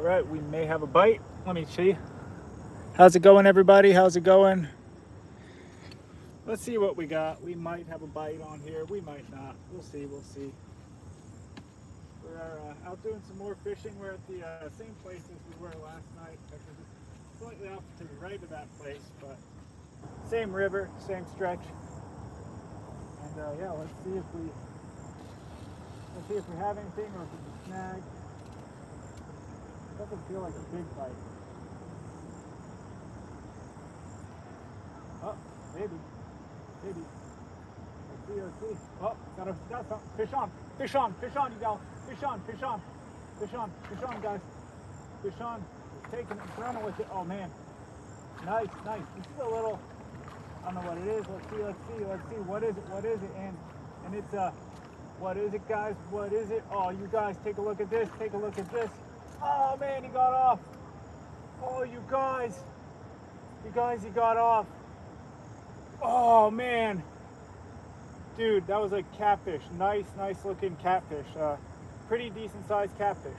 right, we may have a bite. Let me see. How's it going, everybody? How's it going? Let's see what we got. We might have a bite on here. We might not. We'll see. We'll see. We're out doing some more fishing. We're at the same place as we were last night. We're just slightly off to the right of that place, but same river, same stretch. And yeah, let's see if we have anything or if we can snag. Doesn't feel like a big bite. Oh, maybe. Let's see. Oh, got some. Fish on, you guys. Fish on, guys. Fish on. He's taking it and running with it. Oh man. Nice. This is a little, I don't know what it is. Let's see. What is it? And it's what is it, guys? What is it? Oh, you guys, take a look at this. Oh man, he got off. Oh, you guys, he got off. Oh man, dude, that was a catfish. Nice looking catfish. Pretty decent sized catfish.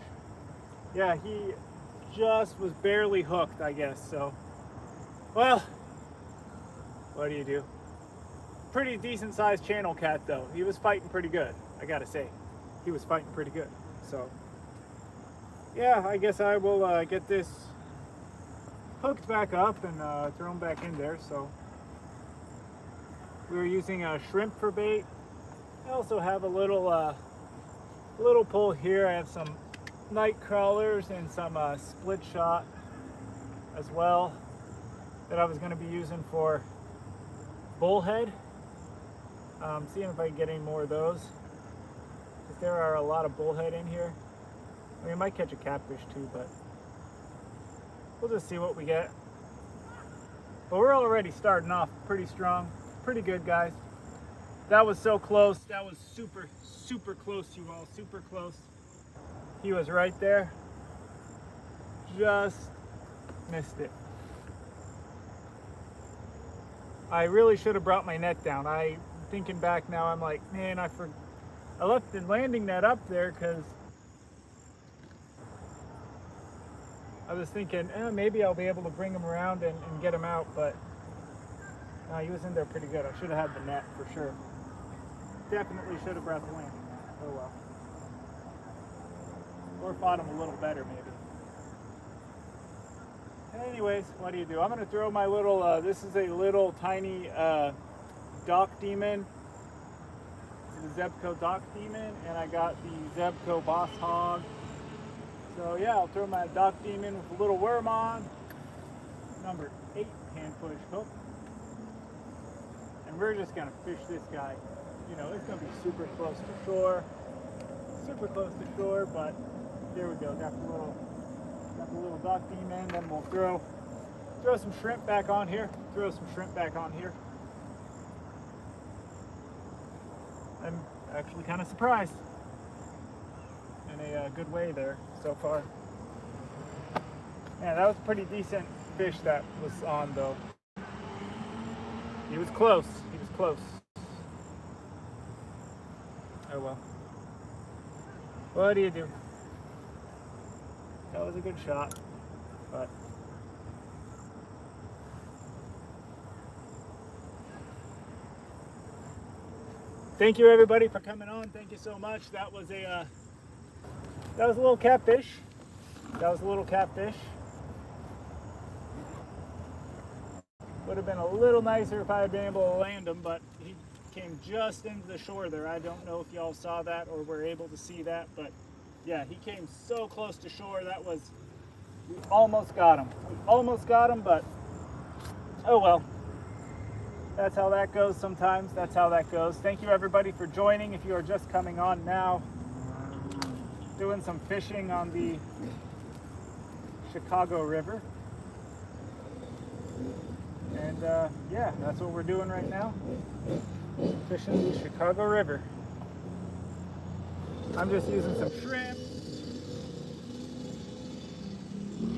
Yeah, he just was barely hooked, I guess. So, well, what do you do? Pretty decent sized channel cat though. He was fighting pretty good, I gotta say. He was fighting pretty good. So, yeah, I guess I will get this hooked back up and throw him back in there. So, we were using shrimp for bait. I also have a little pull here. I have some nightcrawlers and some split shot as well that I was going to be using for bullhead. Seeing if I can get any more of those, because there are a lot of bullhead in here. I mean, I might catch a catfish too, but we'll just see what we get. But we're already starting off pretty strong. Pretty good, guys. That was so close. That was super close, you all. Super close. He was right there. Just missed it. I really should have brought my net down. Thinking back now, I'm like, man, I left the landing net up there because I was thinking, maybe I'll be able to bring him around and get him out, but no, he was in there pretty good. I should have had the net for sure. Definitely should have brought the landing net. Oh well. Or fought him a little better, maybe. Anyways, what do you do? I'm going to throw my little, this is a little tiny dock demon. This is a Zebco dock demon, and I got the Zebco boss hog. So yeah, I'll throw my dock demon with a little worm on. Number 8 hand push hook. And we're just gonna fish this guy. You know, it's gonna be super close to shore. But there we go. Got the little dock demon. Then we'll throw some shrimp back on here. I'm actually kind of surprised in a good way there so far. Yeah, that was a pretty decent fish that was on though. He was close. Oh well. What do you do? That was a good shot, but thank you everybody for coming on. Thank you so much. That was a little catfish. Would have been a little nicer if I had been able to land him, but he came just into the shore there. I don't know if y'all saw that or were able to see that, but yeah, he came so close to shore. We almost got him. But oh well. That's how that goes sometimes. Thank you everybody for joining. If you are just coming on now, doing some fishing on the Chicago River. And yeah, that's what we're doing right now. Fishing the Chicago River. I'm just using some shrimp.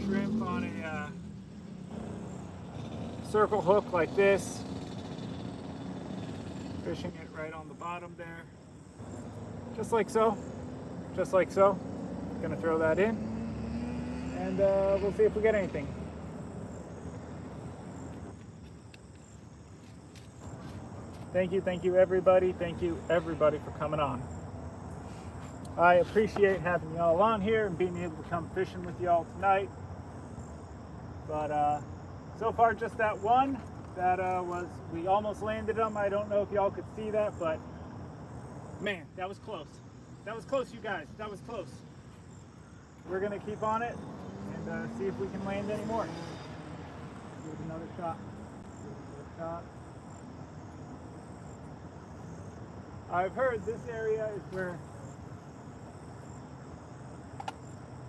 Shrimp on a circle hook like this. Fishing it right on the bottom there. Just like so. Gonna throw that in. and we'll see if we get anything. Thank you everybody. Thank you everybody for coming on. I appreciate having y'all on here and being able to come fishing with y'all tonight. But so far just that one that we almost landed them. I don't know if y'all could see that, but man, that was close. That was close, you guys. That was close. We're gonna keep on it and see if we can land any more. Give it another shot. Give it another shot. I've heard this area is where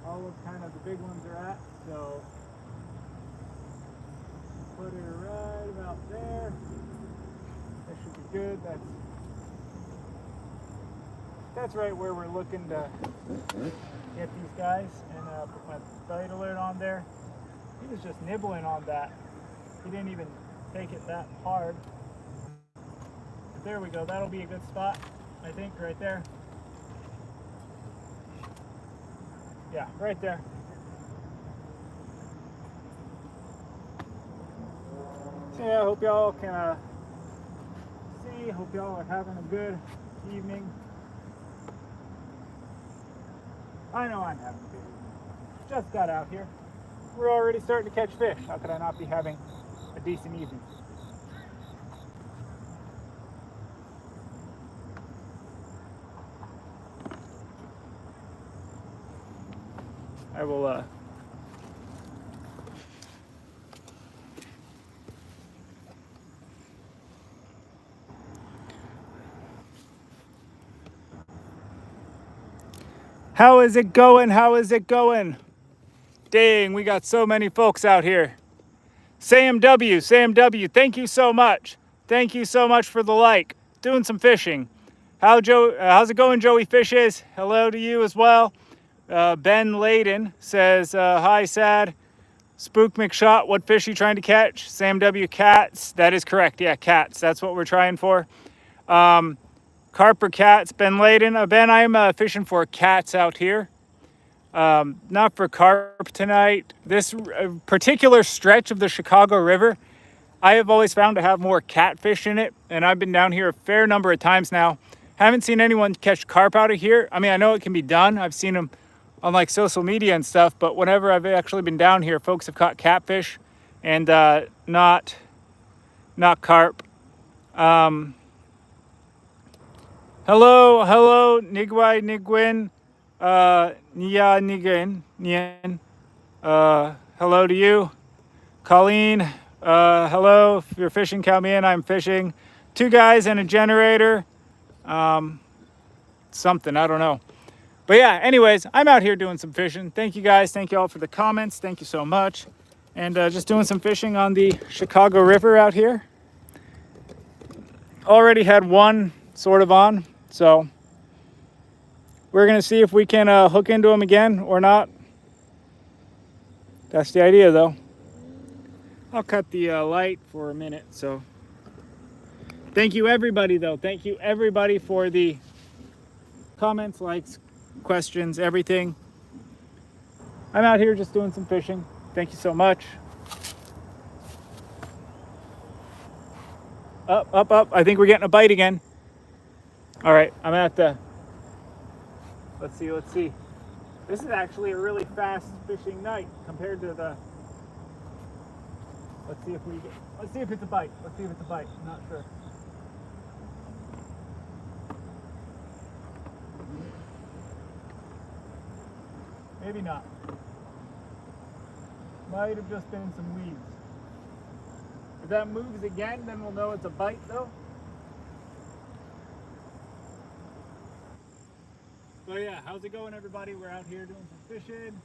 all of kind of the big ones are at, so put it right about there. That should be good. That's right where we're looking to get these guys, and put my bite alert on there. He was just nibbling on that. He didn't even take it that hard. But there we go. That'll be a good spot, I think, right there. Yeah, right there. So yeah, I hope y'all can see. Hope y'all are having a good evening. I know I'm having a good evening. Just got out here. We're already starting to catch fish. How could I not be having a decent evening? I will How is it going? How is it going? Dang, we got so many folks out here. Sam W, thank you so much. Thank you so much for the like. Doing some fishing. How's it going, Joey Fishes? Hello to you as well. Ben Layden says, hi, Sad. Spook McShot, what fish are you trying to catch? Sam W, cats. That is correct. Yeah, cats. That's what we're trying for. Carp or cats? Ben Layden. Ben, I'm fishing for cats out here. Not for carp tonight. This particular stretch of the Chicago River, I have always found to have more catfish in it, and I've been down here a fair number of times now. Haven't seen anyone catch carp out of here. I mean, I know it can be done. I've seen them on like social media and stuff, but whenever I've actually been down here, folks have caught catfish and not carp. Hello, Nigwai Nigwin, Nia Nigin, Nien. Hello to you. Colleen, hello. If you're fishing, count me in. I'm fishing. 2 guys and a generator. Something, I don't know. But yeah, anyways, I'm out here doing some fishing. Thank you guys. Thank you all for the comments. Thank you so much. And just doing some fishing on the Chicago River out here. Already had one sort of on, so we're going to see if we can hook into them again or not. That's the idea, though. I'll cut the light for a minute. So thank you, everybody, though. Thank you, everybody, for the comments, likes, questions, everything. I'm out here just doing some fishing. Thank you so much. Up. I think we're getting a bite again. All right, I'm gonna have to. Let's see. This is actually a really fast fishing night compared to the. Let's see if it's a bite. I'm not sure. Maybe not. Might have just been some weeds. If that moves again, then we'll know it's a bite, though. But yeah, how's it going, everybody? We're out here doing some fishing.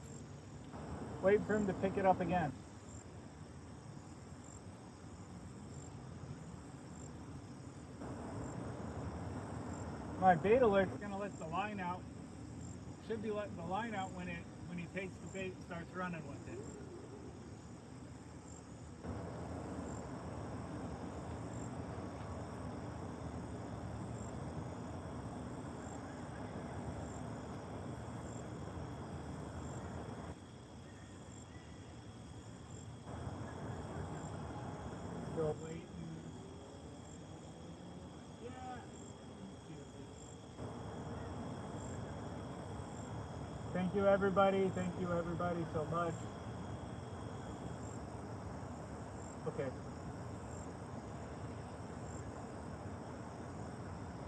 Wait for him to pick it up again. My bait alert's gonna let the line out. Should be letting the line out when he takes the bait and starts running with it. waiting. Yeah. Thank you everybody. Thank you everybody so much. Okay.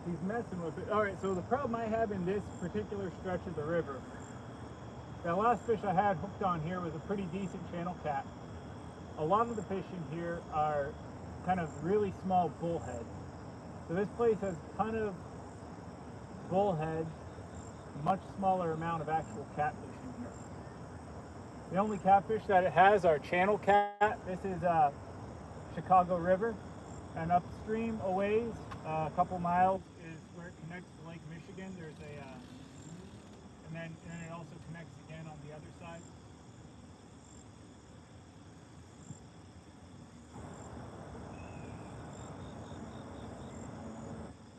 He's messing with it. Alright, so the problem I have in this particular stretch of the river, that last fish I had hooked on here was a pretty decent channel cat. A lot of the fish in here are kind of really small bullheads. So this place has a ton of bullheads, much smaller amount of actual catfish in here. The only catfish that it has are channel cat. This is Chicago River, and upstream a ways, a couple miles, is where it connects to Lake Michigan. There's a, and then it also connects again on the other side.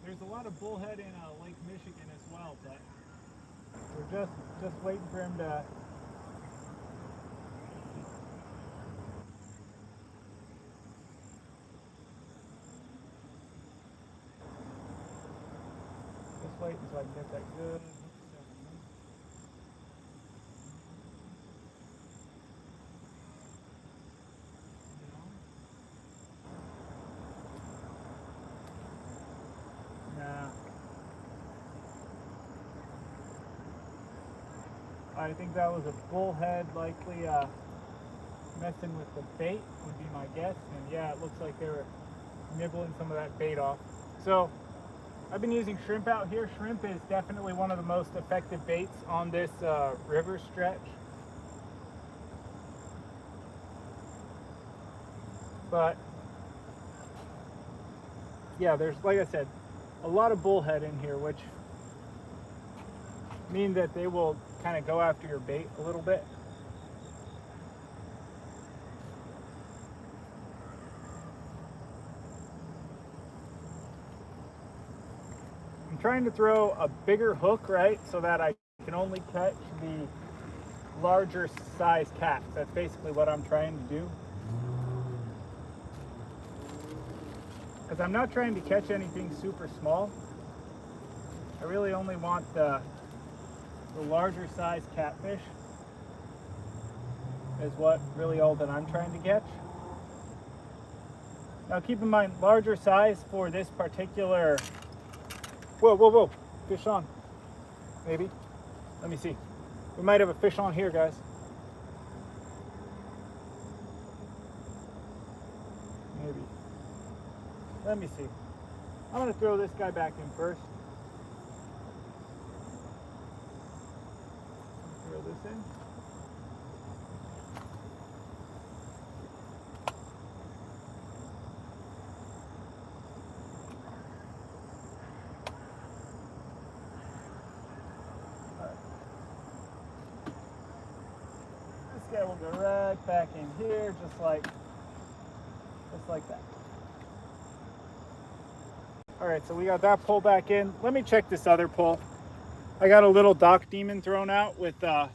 There's a lot of bullhead in Lake Michigan as well, but we're just waiting for him to. Just waiting so I can get that good. I think that was a bullhead, likely messing with the bait would be my guess. And yeah, it looks like they were nibbling some of that bait off. So I've been using shrimp out here. Shrimp is definitely one of the most effective baits on this river stretch. But yeah, there's, like I said, a lot of bullhead in here, which mean that they will kind of go after your bait a little bit. I'm trying to throw a bigger hook, right, so that I can only catch the larger size cats. That's basically what I'm trying to do. Because I'm not trying to catch anything super small. I really only want the larger size catfish is what really all that I'm trying to catch. Now keep in mind, larger size for this particular, whoa, fish on, maybe. Let me see. We might have a fish on here, guys. Maybe. Let me see. I'm gonna throw this guy back in first. Throw this in. This guy will go right back in here, just like that. All right, so we got that pole back in. Let me check this other pole. I got a little dock demon thrown out with the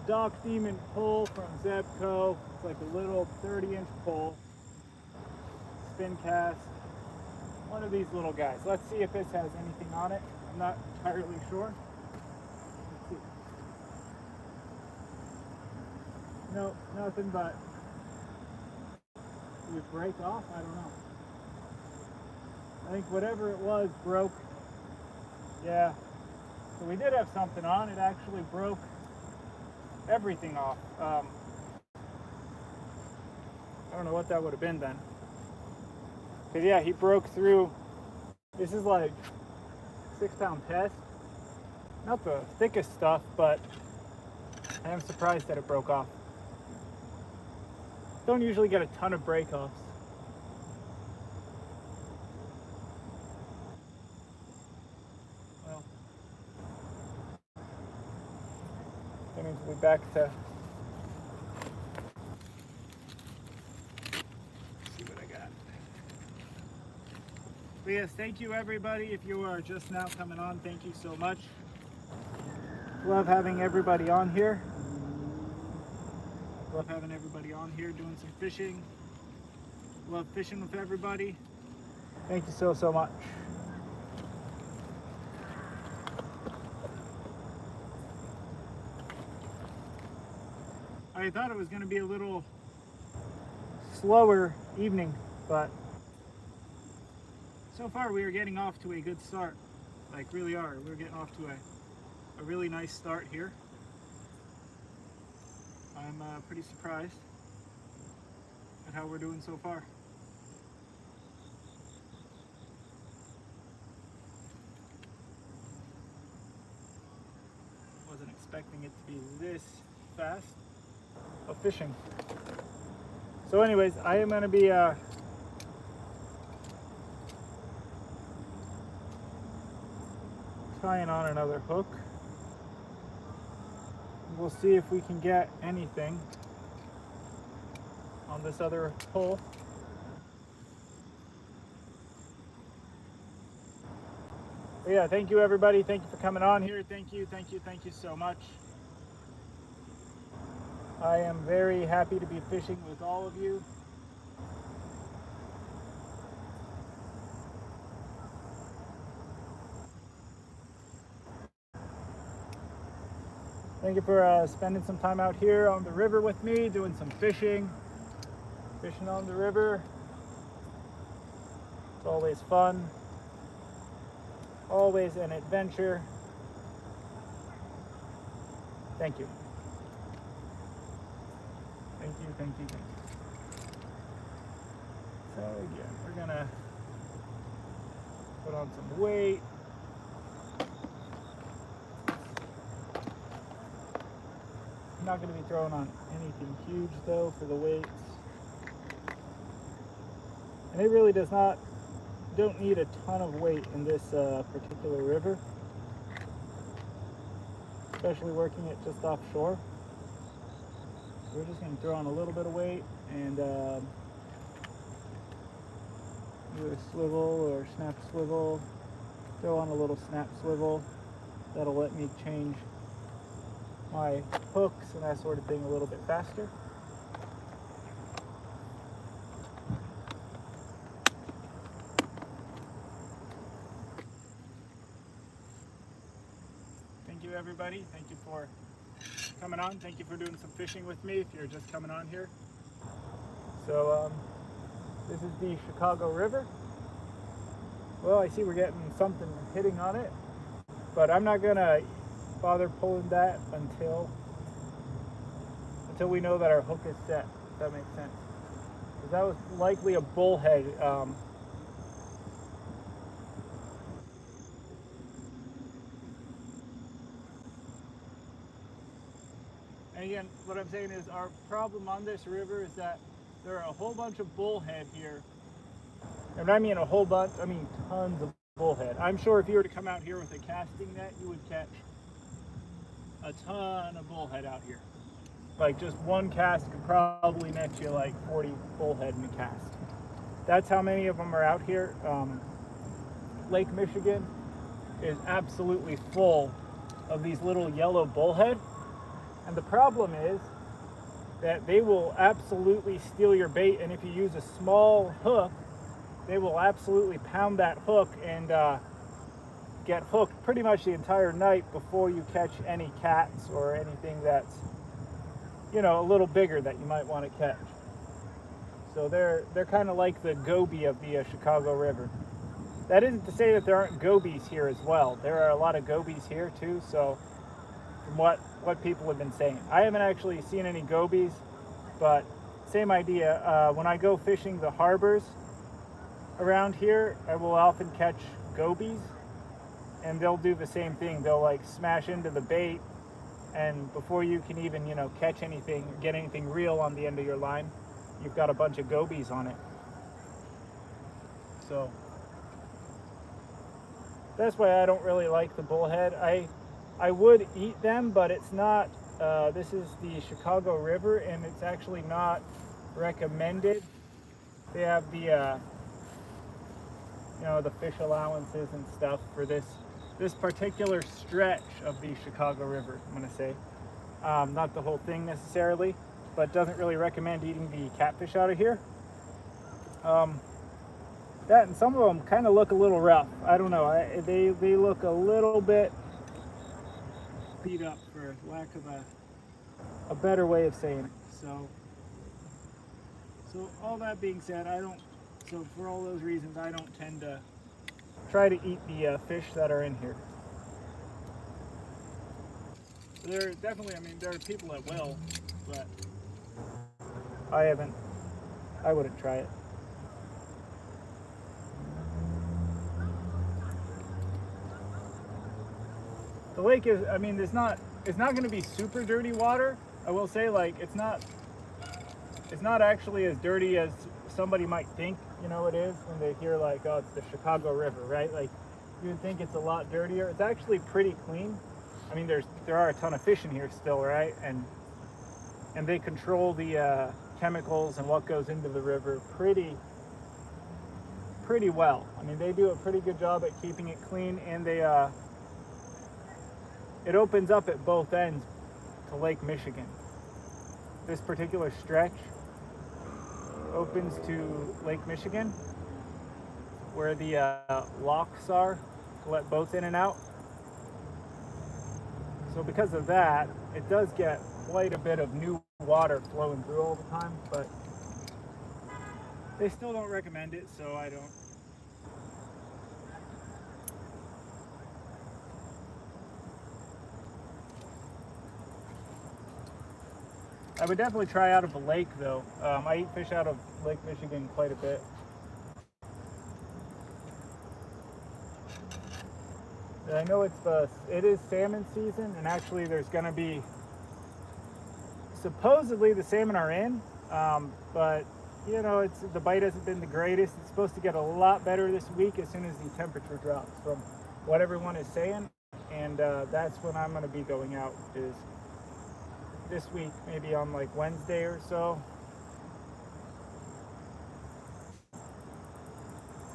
dock demon pole from Zebco. It's like a little 30-inch pole, spin cast. One of these little guys. Let's see if this has anything on it. I'm not entirely sure. Let's see. No, nothing but. Did it break off? I don't know. I think whatever it was broke. Yeah. So we did have something on. It actually broke everything off. I don't know what that would have been then. Because yeah, he broke through. This is like 6-pound test. Not the thickest stuff, but I am surprised that it broke off. Don't usually get a ton of break-offs. Well, that means we'll be back to see what I got. But yes, thank you everybody. If you are just now coming on, thank you so much. Love having everybody on here. Love having everybody on here doing some fishing. Love fishing with everybody. Thank you so much. I thought it was going to be a little slower evening, but so far we are getting off to a good start. Like, really are. We're getting off to a really nice start here. I'm pretty surprised at how we're doing so far. Wasn't expecting it to be this fast of fishing. So anyways, I am going to be tying on another hook. We'll see if we can get anything on this other pole. But yeah, thank you everybody. Thank you for coming on here. Thank you so much. I am very happy to be fishing with all of you. Thank you for spending some time out here on the river with me, doing some fishing on the river. It's always fun, always an adventure. Thank you. Thank you. So again, we're gonna put on some weight. I'm not going to be throwing on anything huge though for the weights. And it really don't need a ton of weight in this particular river, especially working it just offshore. So we're just going to throw on a little bit of weight and do a swivel or snap swivel, throw on a little snap swivel. That'll let me change my hooks and that sort of thing a little bit faster. Thank you everybody. Thank you for coming on. Thank you for doing some fishing with me if you're just coming on here. So this is the Chicago River. Well, I see we're getting something hitting on it, but I'm not gonna bother pulling that until we know that our hook is set, if that makes sense. Because that was likely a bullhead. And again, what I'm saying is our problem on this river is that there are a whole bunch of bullhead here. And I mean a whole bunch, I mean tons of bullhead. I'm sure if you were to come out here with a casting net, you would catch a ton of bullhead out here. Like just one cast could probably net you like 40 bullhead in a cast. That's how many of them are out here. Lake Michigan is absolutely full of these little yellow bullhead. And the problem is that they will absolutely steal your bait, and if you use a small hook, they will absolutely pound that hook and get hooked pretty much the entire night before you catch any cats or anything that's, you know, a little bigger that you might want to catch. So they're kind of like the goby of the Chicago River. That isn't to say that there aren't gobies here as well. There are a lot of gobies here too, so from what people have been saying. I haven't actually seen any gobies, but same idea. When I go fishing the harbors around here, I will often catch gobies, and they'll do the same thing. They'll like smash into the bait, and before you can even, you know, catch anything, get anything real on the end of your line, you've got a bunch of gobies on it. So that's why I don't really like the bullhead. I would eat them, but it's not, this is the Chicago River, and it's actually not recommended. They have the, you know, the fish allowances and stuff for this particular stretch of the Chicago River, I'm going to say. Not the whole thing necessarily, but doesn't really recommend eating the catfish out of here. That and some of them kind of look a little rough. I don't know. They look a little bit beat up, for lack of a better way of saying it. So all that being said, so for all those reasons, I don't tend to try to eat the fish that are in here. There definitely, there are people that will, but I wouldn't try it. The lake is, it's not going to be super dirty water. I will say, like, it's not actually as dirty as somebody might think, it is when they hear, like, oh, it's the Chicago River, right? Like, you would think it's a lot dirtier. It's actually pretty clean. There are a ton of fish in here still, right? And they control the chemicals and what goes into the river pretty well. They do a pretty good job at keeping it clean, and it opens up at both ends to Lake Michigan. This particular stretch opens to Lake Michigan, where the locks are to let boats in and out. So because of that, it does get quite a bit of new water flowing through all the time, but they still don't recommend it, so I don't. I would definitely try out of a lake, though. I eat fish out of Lake Michigan quite a bit. And I know it is salmon season, and actually there's going to be, supposedly the salmon are in, but the bite hasn't been the greatest. It's supposed to get a lot better this week as soon as the temperature drops, from what everyone is saying, and that's when I'm going to be going out, is this week, maybe on like Wednesday or so,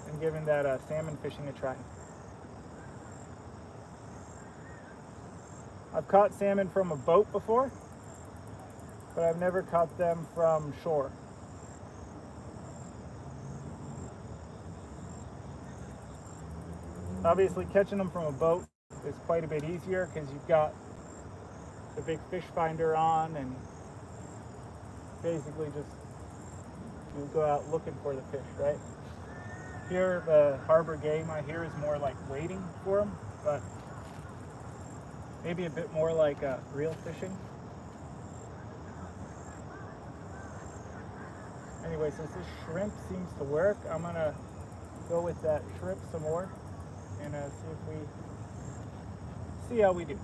and giving that salmon fishing a try. I've caught salmon from a boat before, but I've never caught them from shore. Obviously, catching them from a boat is quite a bit easier because you've got the big fish finder on, and basically just you go out looking for the fish, right? Here, the harbor game, I hear, is more like waiting for them, but maybe a bit more like reel fishing. Anyway, since this shrimp seems to work, I'm gonna go with that shrimp some more and see how we do.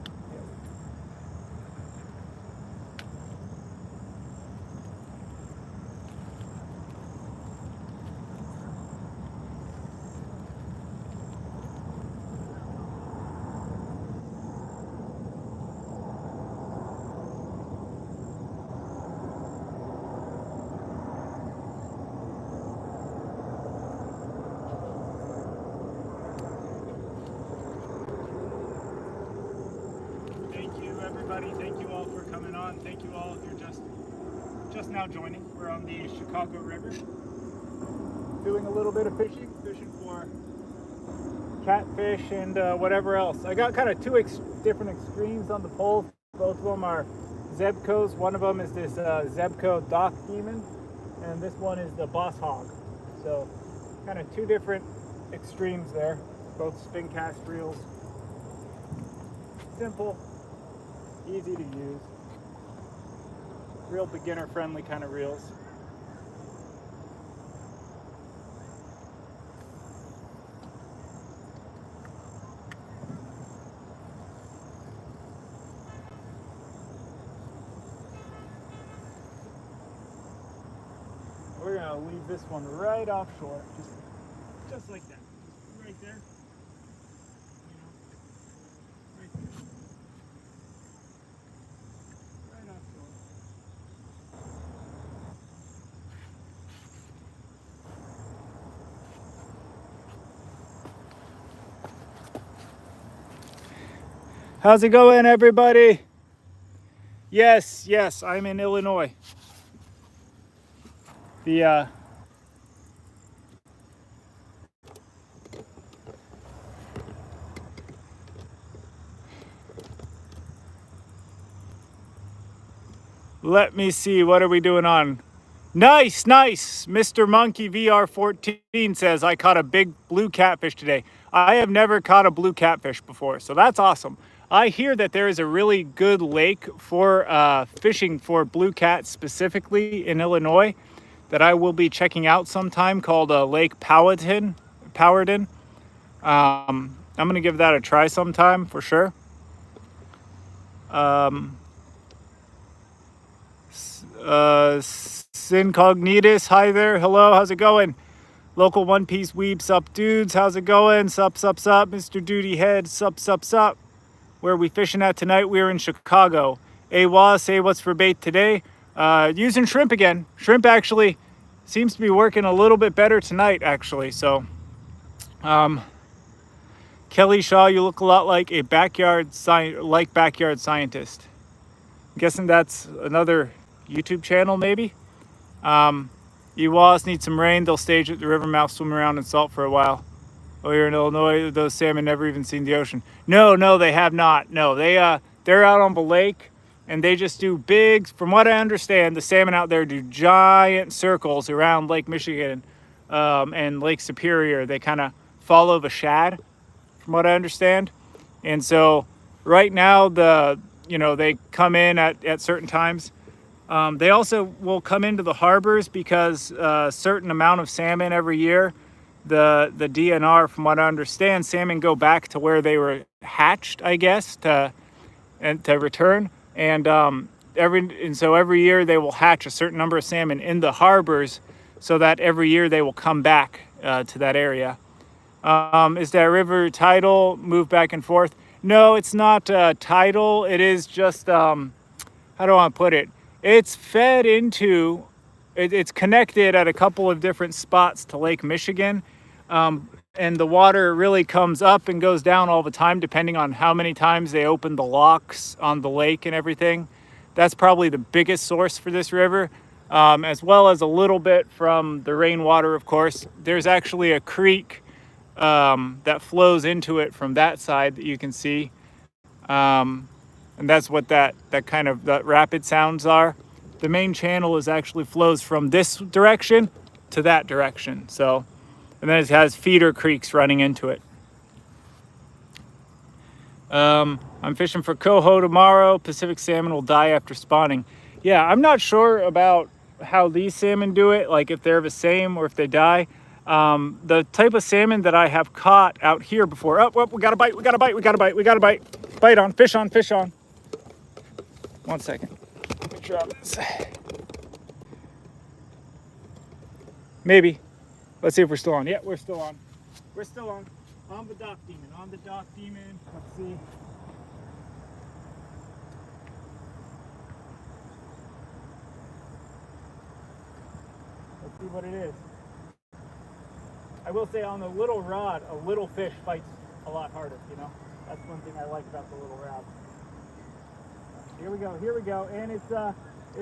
Thank you all for coming on. Thank you all if you're just now joining. We're on the Chicago River, doing a little bit of fishing for catfish and whatever else. I got kind of two different extremes on the poles. Both of them are Zebcos. One of them is this Zebco Dock Demon, and this one is the Boss Hog. So kind of two different extremes there. Both spin cast reels. Simple, easy to use, real beginner friendly kind of reels. We're gonna leave this one right offshore, just like that, right there. Right there. Right offshore. How's it going, everybody? Yes, I'm in Illinois. The let me see, what are we doing on? Nice, nice. Mr. Monkey VR14 says, I caught a big blue catfish today. I have never caught a blue catfish before, so that's awesome. I hear that there is a really good lake for fishing for blue cats specifically in Illinois that I will be checking out sometime, called Lake Powhatan. I'm going to give that a try sometime for sure. Syncognitus, hi there. Hello, how's it going? Local One Piece weeb, sup dudes, how's it going? Sup, sup, sup. Mr. Duty Head, sup, sup, sup. Where are we fishing at tonight? We're in Chicago. Awa, say what's for bait today? Using shrimp again. Shrimp actually seems to be working a little bit better tonight, actually. So, Kelly Shaw, you look a lot like a backyard scientist. I'm guessing that's another YouTube channel, maybe. Ewas need some rain. They'll stage at the river mouth, swim around in salt for a while. Oh, you're in Illinois. Those salmon never even seen the ocean. No, they have not. No, they're out on the lake, and they just do big. From what I understand, the salmon out there do giant circles around Lake Michigan and Lake Superior. They kind of follow the shad, from what I understand. And so, right now, they come in at certain times. They also will come into the harbors because a certain amount of salmon every year, the DNR, from what I understand, salmon go back to where they were hatched, I guess, to return. And so every year they will hatch a certain number of salmon in the harbors, so that every year they will come back to that area. Is that river tidal, move back and forth? No, it's not tidal. It is just how do I put it? It's fed into, it's connected at a couple of different spots to Lake Michigan. And the water really comes up and goes down all the time, depending on how many times they open the locks on the lake and everything. That's probably the biggest source for this river, as well as a little bit from the rainwater, of course. There's actually a creek that flows into it from that side that you can see. And that's what that rapid sounds are. The main channel actually flows from this direction to that direction. So, and then it has feeder creeks running into it. I'm fishing for coho tomorrow. Pacific salmon will die after spawning. Yeah, I'm not sure about how these salmon do it, like if they're the same or if they die. The type of salmon that I have caught out here before. Oh, we got a bite, we got a bite. Bite on, fish on. 1 second. Drop this. Maybe. Let's see if we're still on. Yeah, we're still on. We're still on. On the dock demon. Let's see. Let's see what it is. I will say on the little rod, a little fish fights a lot harder, you know? That's one thing I like about the little rod. Here we go. And it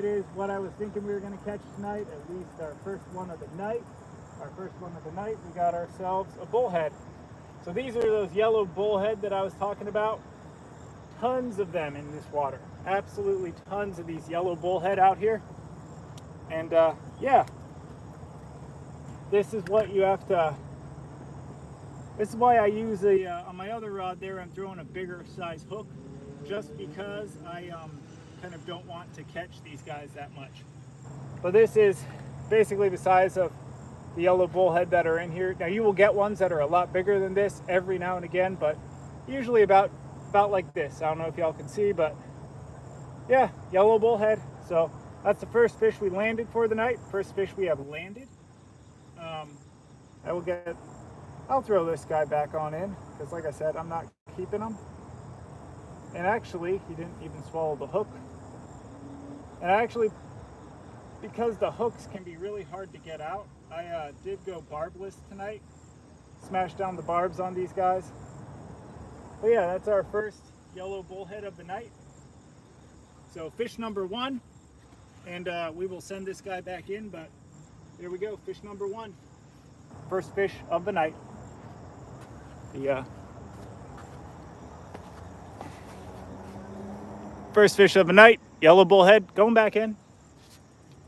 is what I was thinking we were going to catch tonight, at least our first one of the night. We got ourselves a bullhead. So these are those yellow bullhead that I was talking about. Tons of them in this water. Absolutely tons of these yellow bullhead out here. And yeah, this is what you have to, this is why I use on my other rod there, I'm throwing a bigger size hook, just because I kind of don't want to catch these guys that much. But this is basically the size of the yellow bullhead that are in here. Now you will get ones that are a lot bigger than this every now and again, but usually about like this. I don't know if y'all can see, but yeah, yellow bullhead. So that's the first fish we landed for the night. First fish we have landed. I'll throw this guy back on in, because like I said, I'm not keeping him. And actually, he didn't even swallow the hook. And actually, because the hooks can be really hard to get out, I did go barbless tonight. Smashed down the barbs on these guys. But yeah, that's our first yellow bullhead of the night. So fish number one, and we will send this guy back in, but There we go, fish number one. First fish of the night. The first fish of the night, yellow bullhead, going back in.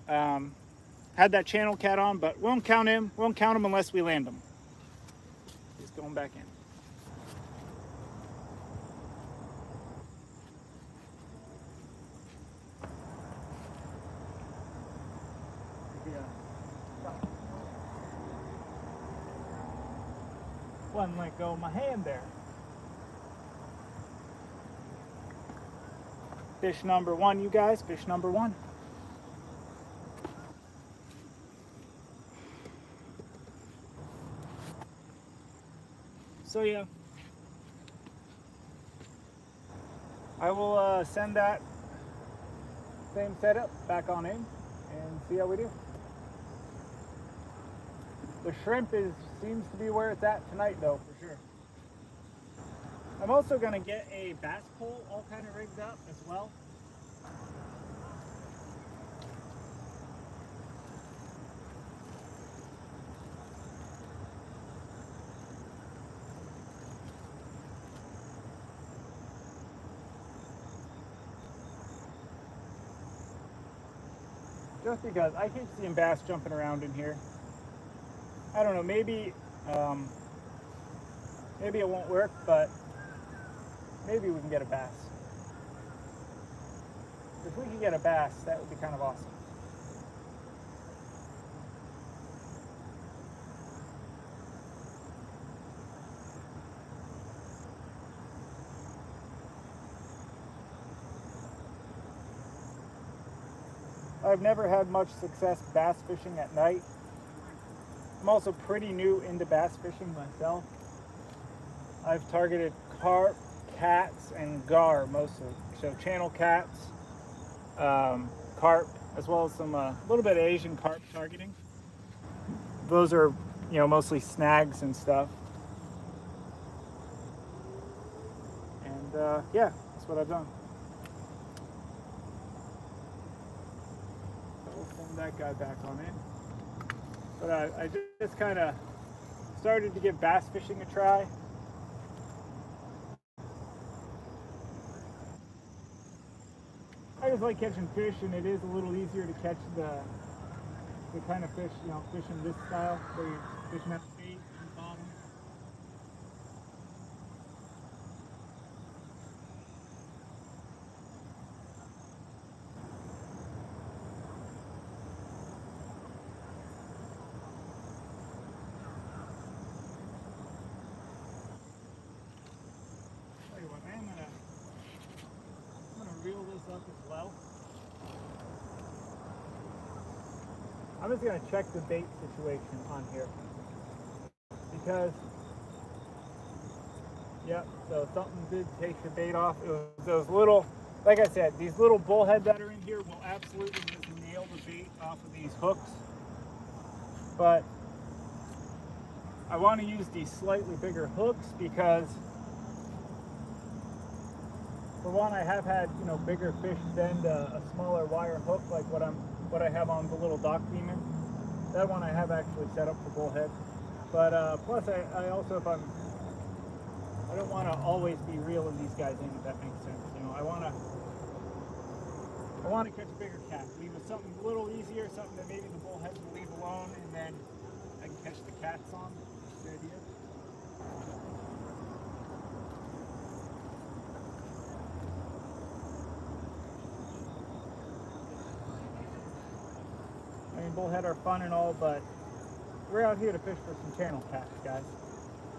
Had that channel cat on, but we won't count him. We won't count him unless we land him. He's going back in. One let go of my hand there. Fish number one, you guys, fish number one. So yeah, I will send that same setup back on in and see how we do. The shrimp seems to be where it's at tonight though, for sure. I'm also gonna get a bass pole all kind of rigged up as well. Just because I keep seeing bass jumping around in here. I don't know, maybe it won't work, but maybe we can get a bass. If we can get a bass, that would be kind of awesome. I've never had much success bass fishing at night. I'm also pretty new into bass fishing myself. I've targeted carp, cats, and gar mostly. So channel cats, carp, as well as some little bit of Asian carp targeting. Those are, mostly snags and stuff. And yeah, that's what I've done. That guy back on in, but I just kind of started to give bass fishing a try. I just like catching fish, and it is a little easier to catch the kind of fish, fishing this style where you're fishing at the bait and the bottom. Reel this up as well. I'm just going to check the bait situation on here because, so something did take the bait off. It was those little, like I said, these little bullheads that are in here will absolutely just nail the bait off of these hooks. But I want to use these slightly bigger hooks because, for one, I have had bigger fish bend a smaller wire hook like what I have on the little dock demon. That one I have actually set up for bullhead. But plus I also, I don't want to always be reeling these guys in, if that makes sense. I want to catch a bigger cat. Leave with something a little easier, something that maybe the bullheads will leave alone, and then I can catch the cats on. That's the idea. I mean, bullhead are fun and all, but we're out here to fish for some channel cats, guys.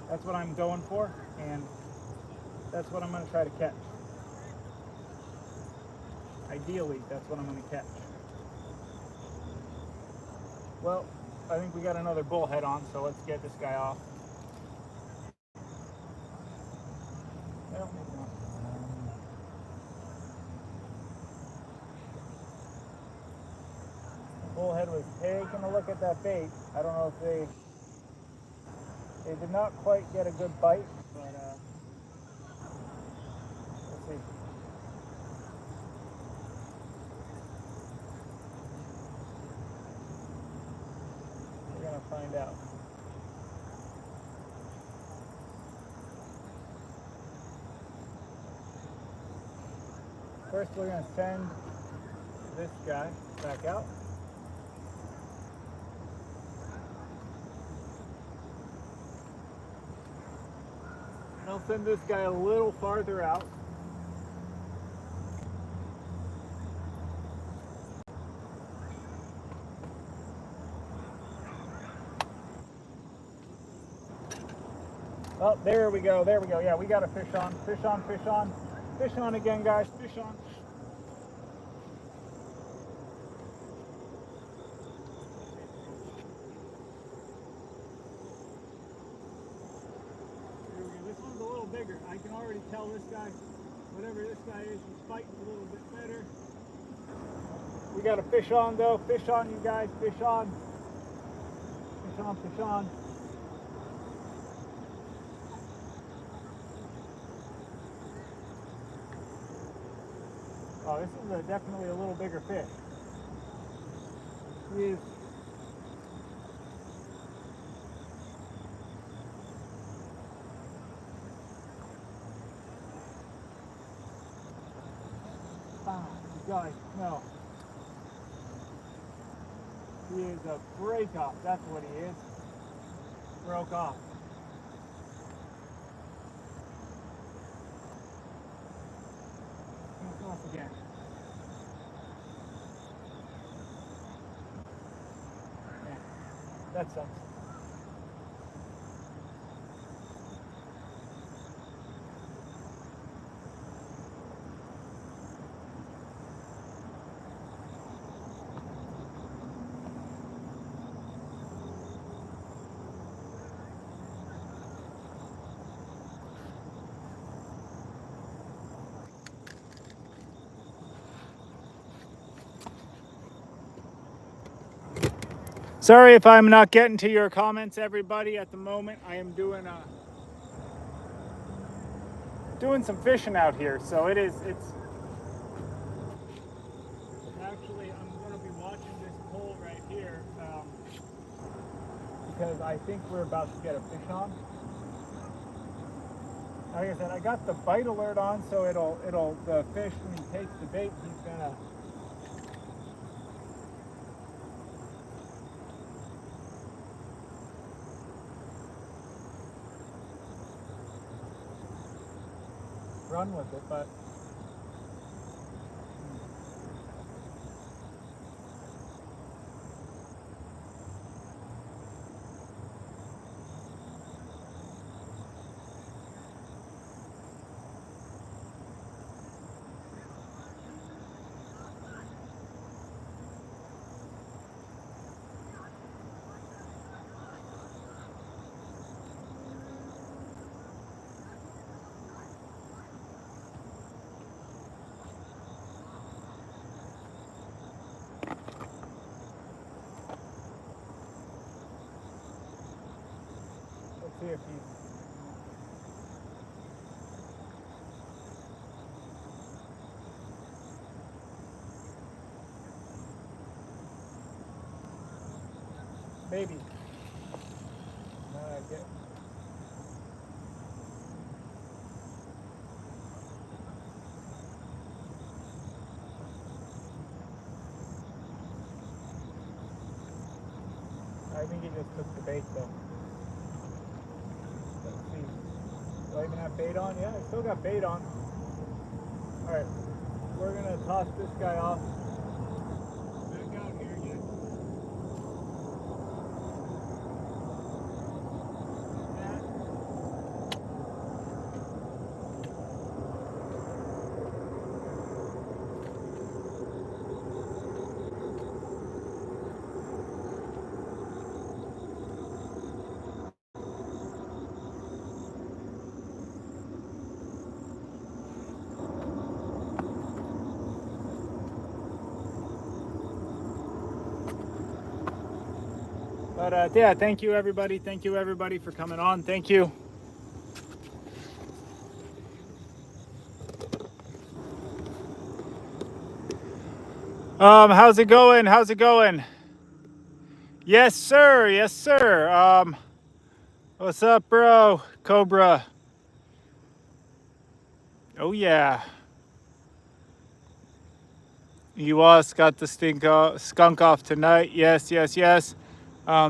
That's what I'm going for, and that's what I'm going to try to catch. Ideally, that's what I'm going to catch. Well, I think we got another bullhead on, so let's get this guy off. Well, maybe not. Bullhead was taking a look at that bait. I don't know if they did not quite get a good bite, but we'll see. find out. First, we're going to send this guy back out. And I'll send this guy a little farther out. Oh, there we go, there we go. Yeah, we got a fish on, fish on, fish on. Fish on again, guys, fish on. This one's a little bigger. I can already tell this guy, whatever this guy is, he's fighting a little bit better. We got a fish on though. Fish on, you guys, fish on. Fish on, fish on. Oh, this is definitely a little bigger fish. He is. You guys, no. He is a break off. That's what he is. Broke off. Broke off again. Yeah, that sucks. Sorry if I'm not getting to your comments, everybody. At the moment, I am doing some fishing out here, so it's actually, I'm going to be watching this pole right here because I think we're about to get a fish on. Like I said, I got the bite alert on, so the fish, when he takes the bait, he's gonna. Run with it, but let's see if he's. Maybe. Get. I think he just took the bait though. Let's see. Do I even have bait on? Yeah, I still got bait on. Alright. We're gonna toss this guy off. Back out here again. But yeah, thank you everybody. Thank you everybody for coming on. Thank you. How's it going? How's it going? Yes, sir. Yes, sir. What's up, bro? Cobra. Oh, yeah. You got the skunk off tonight. Yes, yes, yes.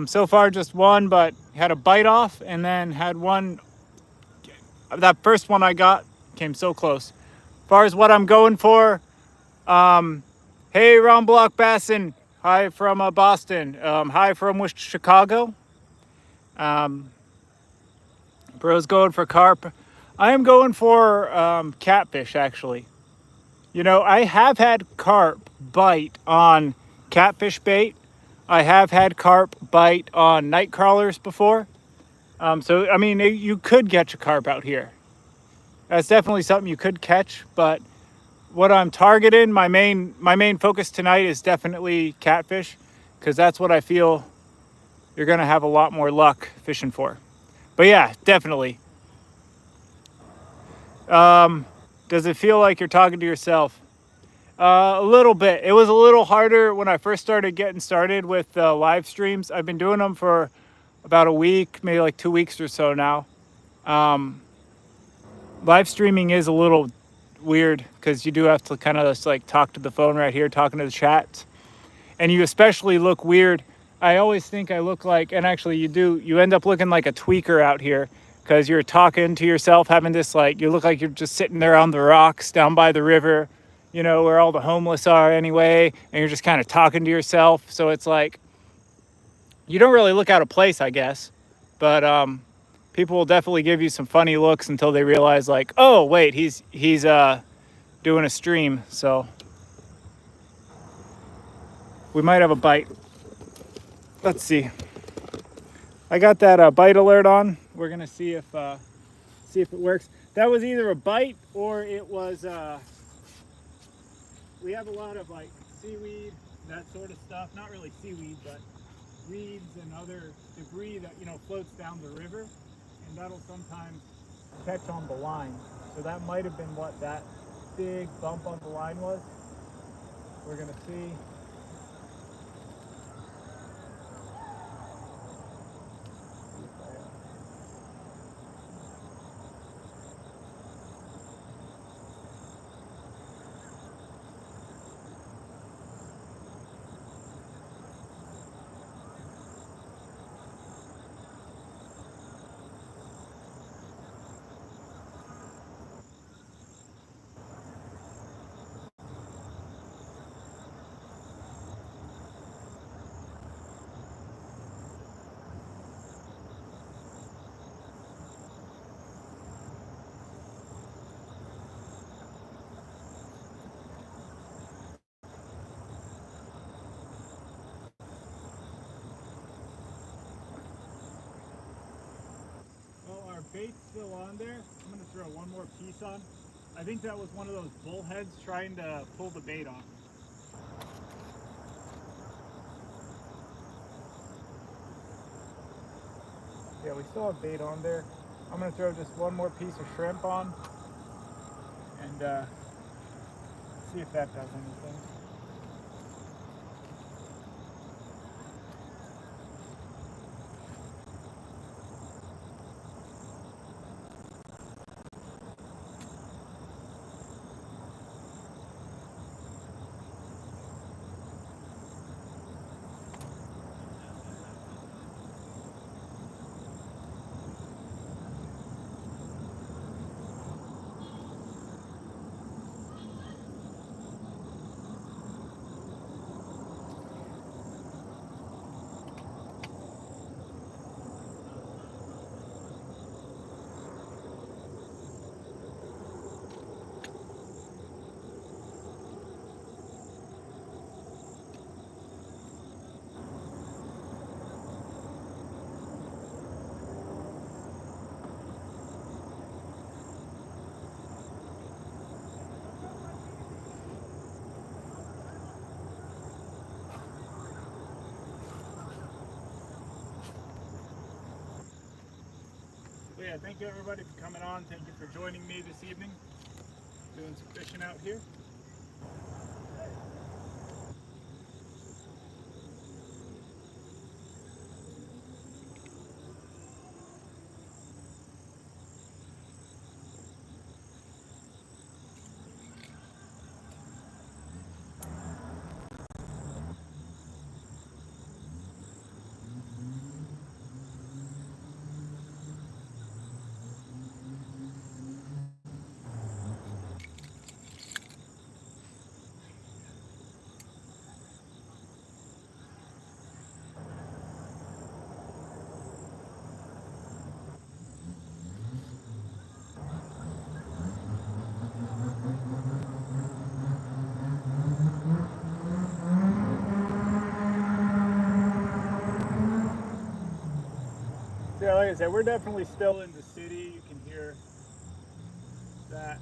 So far, just one, but had a bite off and then had one. That first one I got came so close. As far as what I'm going for, hey, Ron Block Bassin. Hi from Boston. Hi from Chicago. Bro's going for carp. I am going for catfish, actually. You know, I have had carp bite on catfish bait. I have had carp bite on nightcrawlers before. So, I mean, you could catch a carp out here. That's definitely something you could catch, but what I'm targeting, my main focus tonight is definitely catfish, because that's what I feel you're gonna have a lot more luck fishing for. But yeah, definitely. Does it feel like you're talking to yourself? A little bit. It was a little harder when I first started getting started with live streams. I've been doing them for about a week, maybe like 2 weeks or so now. Live streaming is a little weird because you do have to kind of just like talk to the phone right here, talking to the chat, and you especially look weird. I always think I look like, and actually you end up looking like a tweaker out here because you're talking to yourself, having this like, you look like you're just sitting there on the rocks down by the river, you know, where all the homeless are anyway, and you're just kind of talking to yourself. So it's like, you don't really look out of place, I guess. But people will definitely give you some funny looks until they realize like, oh wait, he's doing a stream. So we might have a bite. Let's see. I got that bite alert on. We're gonna see if it works. That was either a bite or it was. We have a lot of like seaweed, that sort of stuff. Not really seaweed, but reeds and other debris that floats down the river, and that'll sometimes catch on the line. So that might have been what that big bump on the line was. We're gonna see. Well, our bait's still on there. I'm gonna throw one more piece on. I think that was one of those bullheads trying to pull the bait off. Yeah, we still have bait on there. I'm gonna throw just one more piece of shrimp on and see if that does anything. But yeah, thank you everybody for coming on. Thank you for joining me this evening. Doing some fishing out here. like I said, we're definitely still in the city. You can hear that.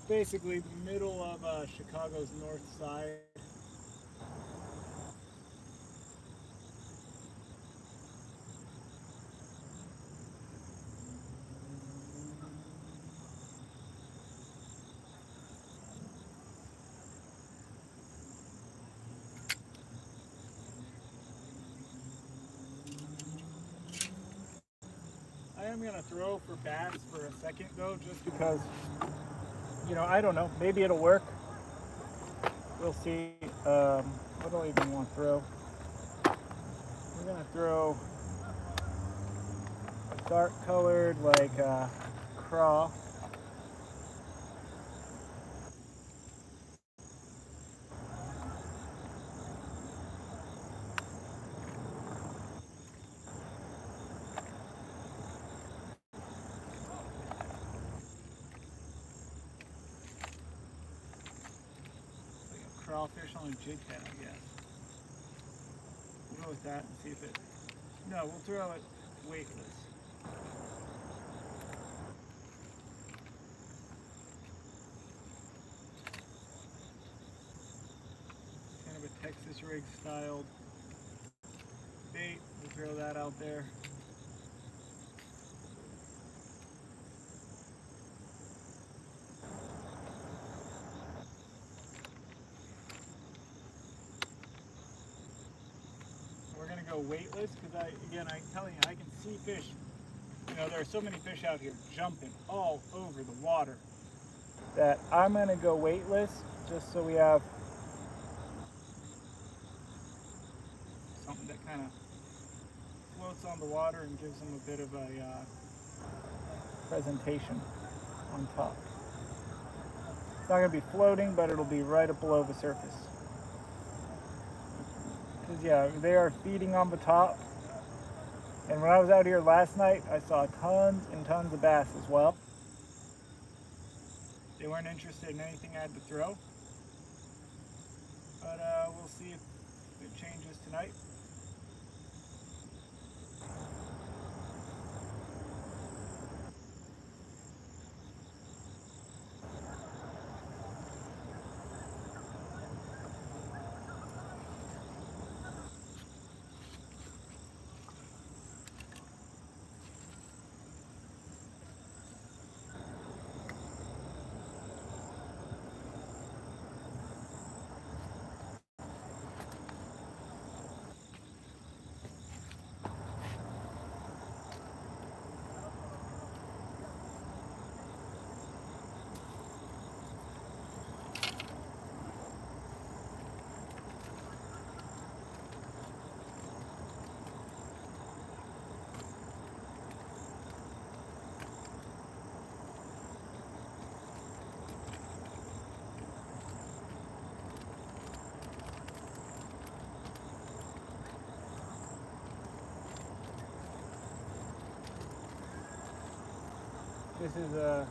Basically the middle of Chicago's north side. I am going to throw for bass for a second though, just because, you know, I don't know, maybe it'll work. We'll see. What do I even want to throw? We're going to throw a dark colored, like craw. Crawfish on a jig head, I guess. We'll go with that and see if it. No, we'll throw it weightless. Kind of a Texas rig styled bait. We'll throw that out there. Go weightless because I'm telling you, I can see fish. You know, there are so many fish out here jumping all over the water that I'm gonna go weightless just so we have something that kind of floats on the water and gives them a bit of a presentation on top. It's not gonna be floating, but it'll be right up below the surface. Yeah, they are feeding on the top. And when I was out here last night, I saw tons and tons of bass as well. They weren't interested in anything I had to throw. But we'll see if it changes tonight. This is a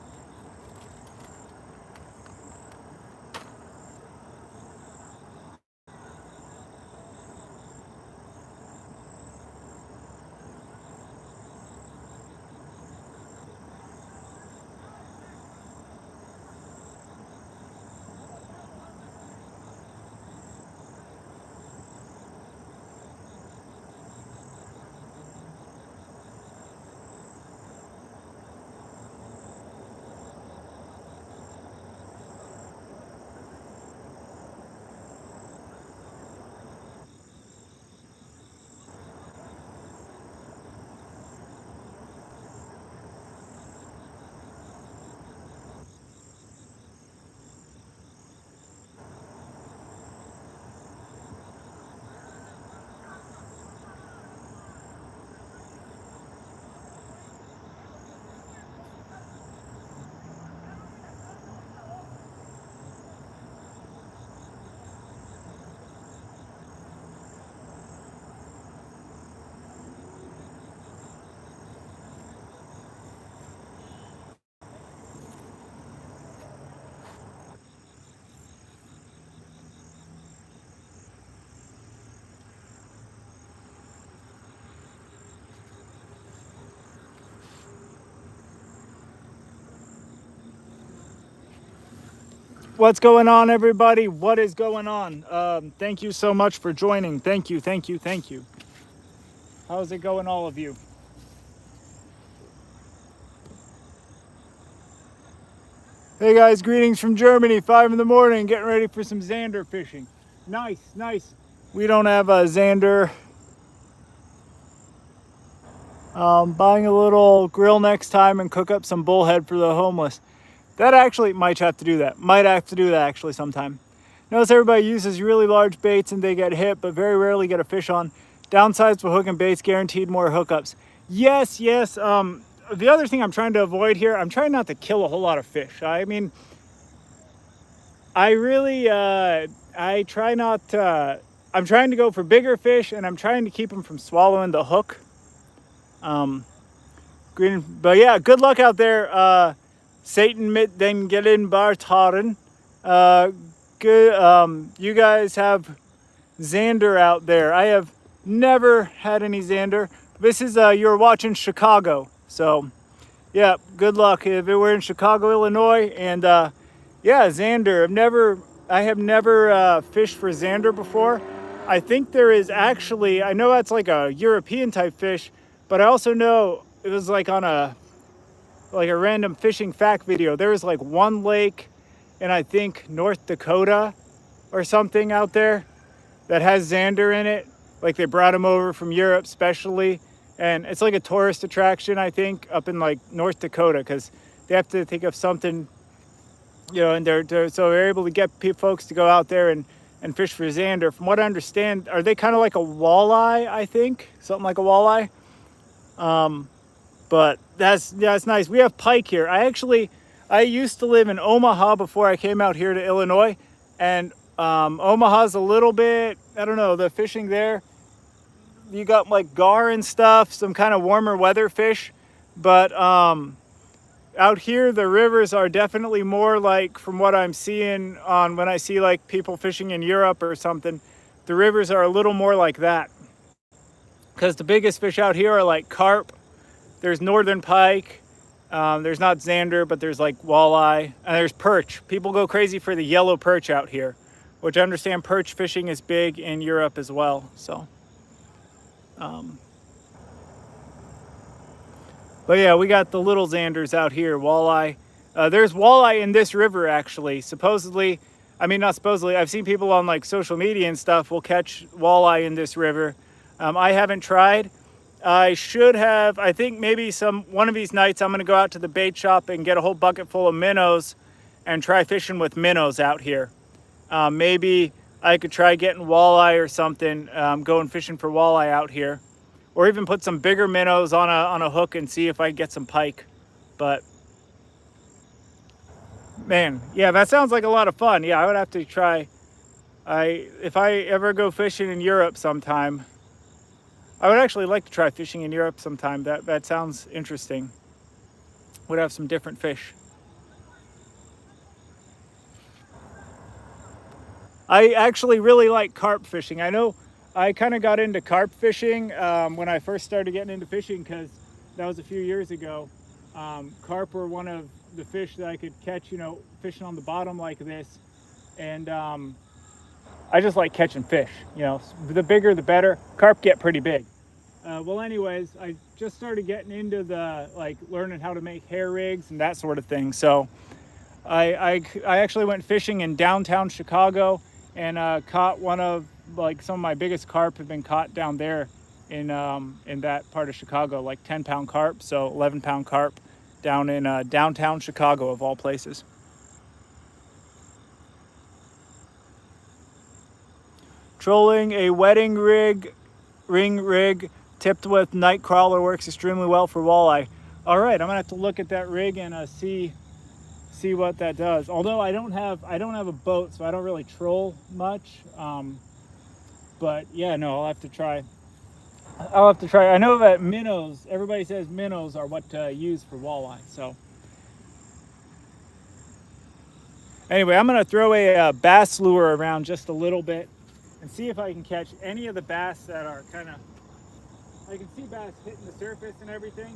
What's going on, everybody? What is going on? Thank you so much for joining. Thank you. How's it going, all of you? Hey guys, greetings from Germany. 5 in the morning, getting ready for some Xander fishing. Nice. We don't have a Xander. Buying a little grill next time and cook up some bullhead for the homeless. That actually might have to do that. Might have to do that actually sometime. Notice everybody uses really large baits and they get hit, but very rarely get a fish on. Downsides for hooking baits, guaranteed more hookups. Yes. The other thing I'm trying to avoid here, I'm trying not to kill a whole lot of fish. I mean, I really, I try not to, I'm trying to go for bigger fish and I'm trying to keep them from swallowing the hook. But yeah, good luck out there. Satan mit den Gelen Bartaren. Good. You guys have Xander out there. I have never had any Xander. This is you're watching Chicago, so yeah. Good luck if we're in Chicago, Illinois, and yeah, Xander. I have never fished for Xander before. I think there is actually. I know that's like a European type fish, but I also know it was like on a random fishing fact video. There was like one lake in I think North Dakota or something out there that has Xander in it. Like they brought him over from Europe specially. And it's like a tourist attraction, I think, up in like North Dakota, because they have to think of something, you know, and so they're able to get folks to go out there and fish for Xander. From what I understand, are they kind of like a walleye, I think? Something like a walleye. But that's nice. We have pike here. I used to live in Omaha before I came out here to Illinois, and Omaha's a little bit, I don't know, the fishing there, you got like gar and stuff, some kind of warmer weather fish, but out here the rivers are definitely more like, from what I'm seeing on when I see like people fishing in Europe or something, the rivers are a little more like that, because the biggest fish out here are like carp. There's northern pike. There's not Xander, but there's like walleye, and there's perch. People go crazy for the yellow perch out here, which I understand perch fishing is big in Europe as well. So, but yeah, we got the little Xanders out here, walleye. There's walleye in this river actually. Supposedly, I mean not supposedly. I've seen people on like social media and stuff will catch walleye in this river. I haven't tried. I should have. I think maybe one of these nights I'm going to go out to the bait shop and get a whole bucket full of minnows and try fishing with minnows out here. Maybe I could try getting walleye or something, going fishing for walleye out here, or even put some bigger minnows on a hook and see if I can get some pike. But man, yeah, that sounds like a lot of fun. Yeah, I would have to try. If I ever go fishing in Europe sometime, I would actually like to try fishing in Europe sometime. That sounds interesting. Would have some different fish. I actually really like carp fishing. I know I kind of got into carp fishing when I first started getting into fishing, because that was a few years ago. Carp were one of the fish that I could catch, you know, fishing on the bottom like this. And I just like catching fish, you know, the bigger the better. Carp get pretty big. Well, anyways, I just started getting into learning how to make hair rigs and that sort of thing. So I actually went fishing in downtown Chicago and caught one of some of my biggest carp have been caught down there in that part of Chicago, like 10-pound carp, so 11-pound carp down in downtown Chicago of all places. Trolling a wedding ring rig tipped with nightcrawler works extremely well for walleye. All right, I'm gonna have to look at that rig and see what that does. Although I don't have a boat, so I don't really troll much. But yeah, no, I'll have to try. I know that minnows. Everybody says minnows are what to use for walleye. So anyway, I'm gonna throw a bass lure around just a little bit and see if I can catch any of the bass that are kind of. I can see bass hitting the surface and everything.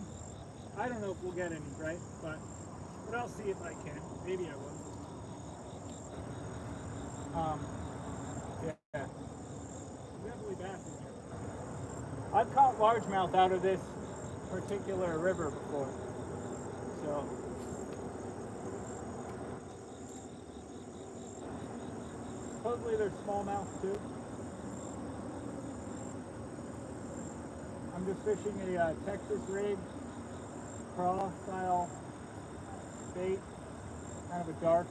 I don't know if we'll get any, right? But I'll see if I can. Maybe I will. Um, yeah, definitely bass in here. I've caught largemouth out of this particular river before, so supposedly there's smallmouth too. I'm just fishing a Texas rig craw style bait, kind of a dark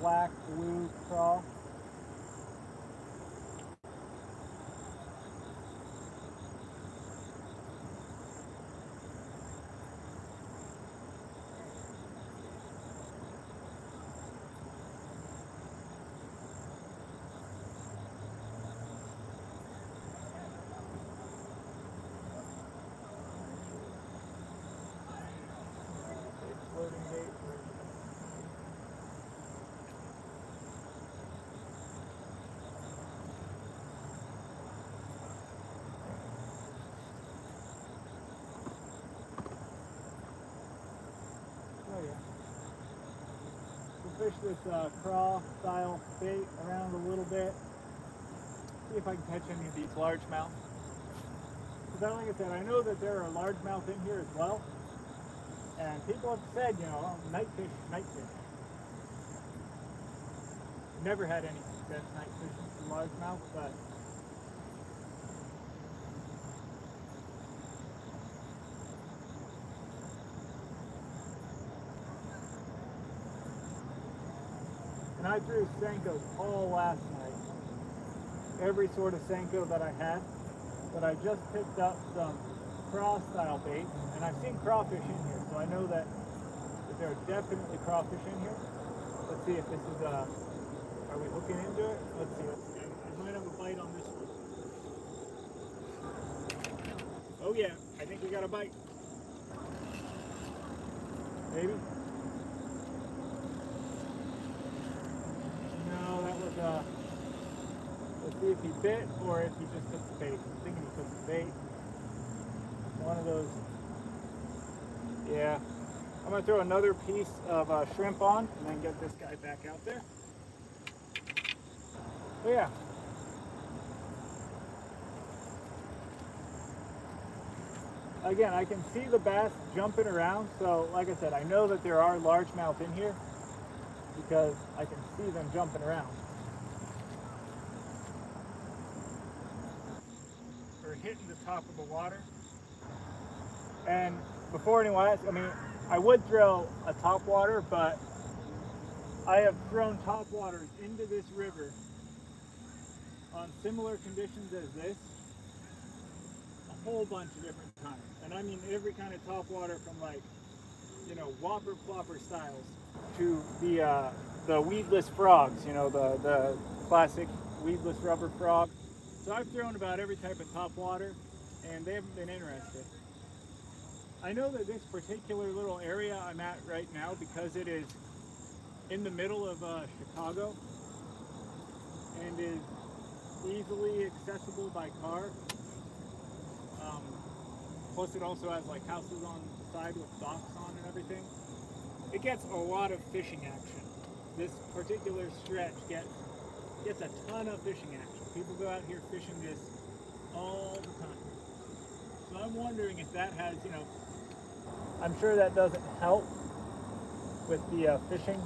black blue craw. Floating bait. Oh yeah. We'll fish this craw style bait around a little bit. See if I can catch any of these largemouth. Because like I said, I know that there are largemouth in here as well. And people have said, you know, oh, night fish. Never had any success night fishing for largemouth, but and I threw Senkos all last night. Every sort of Senko that I had. But I just picked up some craw style bait, and I've seen crawfish in here, so I know that there are definitely crawfish in here. Let's see if this is are we hooking into it? Let's see. I might have a bite on this one. Oh yeah, I think we got a bite. Maybe? No, that was let's see if he bit or if he just took the bait. I'm thinking he took the bait. One of those. Yeah. I'm going to throw another piece of shrimp on and then get this guy back out there. But yeah. Again, I can see the bass jumping around. So like I said, I know that there are largemouth in here because I can see them jumping around. We're hitting the top of the water. And before anyone asks, I mean, I would throw a topwater, but I have thrown topwaters into this river on similar conditions as this a whole bunch of different times. And I mean every kind of topwater from like, you know, whopper plopper styles to the weedless frogs, you know, the classic weedless rubber frog. So I've thrown about every type of topwater and they haven't been interested. I know that this particular little area I'm at right now, because it is in the middle of Chicago and is easily accessible by car. Plus it also has like houses on the side with docks on and everything. It gets a lot of fishing action. This particular stretch gets a ton of fishing action. People go out here fishing this all the time. So I'm wondering if that has, you know, I'm sure that doesn't help with the fishing.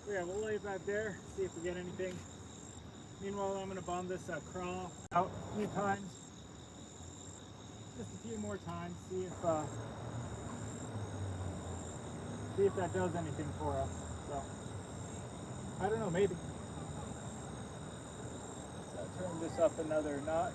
Yeah, we'll lay back there, see if we get anything. Meanwhile, I'm going to bomb this craw out a few times. Just a few more times, see if that does anything for us. So, I don't know, maybe. Let's turn this up another notch.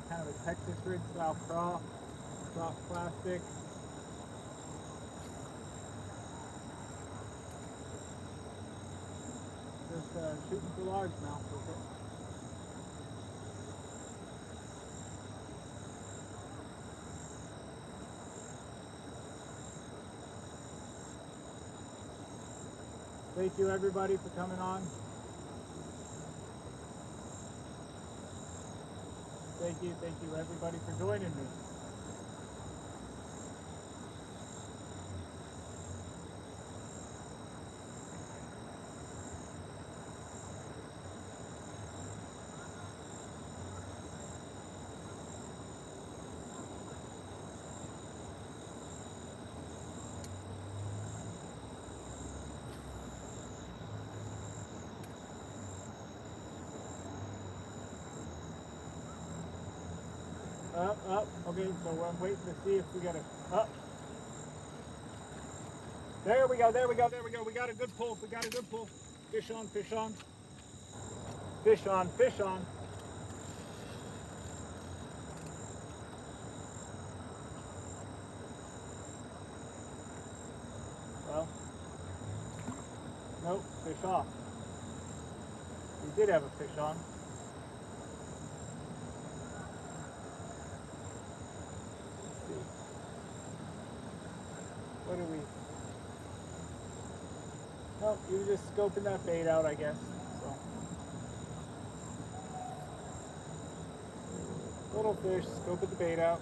kind of a Texas rig style craw, soft plastic. Just shooting for largemouth with it. Thank you everybody for coming on. Thank you everybody for joining me. Up. Okay, so I'm waiting to see if we got a up. There we go. We got a good pull. Fish on. Well, nope, fish off. We did have a fish on. What are we? Nope, you were just scoping that bait out, I guess. So, little fish, scoping the bait out.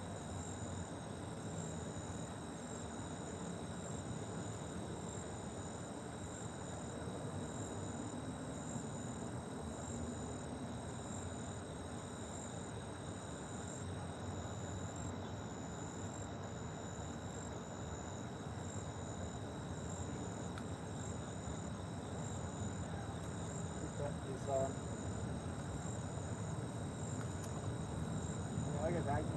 Like I said, I can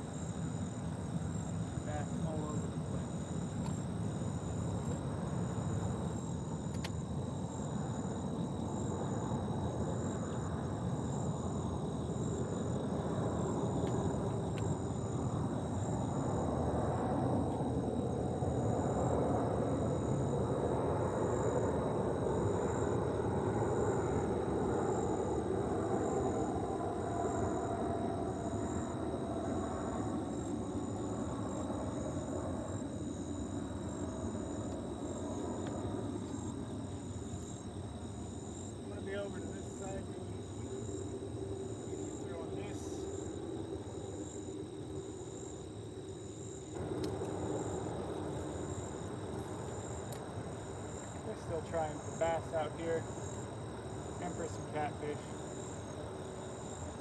bass all over the place. Over to this side, throw on this. We're still trying for bass out here and for some catfish.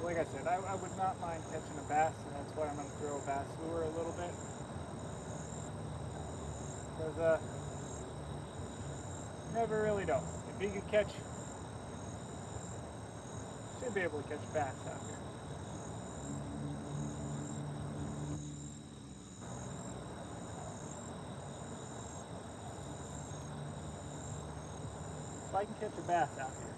Like I said, I would not mind catching a bass, and that's why I'm going to throw a bass lure a little bit. Because you never really know. If you could catch, should be able to catch bass out here. If I can catch a bass out here.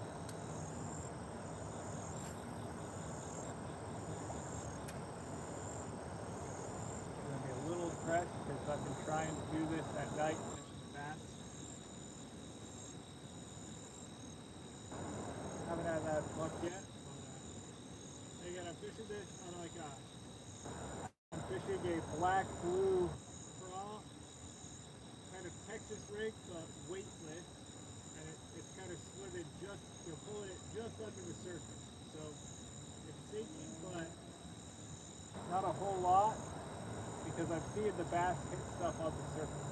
I'm going to be a little depressed because I've been trying to do this at night, catching a bass. Haven't had that luck yet. I'm fishing this on I'm fishing a black blue craw, kind of Texas rig, but weightless, and it's kind of slithered you're pulling it just under the surface. So it's sinking, but not a whole lot, because I'm seeing the bass hit stuff on the surface.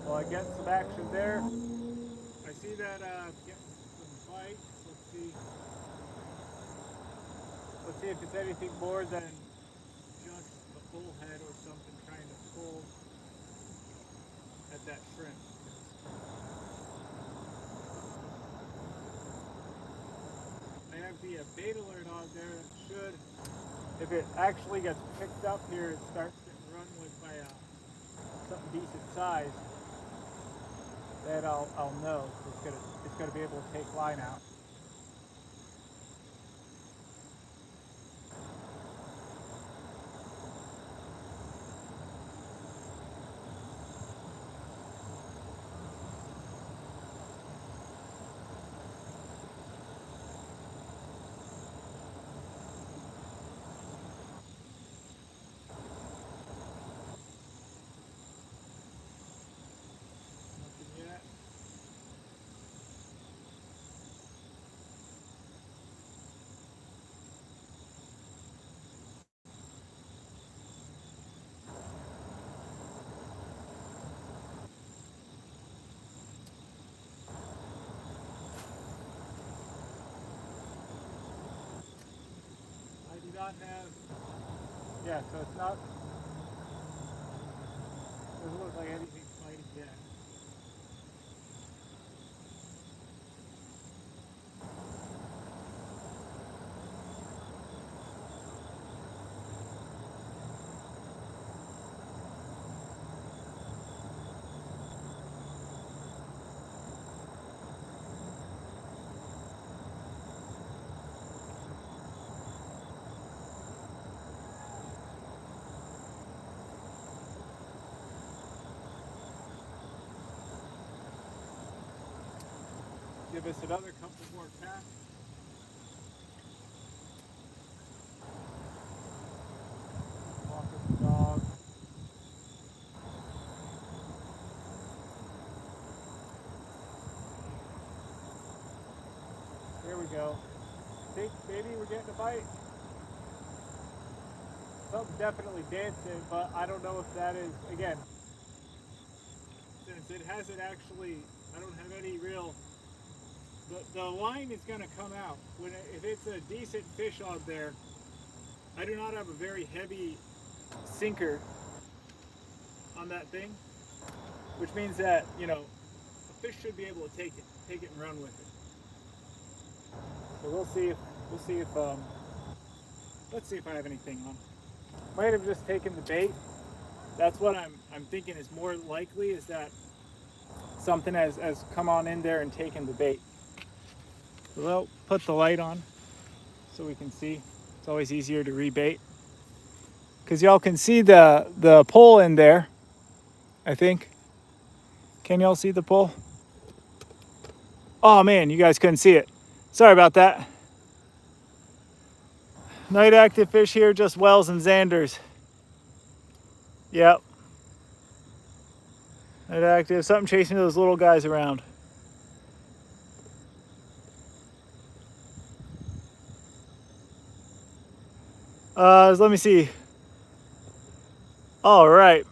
Well, I get some action there. I see that getting some bites. Let's see if it's anything more than just a bullhead or something trying to pull at that shrimp. I have the bait alert on there that should, if it actually gets picked up here, it starts getting run with by something decent size, then I'll know it's gonna be able to take line out. Nothing yet. I do not have, yeah, so it's not, doesn't look like anything's fighting yet. Give us another couple more casts. Walking the dog. There we go. I think maybe we're getting a bite. Something definitely dancing, but I don't know if that is, again, since it hasn't actually, I don't have any real, the line is going to come out. If it's a decent fish on there, I do not have a very heavy sinker on that thing, which means that, you know, a fish should be able to take it and run with it. So let's see if I have anything on. Might have just taken the bait. That's what I'm thinking is more likely, is that something has come on in there and taken the bait. So we'll put the light on so we can see. It's always easier to rebait, because y'all can see the pole in there, I think. Can y'all see the pole? Oh man, you guys couldn't see it. Sorry about that. Night active fish here, just Wells and Xanders. Yep. Night active, something chasing those little guys around. Let me see. All right.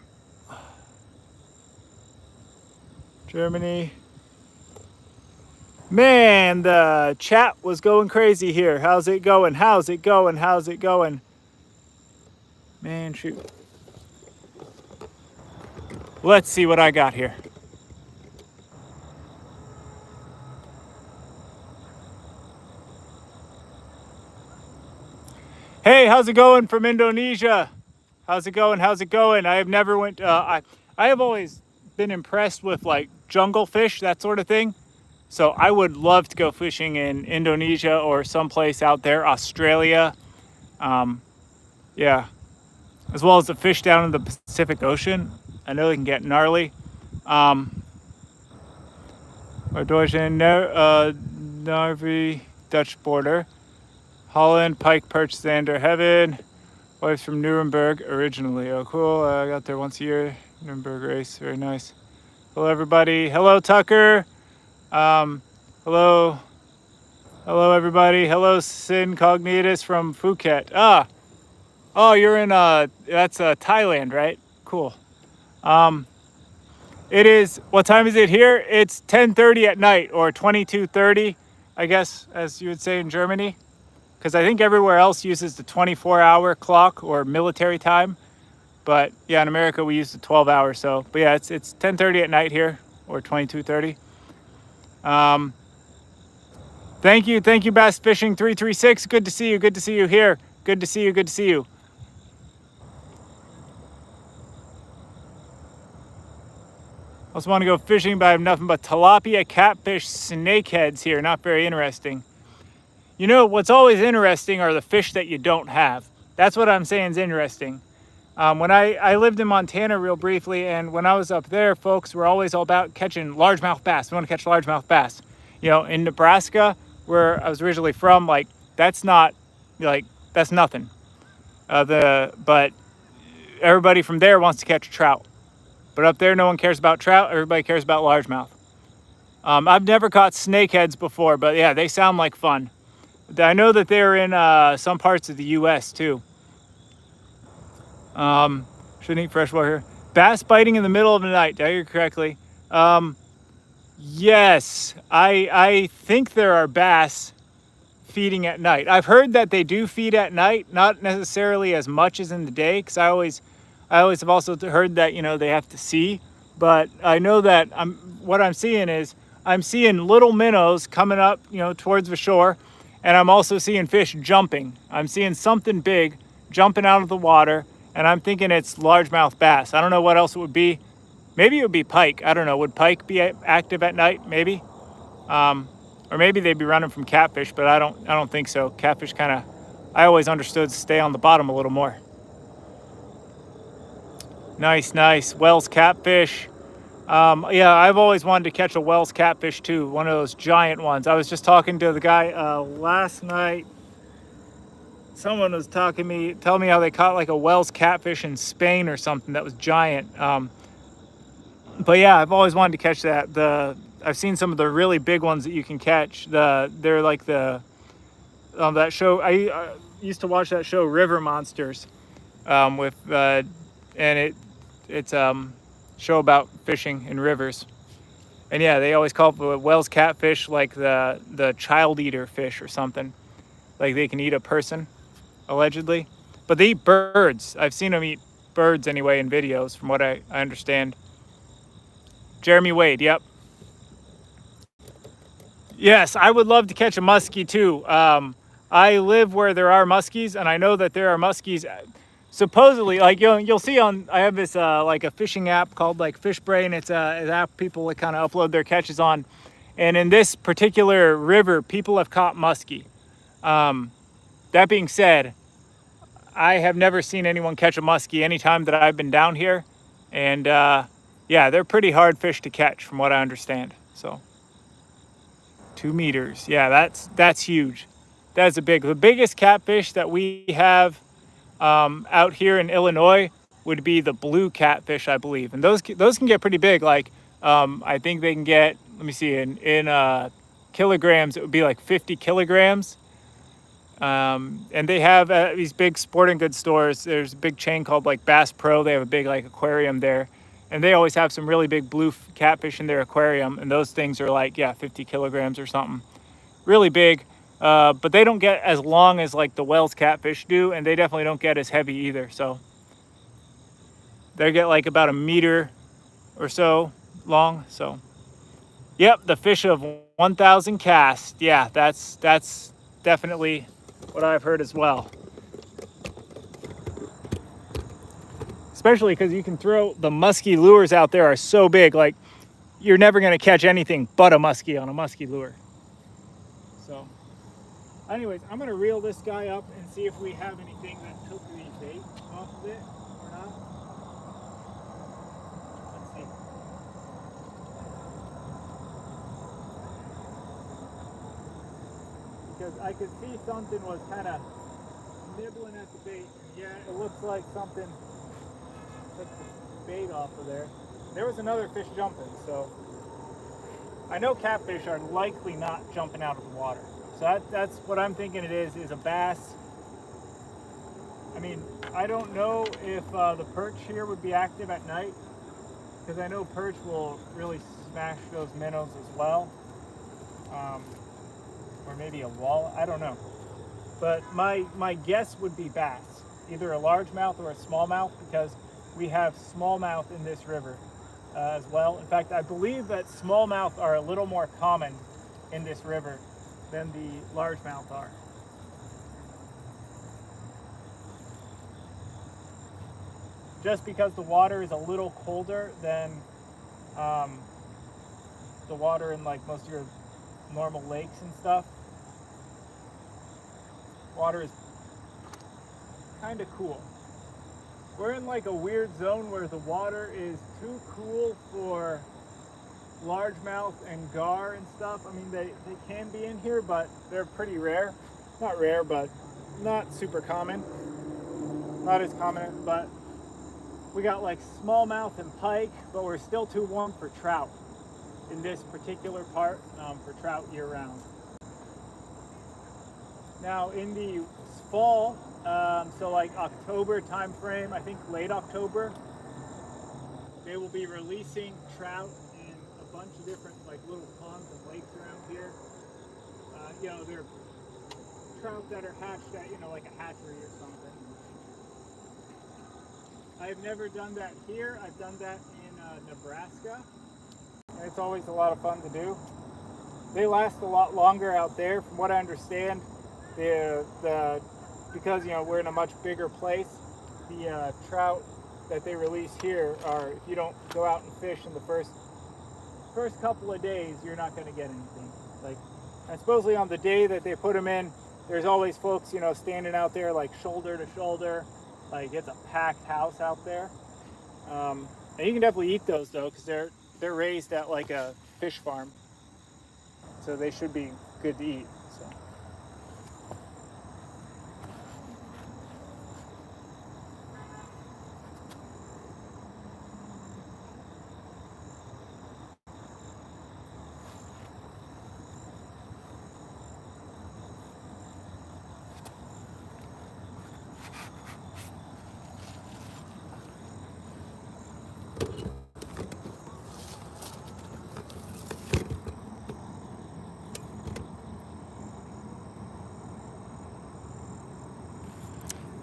Germany. Man, the chat was going crazy here. How's it going? How's it going? How's it going? Man, shoot. Let's see what I got here. Hey, how's it going from Indonesia? How's it going? How's it going? I have never went, I have always been impressed with like jungle fish, that sort of thing. So I would love to go fishing in Indonesia or someplace out there, Australia. Yeah, as well as the fish down in the Pacific Ocean. I know they can get gnarly. Deutschland, Narvi, Dutch border. Holland, pike, perch, zander, heaven. Wife's from Nuremberg originally. Oh, cool. I got there once a year. Nuremberg race. Very nice. Hello, everybody. Hello, Tucker. Hello. Hello, everybody. Hello, Sin Cognitus from Phuket. Oh, you're in, that's Thailand, right? Cool. It is, what time is it here? It's 10:30 at night, or 22:30, I guess, as you would say in Germany. Because I think everywhere else uses the 24-hour clock or military time. But yeah, in America we use the 12 hours. So, but yeah, it's 10:30 at night here, or 22:30. Um, thank you, Bass Fishing 336. Good to see you. Good to see you here. Good to see you. Good to see you. Also want to go fishing, but I have nothing but tilapia, catfish, snakeheads here. Not very interesting. You know, what's always interesting are the fish that you don't have. That's what I'm saying is interesting. When I lived in Montana real briefly, and when I was up there, folks were always all about catching largemouth bass. We want to catch largemouth bass. You know, in Nebraska, where I was originally from, like, that's not, like, that's nothing. But everybody from there wants to catch trout. But up there, no one cares about trout. Everybody cares about largemouth. I've never caught snakeheads before, but yeah, they sound like fun. I know that they're in some parts of the U.S. too. Shouldn't eat freshwater here. Bass biting in the middle of the night. Did I hear correctly? Yes, I think there are bass feeding at night. I've heard that they do feed at night, not necessarily as much as in the day, because I always have also heard that, you know, they have to see. But I know that what I'm seeing is I'm seeing little minnows coming up, you know, towards the shore, and I'm also seeing fish jumping. I'm seeing something big jumping out of the water, and I'm thinking it's largemouth bass. I don't know what else it would be. Maybe it would be pike. I don't know. Would pike be active at night? Maybe. Or maybe they'd be running from catfish, but I don't think so. Catfish kind of, I always understood stay on the bottom a little more. Nice. Wells catfish. Yeah, I've always wanted to catch a Wells catfish too, one of those giant ones. I was just talking to the guy last night. Someone was telling me how they caught like a Wells catfish in Spain or something that was giant. But yeah, I've always wanted to catch that. I've seen some of the really big ones that you can catch. They're like that show. I used to watch that show River Monsters, and it's show about fishing in rivers. And yeah, they always call it Wells catfish like the child eater fish or something. Like they can eat a person, allegedly. But they eat birds. I've seen them eat birds anyway in videos, from what I understand. Jeremy Wade, yep. Yes, I would love to catch a muskie too. I live where there are muskies, and I know that there are muskies. Supposedly, like you'll see on, I have this like a fishing app called like Fish Brain. It's an app people that kind of upload their catches on, and in this particular river, people have caught muskie. That being said, I have never seen anyone catch a muskie any time that I've been down here, and yeah, they're pretty hard fish to catch, from what I understand. So, 2 meters, yeah, that's huge. That's the biggest catfish that we have out here in Illinois would be the blue catfish, I believe, and those can get pretty big. Like I think they can get, let me see, in kilograms, it would be like 50 kilograms. And they have these big sporting goods stores. There's a big chain called like Bass Pro. They have a big like aquarium there, and they always have some really big blue catfish in their aquarium, and those things are like, yeah, 50 kilograms or something, really big. But they don't get as long as like the Wells catfish do, and they definitely don't get as heavy either. So they get like about a meter or so long. So, yep, the fish of 1,000 cast. Yeah, that's definitely what I've heard as well. Especially because you can throw, the muskie lures out there are so big, like you're never going to catch anything but a muskie on a muskie lure. So anyways, I'm going to reel this guy up and see if we have anything that took the bait off of it or not. Let's see. Because I could see something was kind of nibbling at the bait. Yeah, it looks like something took the bait off of there. There was another fish jumping, so I know catfish are likely not jumping out of the water. So that's what I'm thinking it is a bass. I mean, I don't know if the perch here would be active at night. because I know perch will really smash those minnows as well, or maybe a walleye, I don't know. But my guess would be bass, either a largemouth or a smallmouth, because we have smallmouth in this river as well. In fact, I believe that smallmouth are a little more common in this river than the largemouth are. Just because the water is a little colder than the water in like most of your normal lakes and stuff. Water is kind of cool. We're in like a weird zone where the water is too cool for largemouth and gar and stuff. I mean, they can be in here, but they're pretty rare. Not rare, but not super common. Not as common, but we got like smallmouth and pike, but we're still too warm for trout in this particular part, for trout year round. Now in the fall, so like October time frame, I think late October, they will be releasing trout in a bunch of different like little ponds and lakes around here. You know, they're trout that are hatched at, you know, like a hatchery or something. I've never done that here. I've done that in Nebraska. And it's always a lot of fun to do. They last a lot longer out there, from what I understand. Because, you know, we're in a much bigger place, the trout that they release here are, if you don't go out and fish in the first couple of days, you're not going to get anything. Like, and supposedly on the day that they put them in, there's always folks, you know, standing out there like shoulder to shoulder. Like, it's a packed house out there. And you can definitely eat those though, because they're raised at like a fish farm, so they should be good to eat. So.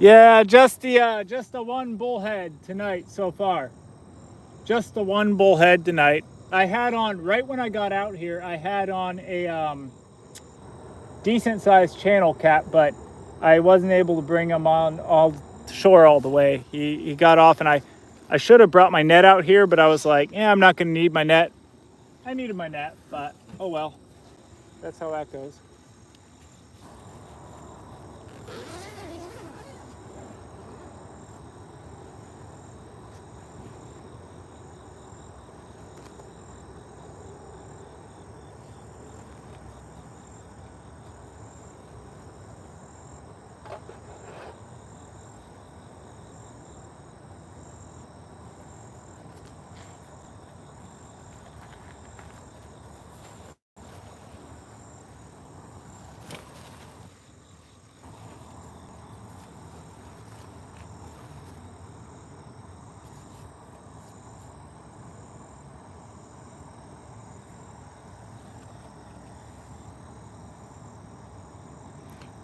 Yeah, just the one bullhead tonight so far. Just the one bullhead tonight. I had on, right when I got out here, I had on a decent sized channel cap, but I wasn't able to bring him on all shore all the way. He got off, and I should have brought my net out here, but I was like, yeah, I'm not gonna need my net. I needed my net, but oh well. That's how that goes.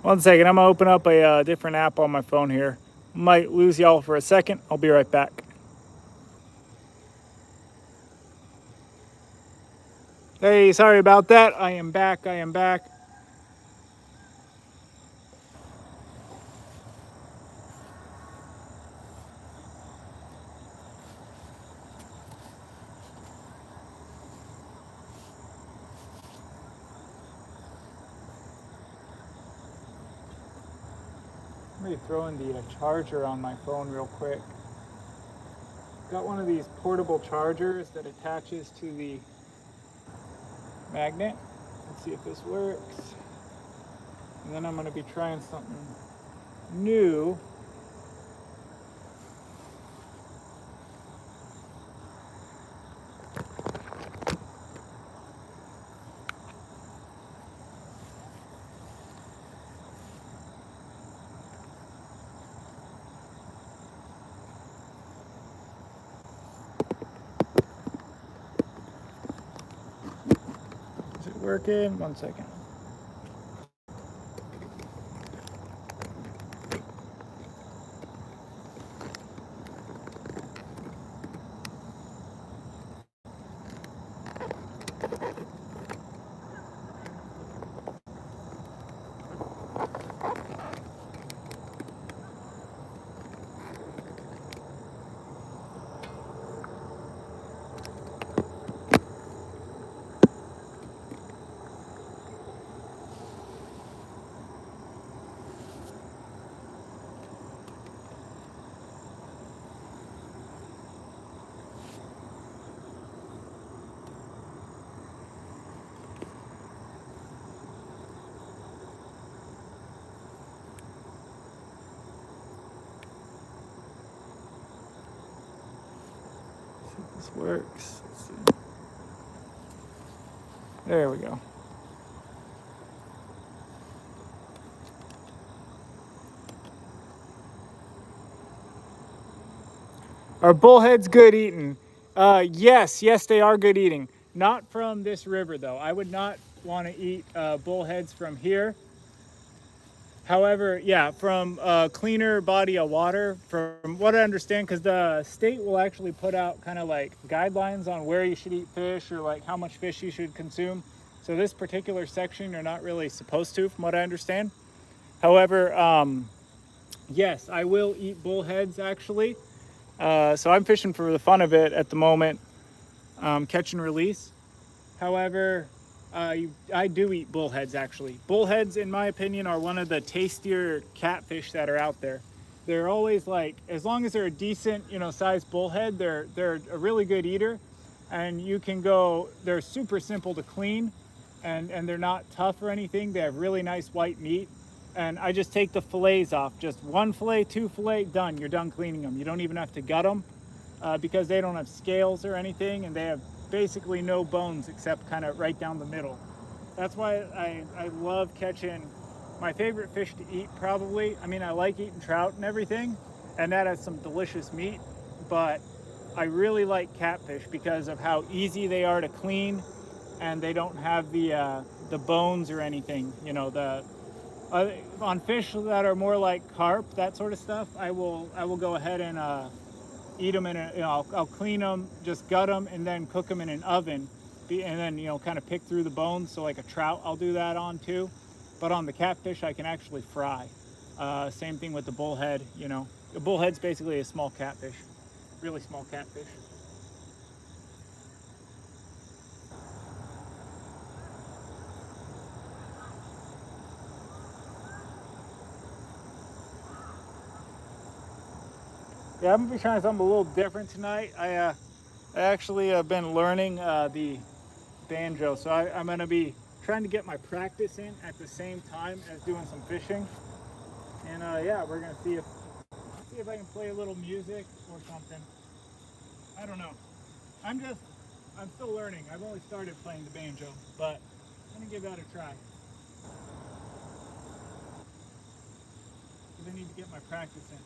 One second, I'm gonna open up a different app on my phone here. Might lose y'all for a second. I'll be right back. Hey, sorry about that. I am back. Let me throw in the charger on my phone real quick. Got one of these portable chargers that attaches to the magnet. Let's see if this works. And then I'm going to be trying something new. working. 1 second. This works. Let's see. There we go. Are bullheads good eating? Yes, they are good eating. Not from this river though. I would not want to eat bullheads from here. However, yeah, from a cleaner body of water, from what I understand, because the state will actually put out kind of like guidelines on where you should eat fish or like how much fish you should consume. So this particular section, you're not really supposed to, from what I understand. However, yes, I will eat bullheads actually. So I'm fishing for the fun of it at the moment, catch and release. However, I do eat bullheads actually. Bullheads, in my opinion, are one of the tastier catfish that are out there. They're always like, as long as they're a decent, sized bullhead, they're a really good eater, and you can go. They're super simple to clean, and they're not tough or anything. They have really nice white meat, and I just take the fillets off. Just one fillet, two fillet, done. You're done cleaning them. You don't even have to gut them because they don't have scales or anything, and they have basically no bones except kind of right down the middle. That's why I love catching. My favorite fish to eat probably, I mean, I like eating trout and everything, and that has some delicious meat, but I really like catfish because of how easy they are to clean, and they don't have the bones or anything. On fish that are more like carp, that sort of stuff, I will go ahead and eat them I'll clean them, just gut them, and then cook them in an oven, and then kind of pick through the bones. So like a trout, I'll do that on too. But on the catfish, I can actually fry. Same thing with the bullhead. The bullhead's basically a small catfish, really small catfish. Yeah, I'm gonna be trying something a little different tonight. I actually have been learning the banjo, so I'm gonna be trying to get my practice in at the same time as doing some fishing. And yeah, we're gonna see if I can play a little music or something. I don't know. I'm still learning. I've only started playing the banjo, but I'm gonna give that a try. Because I need to get my practice in.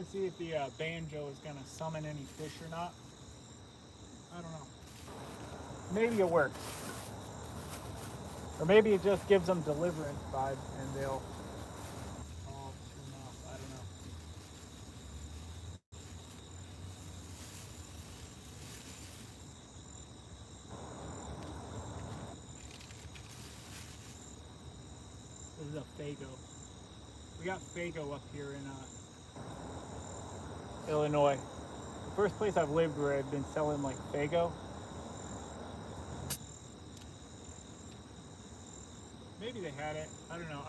gonna see if the banjo is gonna summon any fish or not. I don't know. Maybe it works. Or maybe it just gives them deliverance vibes and they'll all tune off. I don't know. This is a Fago. We got Fago up here in Illinois. The first place I've lived where I've been selling like Fago. Maybe they had it. I don't know.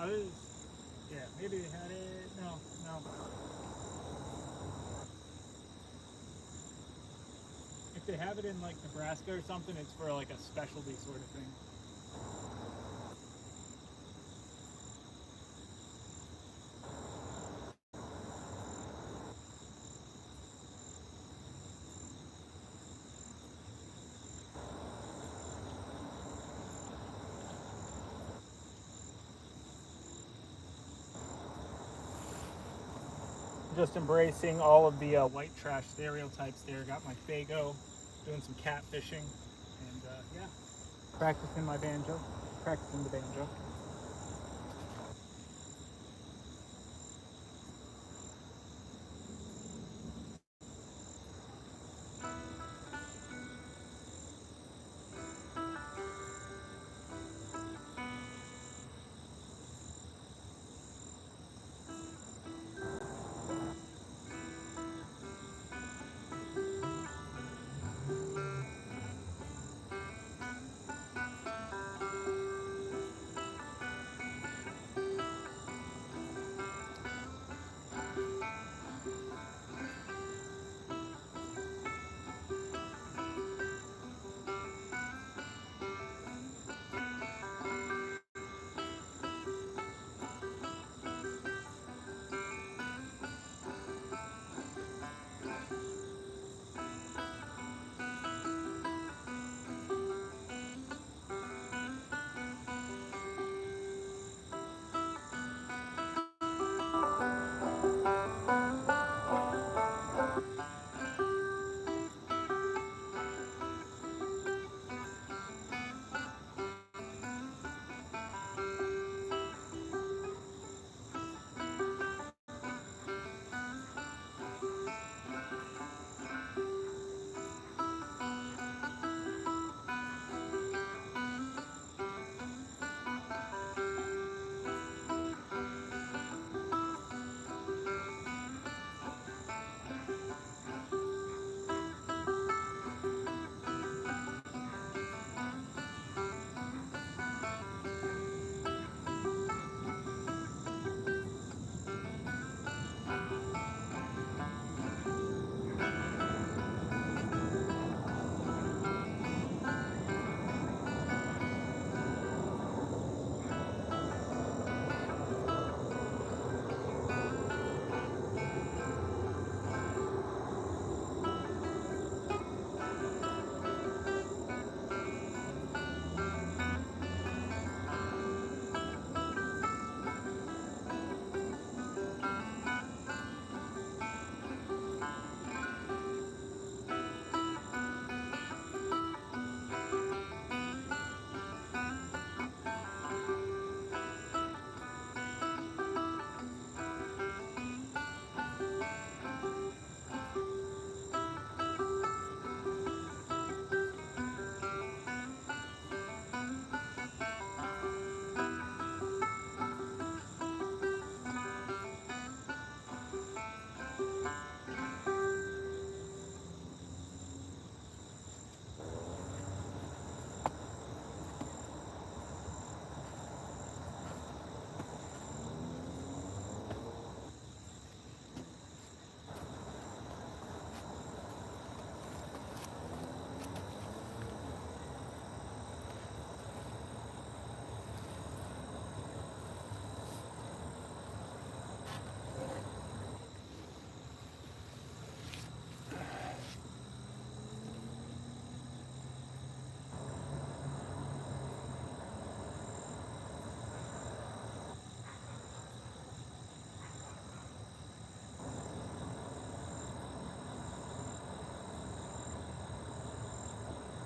Yeah, maybe they had it. No. If they have it in like Nebraska or something, it's for like a specialty sort of thing. Just embracing all of the white trash stereotypes there. Got my Fago, doing some catfishing, and yeah, practicing my banjo, practicing the banjo.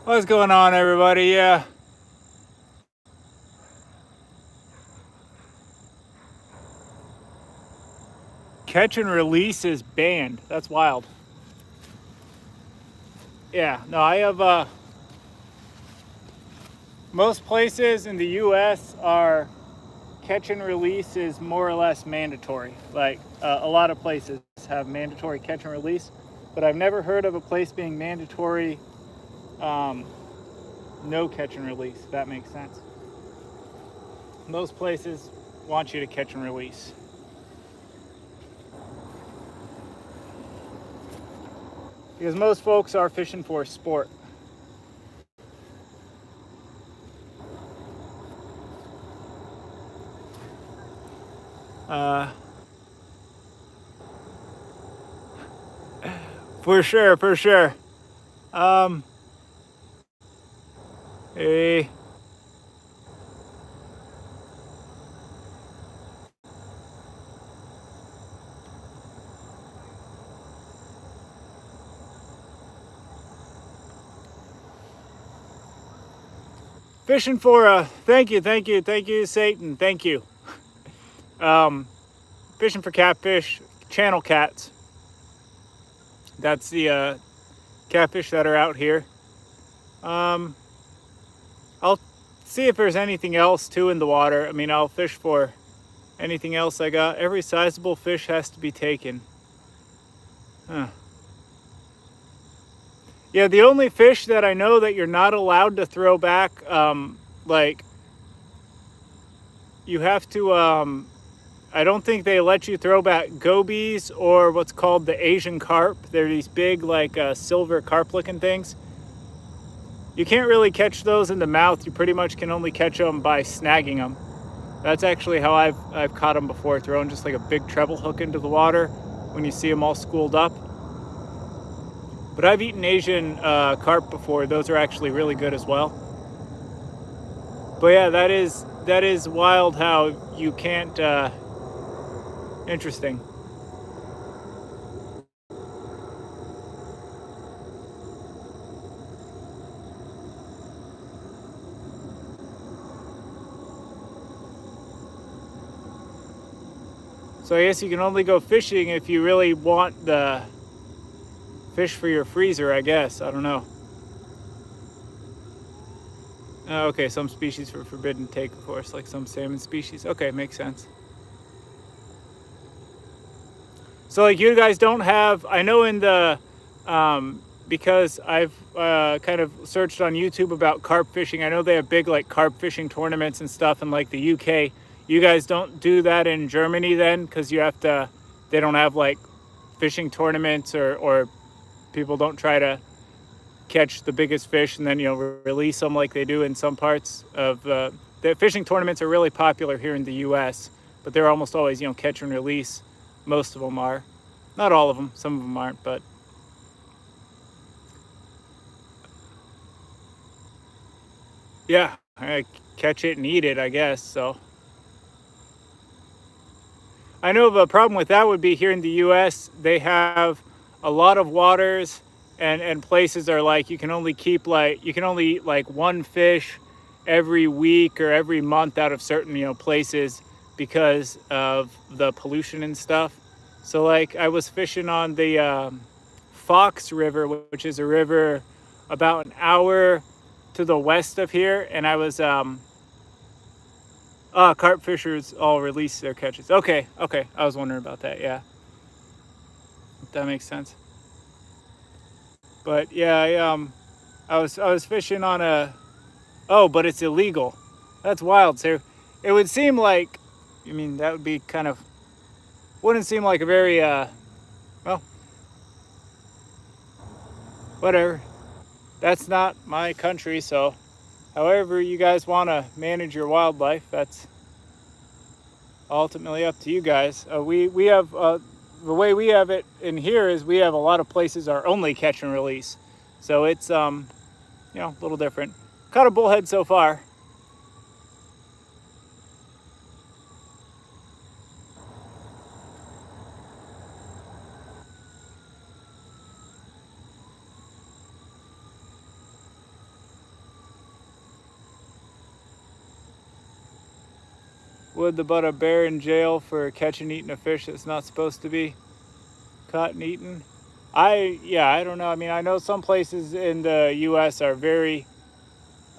What's going on, everybody? Yeah. Catch and release is banned. That's wild. Yeah, no, I have most places in the US are catch and release is more or less mandatory. Like a lot of places have mandatory catch and release, but I've never heard of a place being mandatory no catch and release, if that makes sense. Most places want you to catch and release. Because most folks are fishing for sport. For sure, for sure. Hey. Fishing for thank you, Satan, thank you. Fishing for catfish, channel cats. That's the catfish that are out here. I'll see if there's anything else too in the water. I mean, I'll fish for anything else I got. Every sizable fish has to be taken. Huh. Yeah, the only fish that I know that you're not allowed to throw back, like, you have to, I don't think they let you throw back gobies or what's called the Asian carp. They're these big, like, silver carp-looking things. You can't really catch those in the mouth. You pretty much can only catch them by snagging them. That's actually how I've caught them before, throwing just like a big treble hook into the water when you see them all schooled up. But I've eaten Asian carp before. Those are actually really good as well. But yeah, that is wild how you can't. Interesting. So I guess you can only go fishing if you really want the fish for your freezer, I guess. I don't know. Okay, some species for forbidden take, of course, like some salmon species. Okay, makes sense. So like you guys don't have, I know in the, because I've kind of searched on YouTube about carp fishing. I know they have big like carp fishing tournaments and stuff in like the UK. You guys don't do that in Germany then? Because you have to, they don't have like fishing tournaments or people don't try to catch the biggest fish and then, you know, release them like they do in some parts of the fishing tournaments are really popular here in the US, but they're almost always, you know, catch and release. Most of them are. Not all of them. Some of them aren't, but yeah, I catch it and eat it, I guess. So I know the problem with that would be here in the US, they have a lot of waters and places are like you can only eat like one fish every week or every month out of certain, you know, places because of the pollution and stuff. So like I was fishing on the Fox River, which is a river about an hour to the west of here, and I was carp fishers all release their catches. Okay, I was wondering about that. Yeah, that makes sense. But yeah, I was fishing on a. Oh, but it's illegal. That's wild. So it would seem like, I mean, that would be kind of, wouldn't seem like a very well, whatever. That's not my country, so however you guys want to manage your wildlife, that's ultimately up to you guys. We have the way we have it in here is we have a lot of places are only catch and release, so it's you know, a little different. Caught a bullhead so far. Would about a bear in jail for catching and eating a fish that's not supposed to be caught and eaten? I don't know. I mean, I know some places in the U.S. are very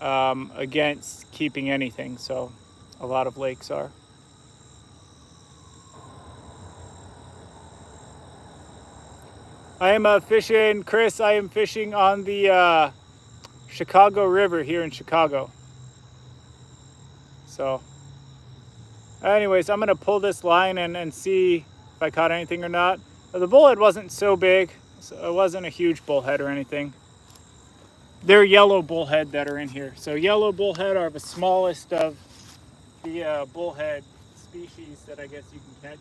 against keeping anything, so a lot of lakes are. I am fishing, Chris. I am fishing on the Chicago River here in Chicago. So, anyways, I'm gonna pull this line and see if I caught anything or not. The bullhead wasn't so big, so it wasn't a huge bullhead or anything. They're yellow bullhead that are in here. So yellow bullhead are the smallest of the bullhead species that I guess you can catch.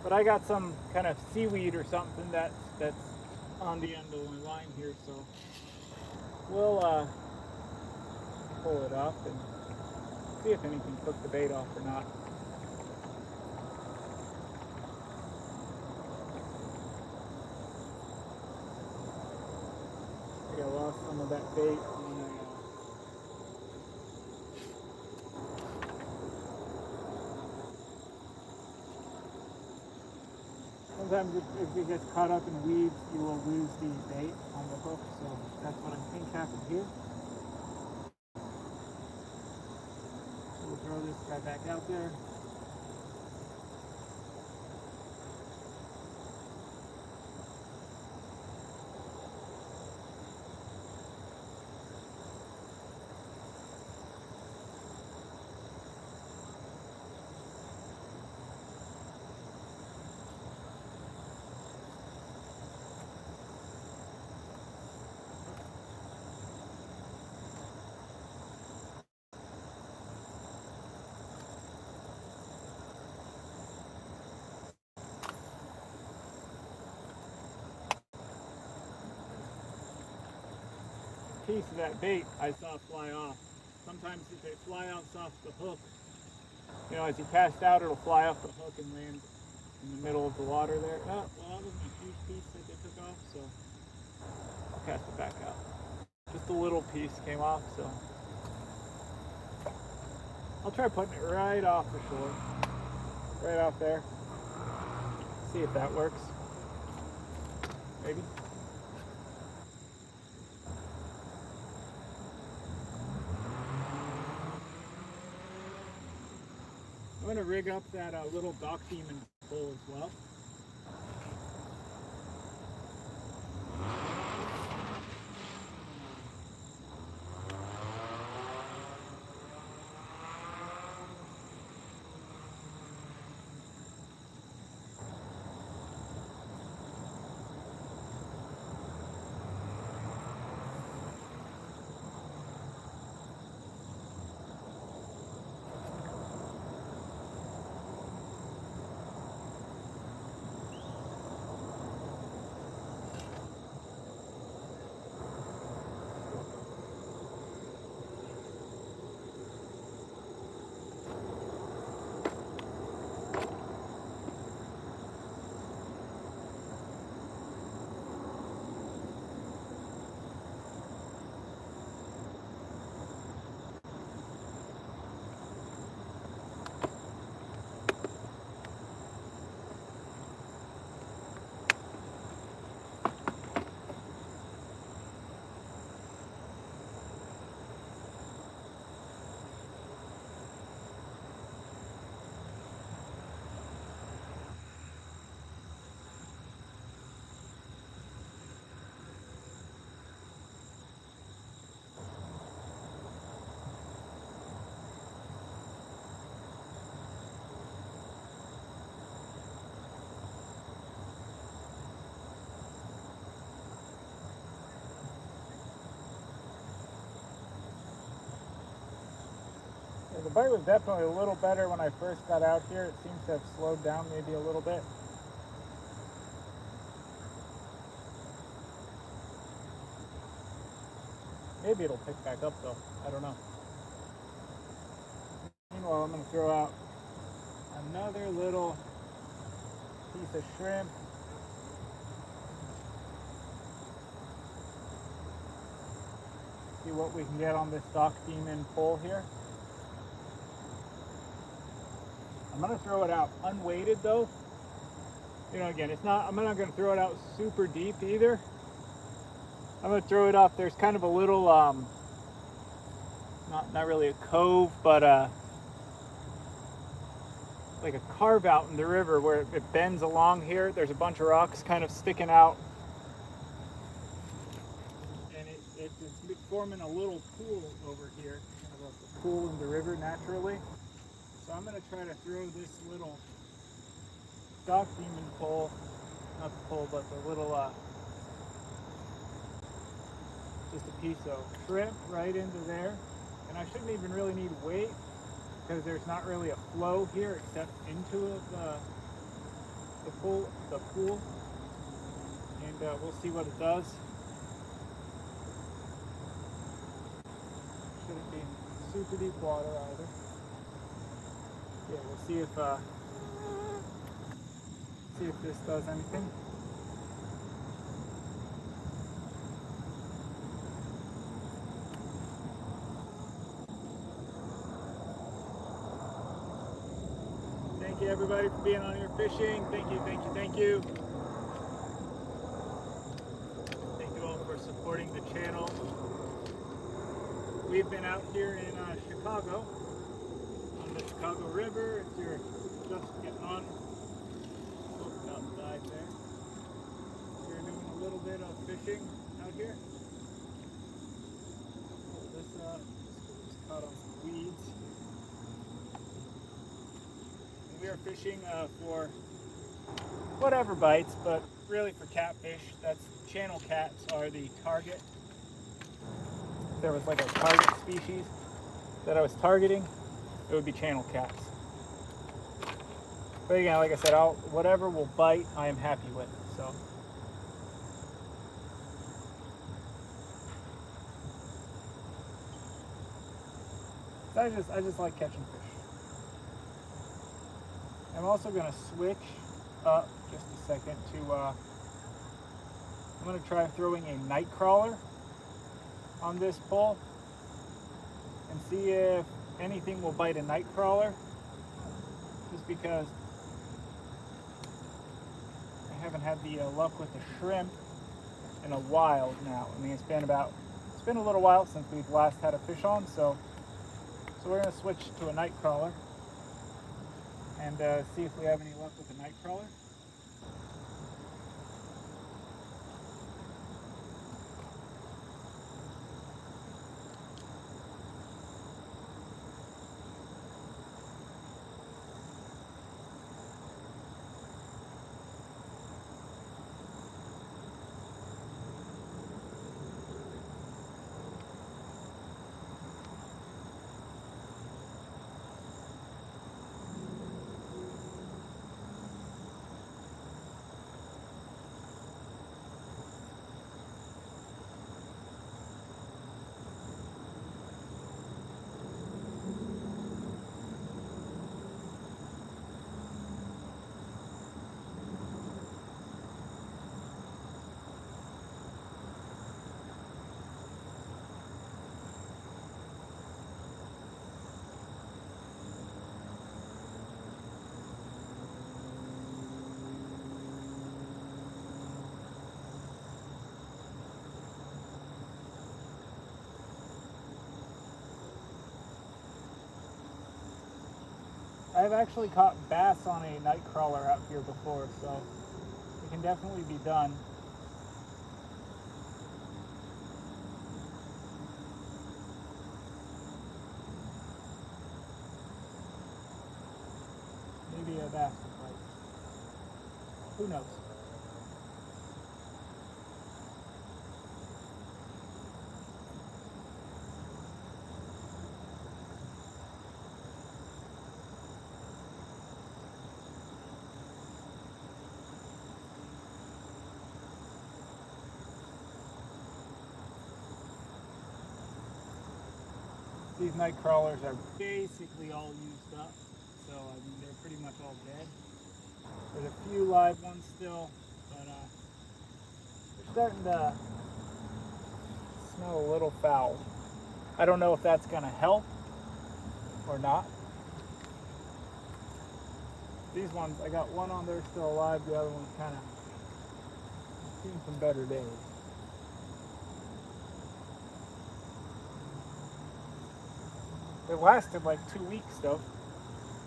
But I got some kind of seaweed or something that's on the end of the line here, so we'll pull it up and see if anything took the bait off or not. I think I lost some of that bait when sometimes if it gets caught up in weeds, you will lose the bait on the hook, so that's what I think happened here. So we'll throw this guy back out there. Piece of that bait I saw fly off. Sometimes if they fly off the hook, you know, as you cast out, it'll fly off the hook and land in the middle of the water there. Oh, well, that wasn't a huge piece that they took off, so I'll cast it back out. Just a little piece came off, so I'll try putting it right off the shore, right out there. See if that works. Maybe. I'm going to rig up that little dock demon pole as well. The bite was definitely a little better when I first got out here. It seems to have slowed down maybe a little bit. Maybe it'll pick back up though. I don't know. Meanwhile, I'm going to throw out another little piece of shrimp. See what we can get on this dock demon pole here. I'm gonna throw it out unweighted though. You know, again, I'm not gonna throw it out super deep either. I'm gonna throw it off. There's kind of a little, not really a cove, but like a carve out in the river where it bends along here. There's a bunch of rocks kind of sticking out, and it's forming a little pool over here, kind of a pool in the river naturally. So I'm gonna try to throw this little stock demon pole, not the pole, but the little, just a piece of shrimp right into there. And I shouldn't even really need weight because there's not really a flow here except into the pool. And we'll see what it does. Shouldn't be super deep water either. Yeah, we'll see if this does anything. Thank you everybody for being on here fishing. Thank you, thank you, thank you. Thank you all for supporting the channel. We've been out here in Chicago, on the Chicago River. If you're just getting on, look outside there. We're doing a little bit of fishing out here. This was caught on some weeds. We are fishing for whatever bites, but really for catfish. That's channel cats are the target. If there was like a target species that I was targeting, it would be channel cats. But again, like I said, whatever will bite, I am happy with. So. I just like catching fish. I'm also going to switch up just a second to, I'm going to try throwing a nightcrawler on this pole and see if anything will bite a nightcrawler, just because I haven't had the luck with the shrimp in a while now. I mean, it's been a little while since we've last had a fish on, so we're going to switch to a nightcrawler and see if we have any luck with the nightcrawler. I've actually caught bass on a nightcrawler out here before, so it can definitely be done. Maybe a bass will bite. Who knows? These night crawlers are basically all used up, so I mean they're pretty much all dead. There's a few live ones still, but they're starting to smell a little foul. I don't know if that's going to help or not. these ones, I got one on there still alive, the other one's kind of seen some better days. It lasted like 2 weeks though.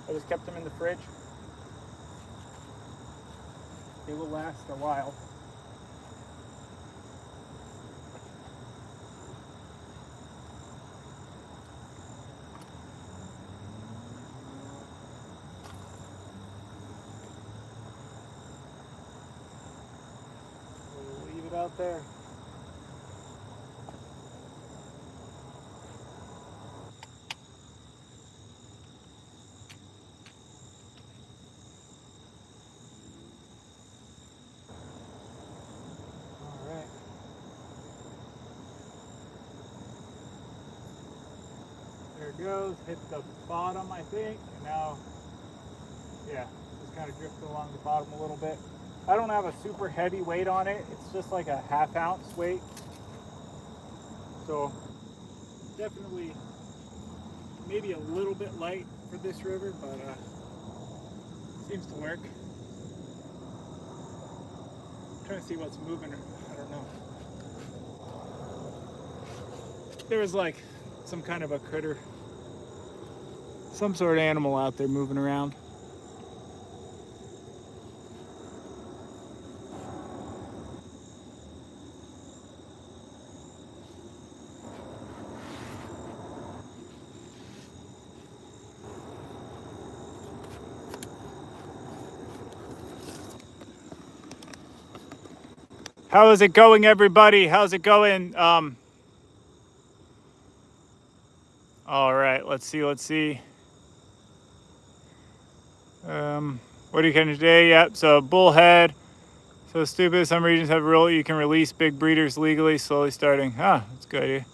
I just kept them in the fridge. They will last a while. We'll leave it out there. There it goes, hit the bottom I think, and now, yeah, just kind of drifted along the bottom a little bit. I don't have a super heavy weight on it, it's just like a 1/2 ounce weight. So, definitely maybe a little bit light for this river, but seems to work. I'm trying to see what's moving, I don't know. There was like some kind of a critter, some sort of animal out there moving around. How is it going, everybody? How's it going? All right, let's see. What are you catching today? Yep, so bullhead. So stupid, some regions have a rule you can release big breeders legally, slowly starting. That's a good idea.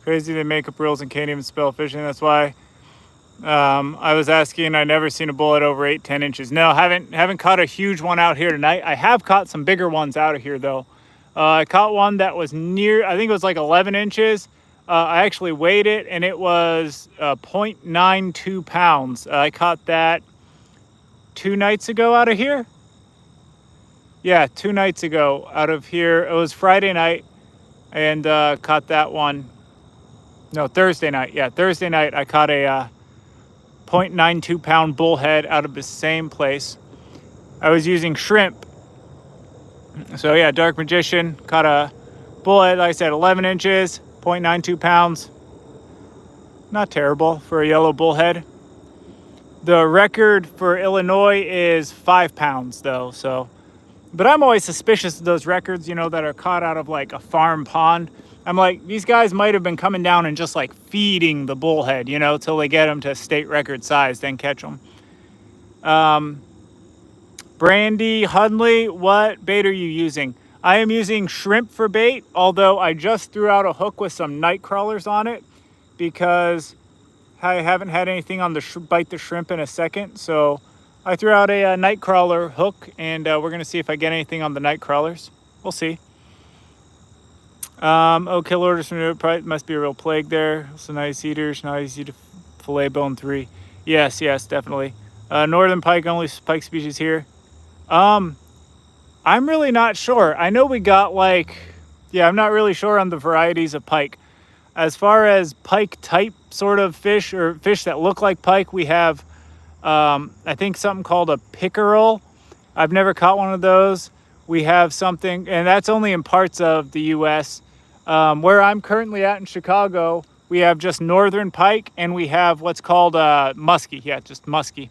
Crazy they make up rules and can't even spell fishing. That's why I was asking. I never seen a bullhead over 8-10 inches. No, haven't caught a huge one out here tonight. I have caught some bigger ones out of here though. I caught one that was near, I think it was like 11 inches. I actually weighed it and it was 0.92 pounds. I caught that 2 nights ago out of here. Yeah, 2 nights ago out of here. It was Friday night and caught that one. No, Thursday night. Yeah, Thursday night I caught a 0.92 pound bullhead out of the same place. I was using shrimp. So yeah, Dark Magician caught a bullhead, like I said, 11 inches, 0.92 pounds. Not terrible for a yellow bullhead. The record for Illinois is 5 pounds though, so. But I'm always suspicious of those records, you know, that are caught out of like a farm pond. I'm like, these guys might have been coming down and just like feeding the bullhead, you know, till they get them to state record size, then catch them. Brandy Hunley, what bait are you using? I am using shrimp for bait, although I just threw out a hook with some nightcrawlers on it because I haven't had anything on the bite the shrimp in a second. So I threw out a nightcrawler hook, and we're going to see if I get anything on the nightcrawlers. We'll see. Kill orders from the probably must be a real plague there. So nice eaters, not easy to fillet bone 3. Yes, definitely. Northern pike, only pike species here. I'm really not sure. I know we got I'm not really sure on the varieties of pike. As far as pike type sort of fish or fish that look like pike, we have, I think something called a pickerel. I've never caught one of those. We have something, and that's only in parts of the U.S. Where I'm currently at in Chicago, we have just northern pike, and we have what's called muskie. Yeah, just muskie.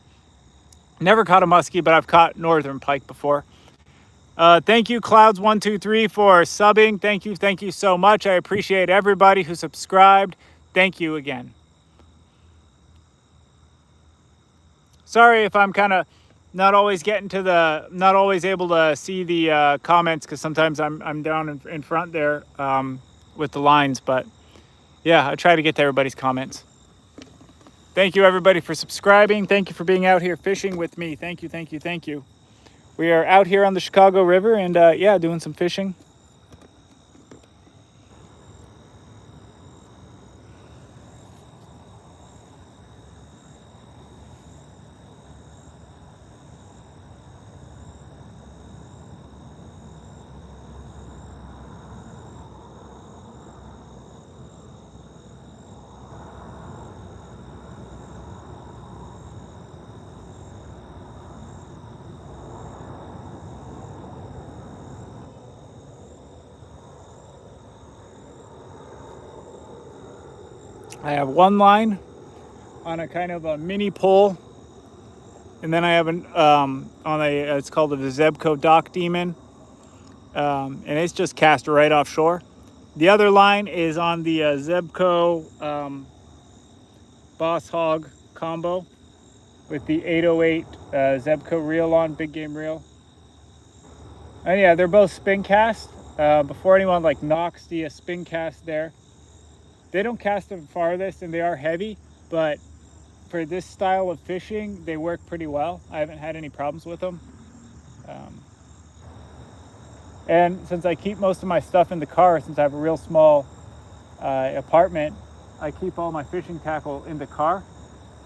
Never caught a muskie, but I've caught northern pike before. Thank you, Clouds123, for subbing. Thank you so much. I appreciate everybody who subscribed. Thank you again. Sorry if I'm kind of not always able to see the comments because sometimes I'm down in front there with the lines. But yeah, I try to get to everybody's comments. Thank you, everybody, for subscribing. Thank you for being out here fishing with me. Thank you. We are out here on the Chicago River and, doing some fishing. I have one line on a kind of a mini pole, and then I have an on a it's called a Zebco Dock Demon, and it's just cast right offshore. The other line is on the Zebco Boss Hog combo with the 808 Zebco reel on, big game reel. And yeah, they're both spin cast. Before anyone like knocks the spin cast there, they don't cast the farthest and they are heavy, but for this style of fishing, they work pretty well. I haven't had any problems with them. And since I keep most of my stuff in the car, since I have a real small apartment, I keep all my fishing tackle in the car.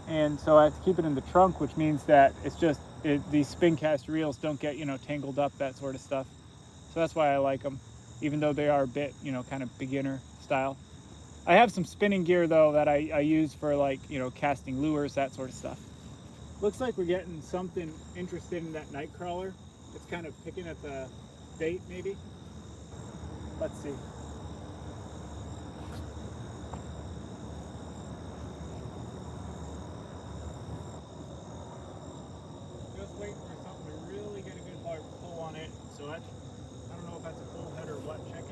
And so I have to keep it in the trunk, which means that it's just, these spin cast reels don't get, tangled up, that sort of stuff. So that's why I like them, even though they are a bit, kind of beginner style. I have some spinning gear though that I use for like, casting lures, that sort of stuff. Looks like we're getting something interested in that nightcrawler. It's kind of picking at the bait maybe. Let's see. Just waiting for something to really get a good hard pull on it. So I don't know if that's a bullhead or what. Checking.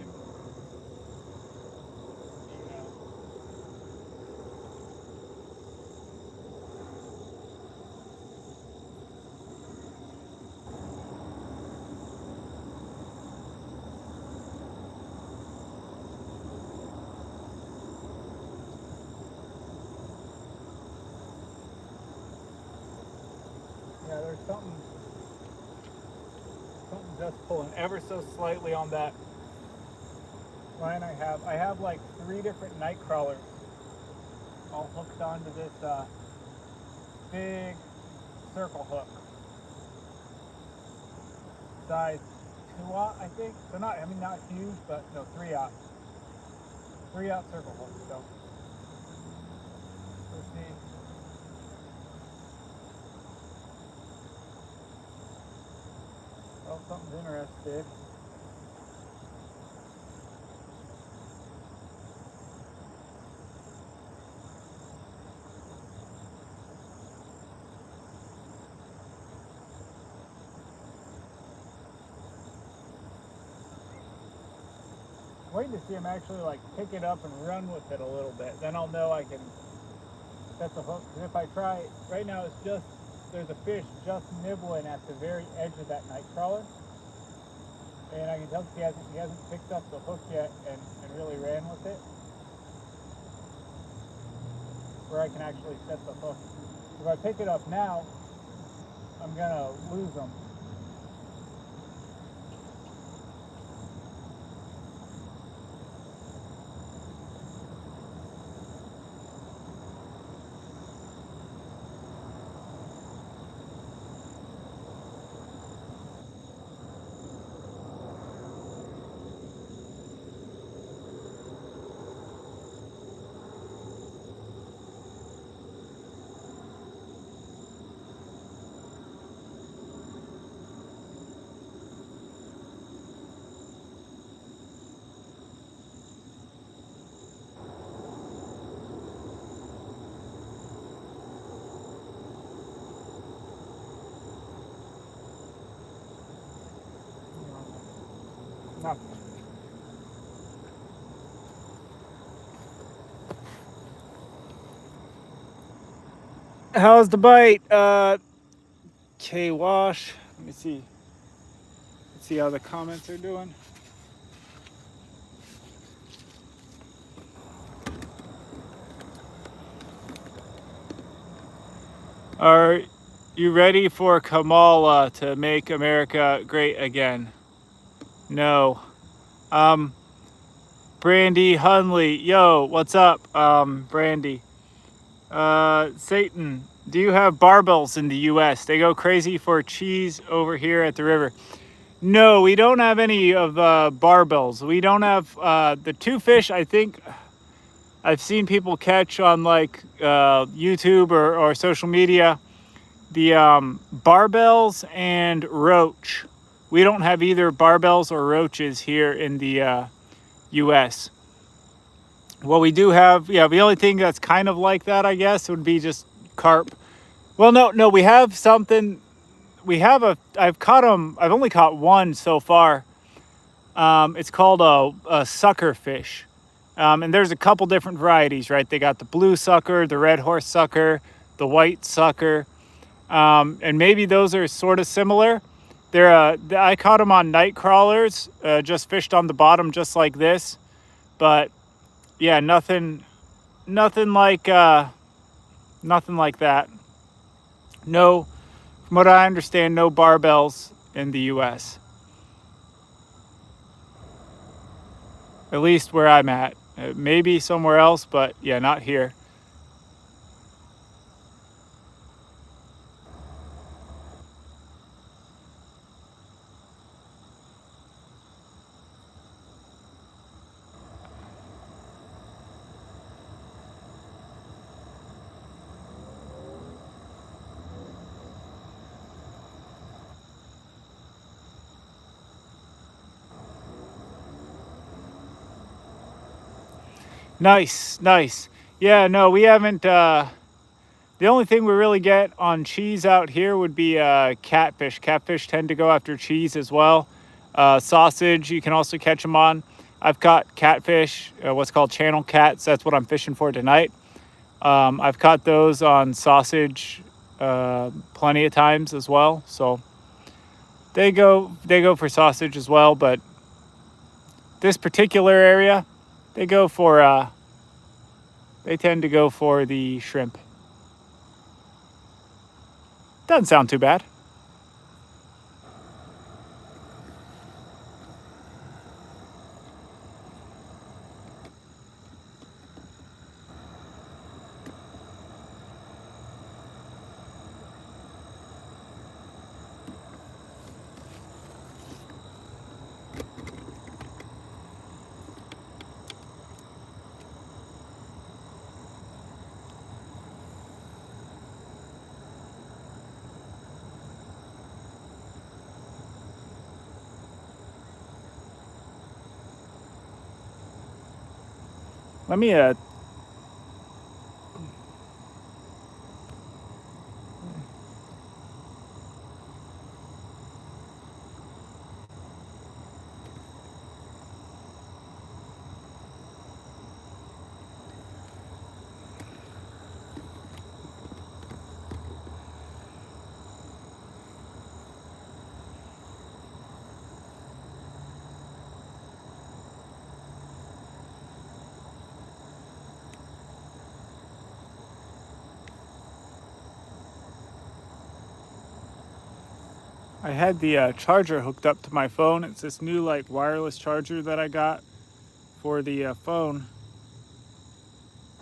Yeah, there's something just pulling ever so slightly on that line I have. I have like 3 different night crawlers all hooked onto this big circle hook. Size 2/0, I think. So not huge, but no, 3/0. 3/0 circle hook. So let's see. Oh, something's interested. Waiting to see him actually like pick it up and run with it a little bit. Then I'll know I can set the hook. Because if I try, right now it's just, there's a fish just nibbling at the very edge of that night crawler. And I can tell he hasn't picked up the hook yet and really ran with it. Where I can actually set the hook. If I pick it up now, I'm gonna lose them. Nothing. How's the bite? K-Wash. Let me see. Let's see how the comments are doing. Are you ready for Kamala to make America great again? No. Brandy Hunley. Yo, what's up, Brandy? Satan, do you have barbells in the U.S.? They go crazy for cheese over here at the river. No, we don't have any of barbells. We don't have the 2 fish I think I've seen people catch on like YouTube or social media. The barbells and roach. We don't have either barbells or roaches here in the U.S. What we do have, yeah, the only thing that's kind of like that, I guess, would be just carp. Well, no, we have something. I've caught them. I've only caught one so far. It's called a sucker fish. And there's a couple different varieties, right? They got the blue sucker, the red horse sucker, the white sucker. And maybe those are sort of similar. I caught them on nightcrawlers, just fished on the bottom just like this. But yeah, nothing like that. No, from what I understand, no barbels in the U.S. At least where I'm at. Maybe somewhere else, but yeah, not here. Nice. Yeah, no, we haven't. The only thing we really get on cheese out here would be catfish. Catfish tend to go after cheese as well. Sausage, you can also catch them on. I've caught catfish, what's called channel cats. That's what I'm fishing for tonight. I've caught those on sausage plenty of times as well. So they go for sausage as well. But this particular area, they tend to go for the shrimp. Doesn't sound too bad. Let me I had the charger hooked up to my phone. It's this new like wireless charger that I got for the phone.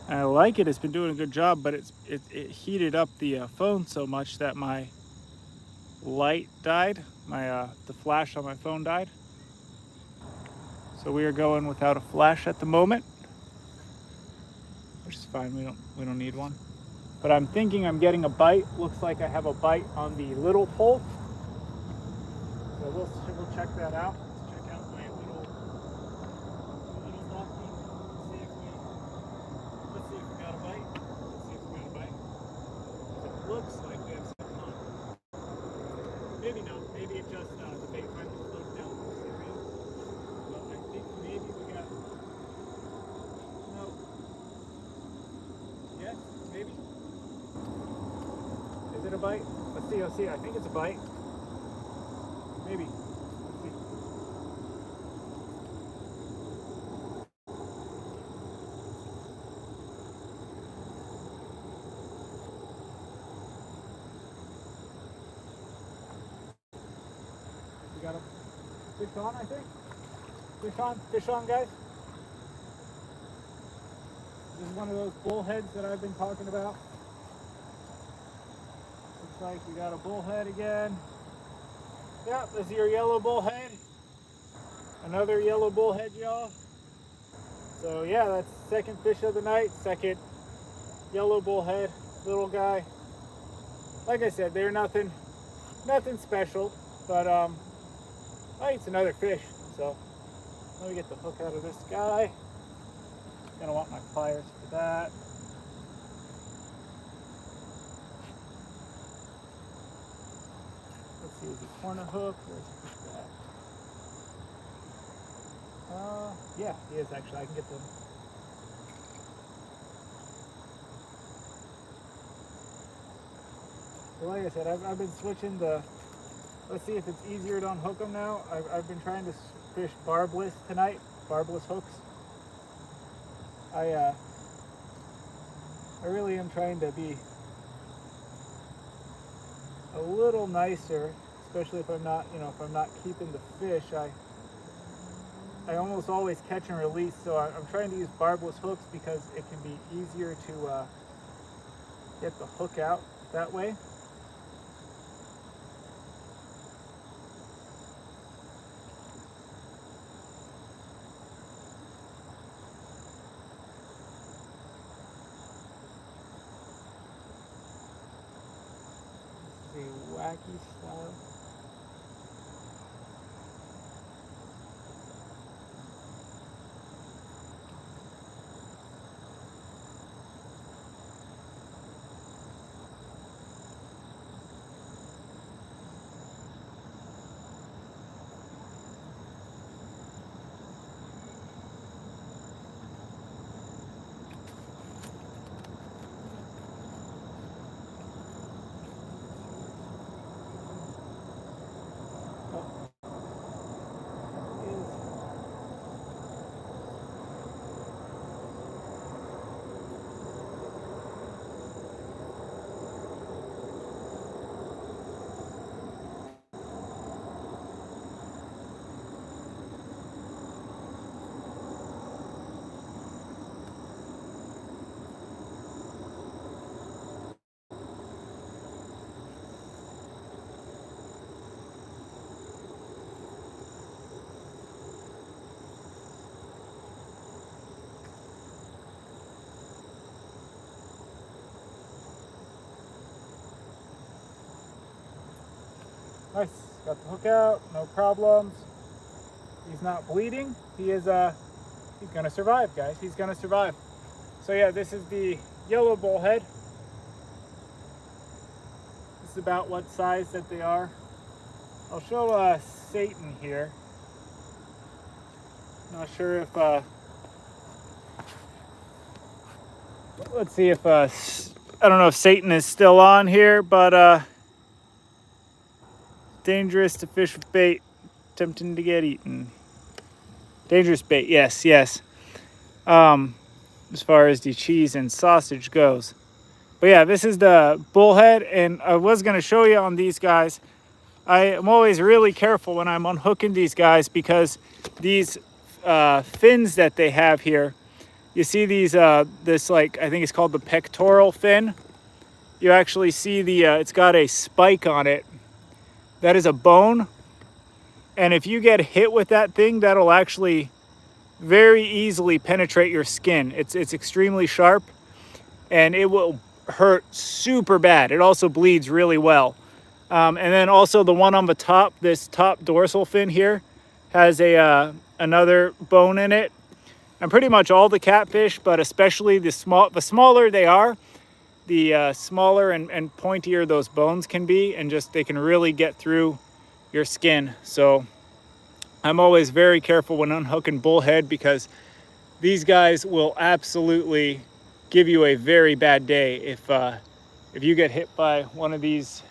And I like it. It's been doing a good job, but it heated up the phone so much that my light died. My the flash on my phone died. So we are going without a flash at the moment, which is fine. We don't need one. But I'm thinking I'm getting a bite. Looks like I have a bite on the little pole. So we'll check that out. Let's check out my little donkey. Let's see if we got a bite. It looks like we have something on. Maybe not. Maybe it just the bait finally slowed down this area. But I think maybe we got. No. Yes, maybe. Is it a bite? Let's see. I think it's a bite. Maybe. Let's see. We got a fish on, I think. Fish on, guys. This is one of those bullheads that I've been talking about. Looks like we got a bullhead again. Yeah, this is your yellow bullhead. Another yellow bullhead, y'all. So yeah, that's second fish of the night. Second yellow bullhead, little guy. Like I said, they're nothing special, but oh, it's another fish. So let me get the hook out of this guy. Gonna want my pliers for that. Let's see, is the corner hook? Where's the hook at? Yeah, he is actually. I can get them. So like I said, I've been switching the. Let's see if it's easier to unhook them now. I've been trying to fish barbless tonight, barbless hooks. I really am trying to be a little nicer, especially if I'm not, if I'm not keeping the fish. I almost always catch and release, so I'm trying to use barbless hooks because it can be easier to get the hook out that way. The wacky style. Nice, got the hook out, no problems. He's not bleeding. He is he's gonna survive, guys. He's gonna survive. So yeah, this is the yellow bullhead. This is about what size that they are. I'll show Satan here. Not sure if let's see if I don't know if Satan is still on here, but dangerous to fish with bait, tempting to get eaten. Dangerous bait, yes. As far as the cheese and sausage goes. But yeah, this is the bullhead, and I was going to show you on these guys. I am always really careful when I'm unhooking these guys because these fins that they have here, you see these, this like, I think it's called the pectoral fin. You actually see the, it's got a spike on it. That is a bone. And if you get hit with that thing, that'll actually very easily penetrate your skin. It's extremely sharp and it will hurt super bad. It also bleeds really well. And then also the one on the top, this top dorsal fin here, has a another bone in it. And pretty much all the catfish, but especially the smaller they are, the smaller and pointier those bones can be, and just they can really get through your skin. So I'm always very careful when unhooking bullhead because these guys will absolutely give you a very bad day if you get hit by one of these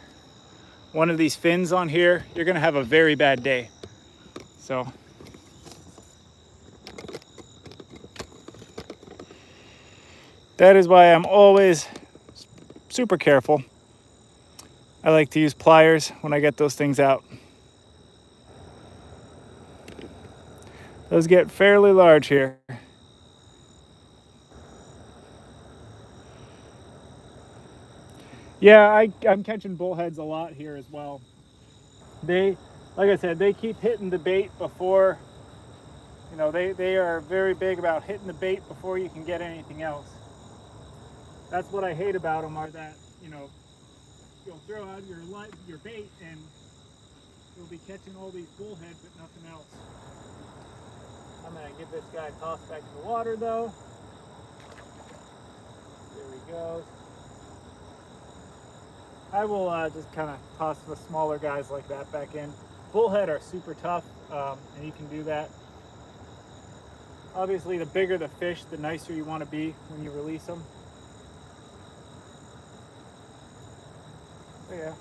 fins on here. You're gonna have a very bad day. So that is why I'm always super careful. I like to use pliers when I get those things out. Those get fairly large here. Yeah, I'm catching bullheads a lot here as well. They, like I said, they keep hitting the bait before, they are very big about hitting the bait before you can get anything else. That's what I hate about them, are that, you'll throw out your bait and you'll be catching all these bullheads but nothing else. I'm gonna give this guy a toss back to the water though. There he goes. I will just kind of toss the smaller guys like that back in. Bullhead are super tough, and you can do that. Obviously, the bigger the fish, the nicer you want to be when you release them. But yeah.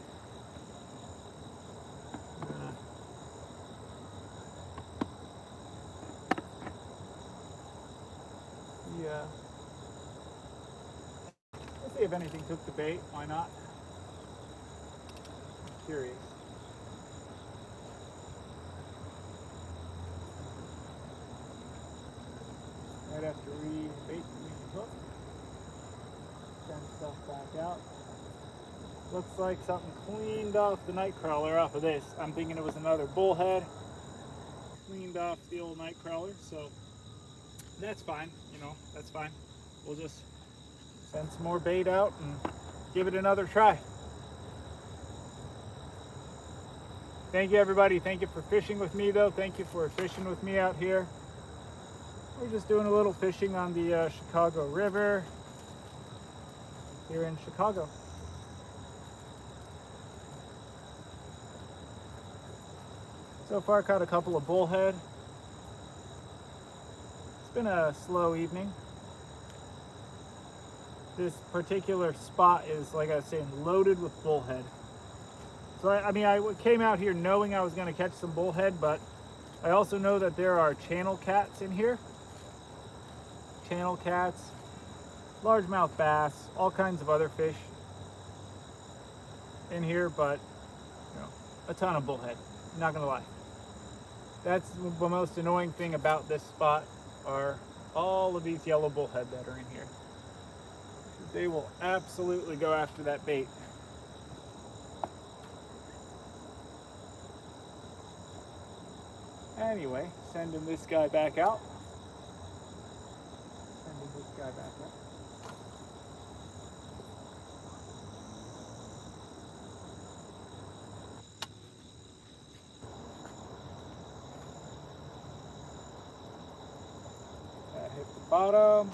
Yeah. Let's see if anything took the bait. Why not? I'm curious. I'd have to re-bait the hook. Send stuff back out. Looks like something cleaned off the nightcrawler off of this. I'm thinking it was another bullhead. Cleaned off the old nightcrawler, so that's fine, you know, that's fine. We'll just send some more bait out and give it another try. Thank you, everybody. Thank you for fishing with me, though. Thank you for fishing with me out here. We're just doing a little fishing on the Chicago River here in Chicago. So far, caught a couple of bullhead. It's been a slow evening. This particular spot is, like I was saying, loaded with bullhead. So I came out here knowing I was going to catch some bullhead, but I also know that there are channel cats in here. Channel cats, largemouth bass, all kinds of other fish in here, but you know, a ton of bullhead. I'm not going to lie. That's the most annoying thing about this spot, are all of these yellow bullhead that are in here. They will absolutely go after that bait. Anyway, sending this guy back out. Sending this guy back out. That hit the bottom.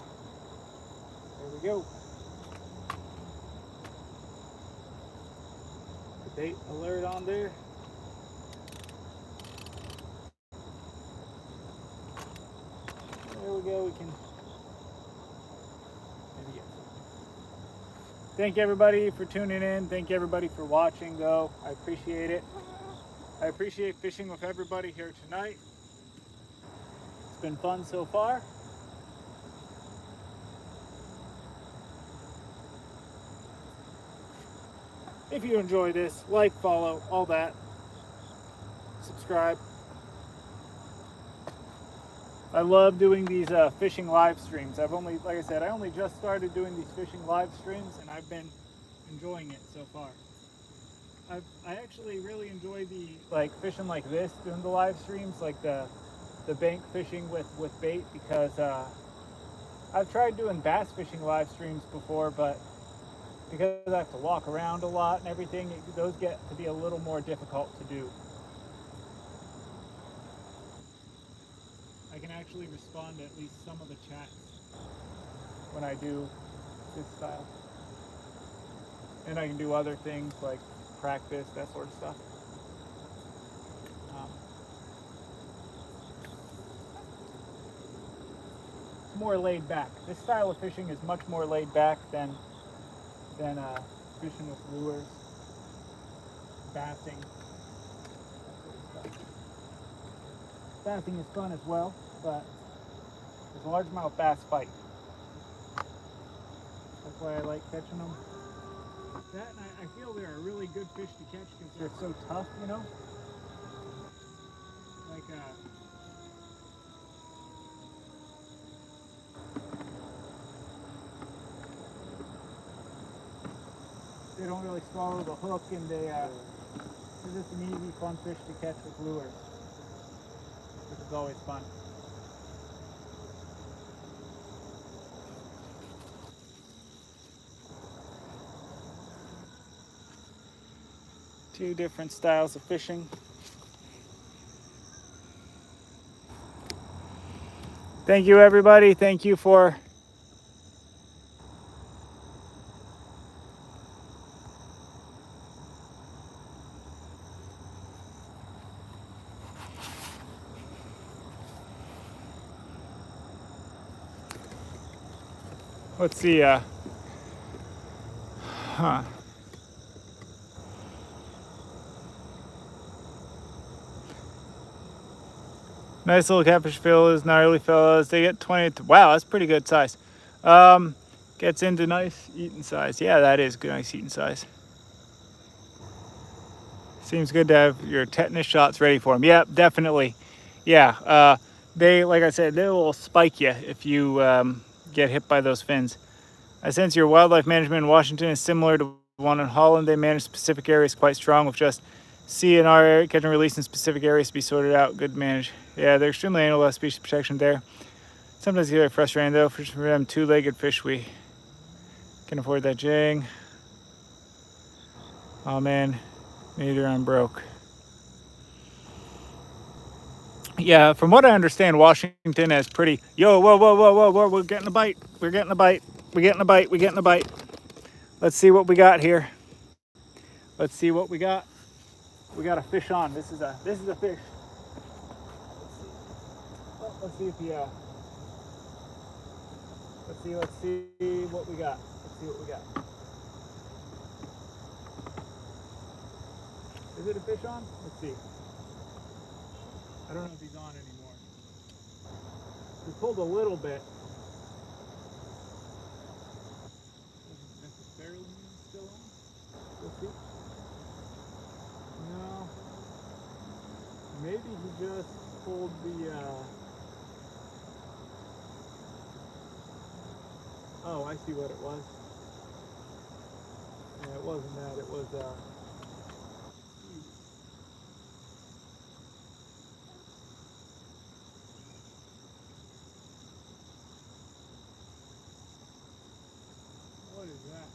There we go. The bait alert on there. There we go. We can maybe get something. Thank you, everybody, for tuning in. Thank you, everybody, for watching, though. I appreciate it. I appreciate fishing with everybody here tonight. It's been fun so far. If you enjoy this, like, follow, all that. Subscribe. I love doing these fishing live streams. Like I said, I only just started doing these fishing live streams, and I've been enjoying it so far. I actually really enjoy fishing like this, doing the live streams, like the bank fishing with bait, because I've tried doing bass fishing live streams before, but because I have to walk around a lot and everything, those get to be a little more difficult to do. I can actually respond to at least some of the chats when I do this style. And I can do other things like practice, that sort of stuff. It's more laid back. This style of fishing is much more laid back than fishing with lures, bassing, that sort of stuff. Bassing is fun as well, but there's a largemouth bass fight. That's why I like catching them. That, and I feel they're a really good fish to catch because they're so tough, you know? Like, they don't really swallow the hook, and they're just an easy, fun fish to catch with lures, which is always fun. Two different styles of fishing. Thank you, everybody. Thank you for Let's see. Huh. Nice little catfish fellas, gnarly fellas. They get 20. Wow, that's pretty good size. Gets into nice eating size. Yeah, that is good, nice eating size. Seems good to have your tetanus shots ready for them. Yeah, definitely. Yeah, they, like I said, they will spike you if you get hit by those fins. I sense your wildlife management in Washington is similar to one in Holland. They manage specific areas quite strong with just C and R area, catch and release in specific areas to be sorted out. Good manage. Yeah, they're extremely anal, less species protection there. Sometimes it's frustrating though. For them two-legged fish, we can afford that jang. Oh man, neither I'm broke. Yeah, from what I understand, Washington has pretty. Yo, whoa! We're getting a bite. We're getting a bite. We're getting a bite. We're getting a bite. Let's see what we got here. Let's see what we got. We got a fish on. This is a fish. Let's see if he. Let's see what we got. Let's see what we got. Is it a fish on? Let's see. I don't know if he's on anymore. We pulled a little bit. Doesn't necessarily mean it's still on. We'll see. No. Maybe he just pulled the. Oh, I see what it was. Yeah, it wasn't that. It was. What is that?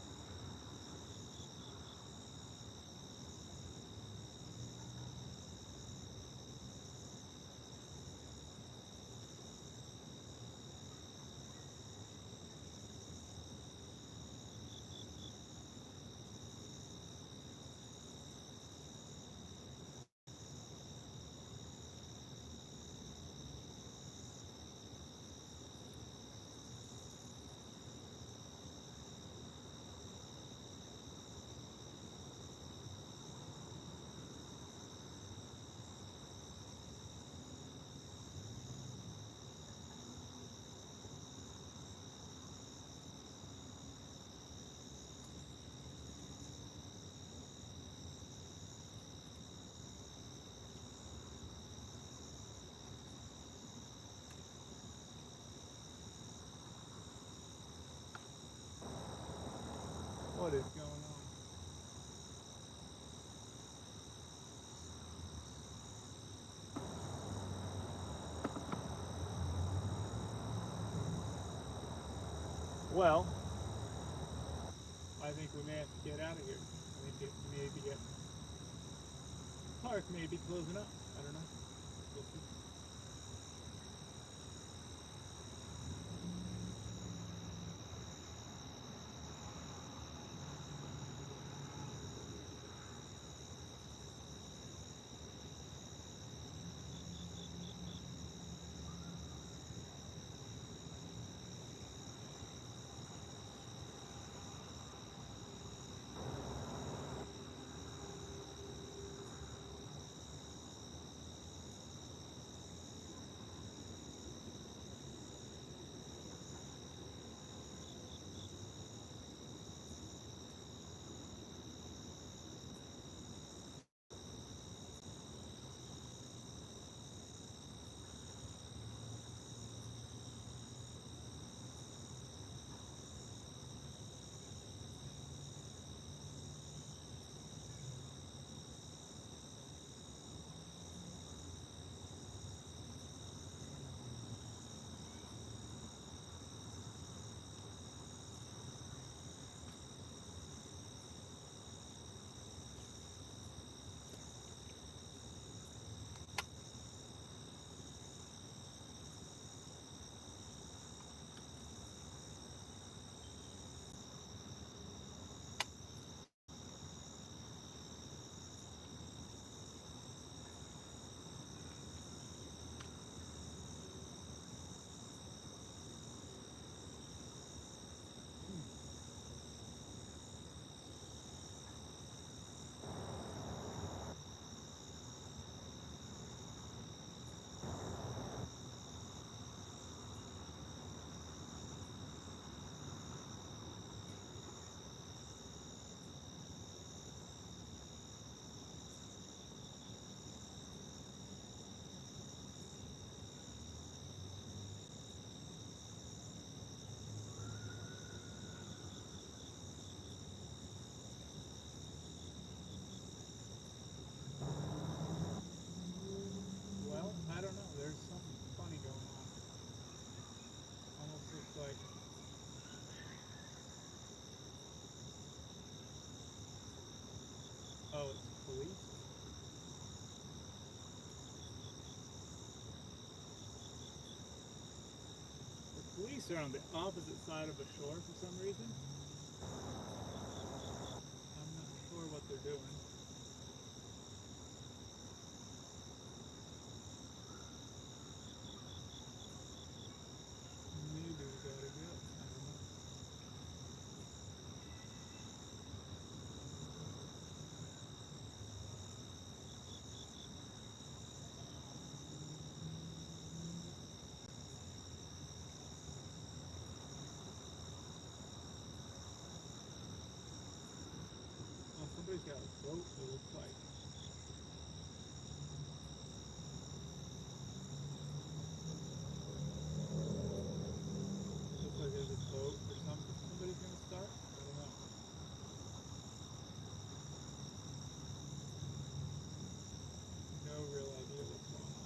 What is going on? Well, I think we may have to get out of here. I think it may be park may be closing up. I don't know. We'll see. geese are on the opposite side of the shore for some reason. I'm not sure what they're doing. Maybe we gotta go. I don't know. Oh, somebody's got a boat, it looks like. Looks like there's a boat or something somebody's gonna start. I don't know. No real idea what's going on.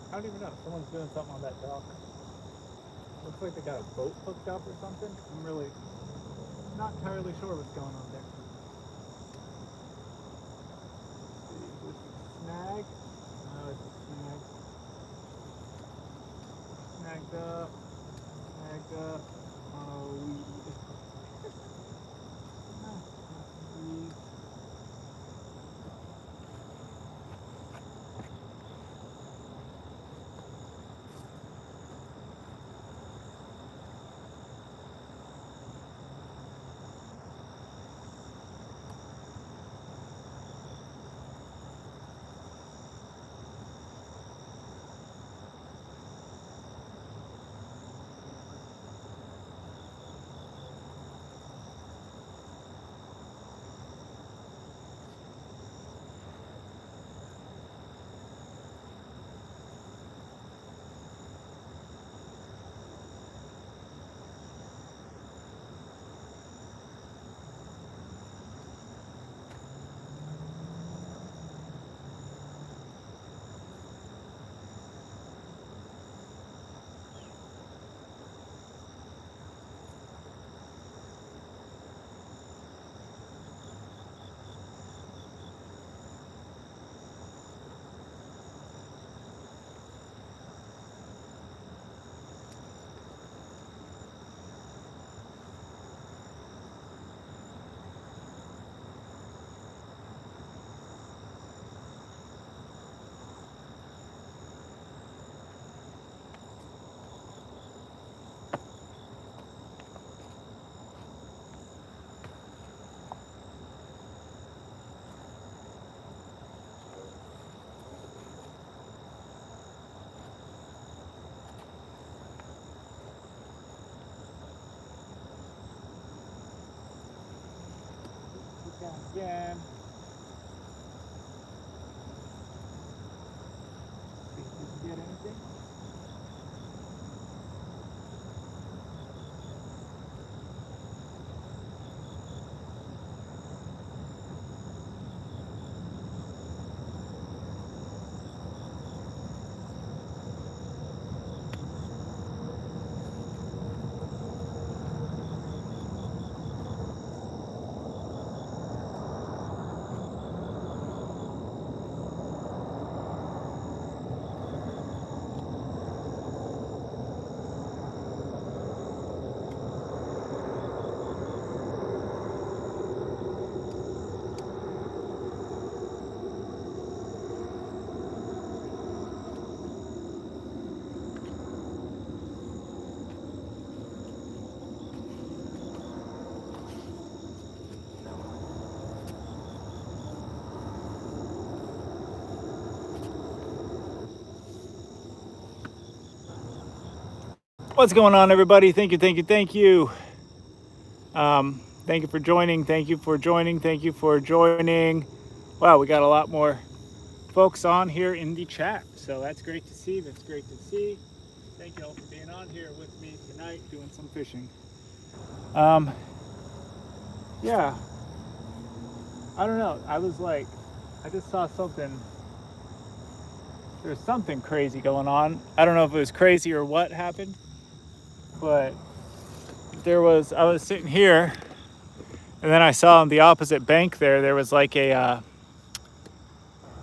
I don't even know. Someone's doing something on that dock. Looks like they got a boat hooked up or something. I'm really not entirely sure what's going on there. Let's see, this is a snag. No, it's a snag. Snagged up. Snagged up. Oh, weed. Weed. Again. See if we can get anything. What's going on, everybody? Thank you, thank you, thank you. Thank you for joining. Thank you for joining. Thank you for joining. Wow, we got a lot more folks on here in the chat, so that's great to see. That's great to see. Thank you all for being on here with me tonight, doing some fishing. Yeah, I don't know. I just saw something. There's something crazy going on. I don't know if it was crazy or what happened, but I was sitting here, and then I saw on the opposite bank there was like a,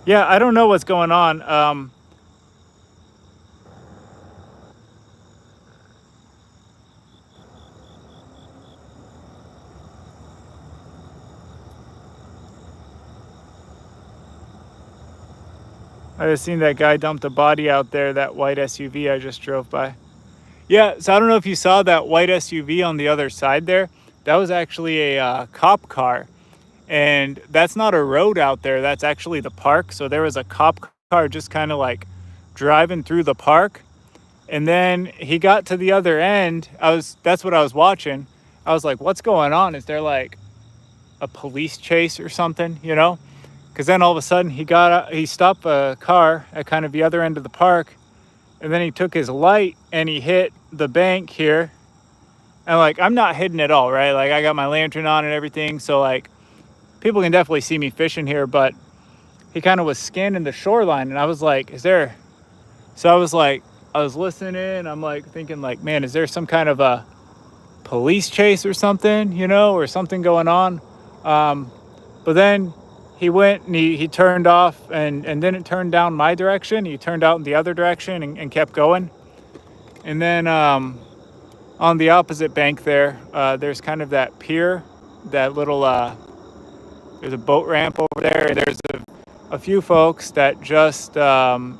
yeah, I don't know what's going on. I just seen that guy dumped a body out there, that white SUV I just drove by. Yeah, so I don't know if you saw that white SUV on the other side there. That was actually a cop car. And that's not a road out there. That's actually the park. So there was a cop car just kind of like driving through the park. And then he got to the other end. That's what I was watching. I was like, what's going on? Is there like a police chase or something, you know? Because then all of a sudden he stopped a car at kind of the other end of the park, and then he took his light and he hit the bank here. And like, I'm not hidden at all, right? Like, I got my lantern on and everything, so like people can definitely see me fishing here. But he kind of was scanning the shoreline, and I was like, so I was listening. I'm like thinking like, man, is there some kind of a police chase or something, you know, or something going on? But then he went and he turned off and didn't turn down my direction. He turned out in the other direction and kept going. And then on the opposite bank there's kind of that pier, that little, there's a boat ramp over there. And there's a few folks that just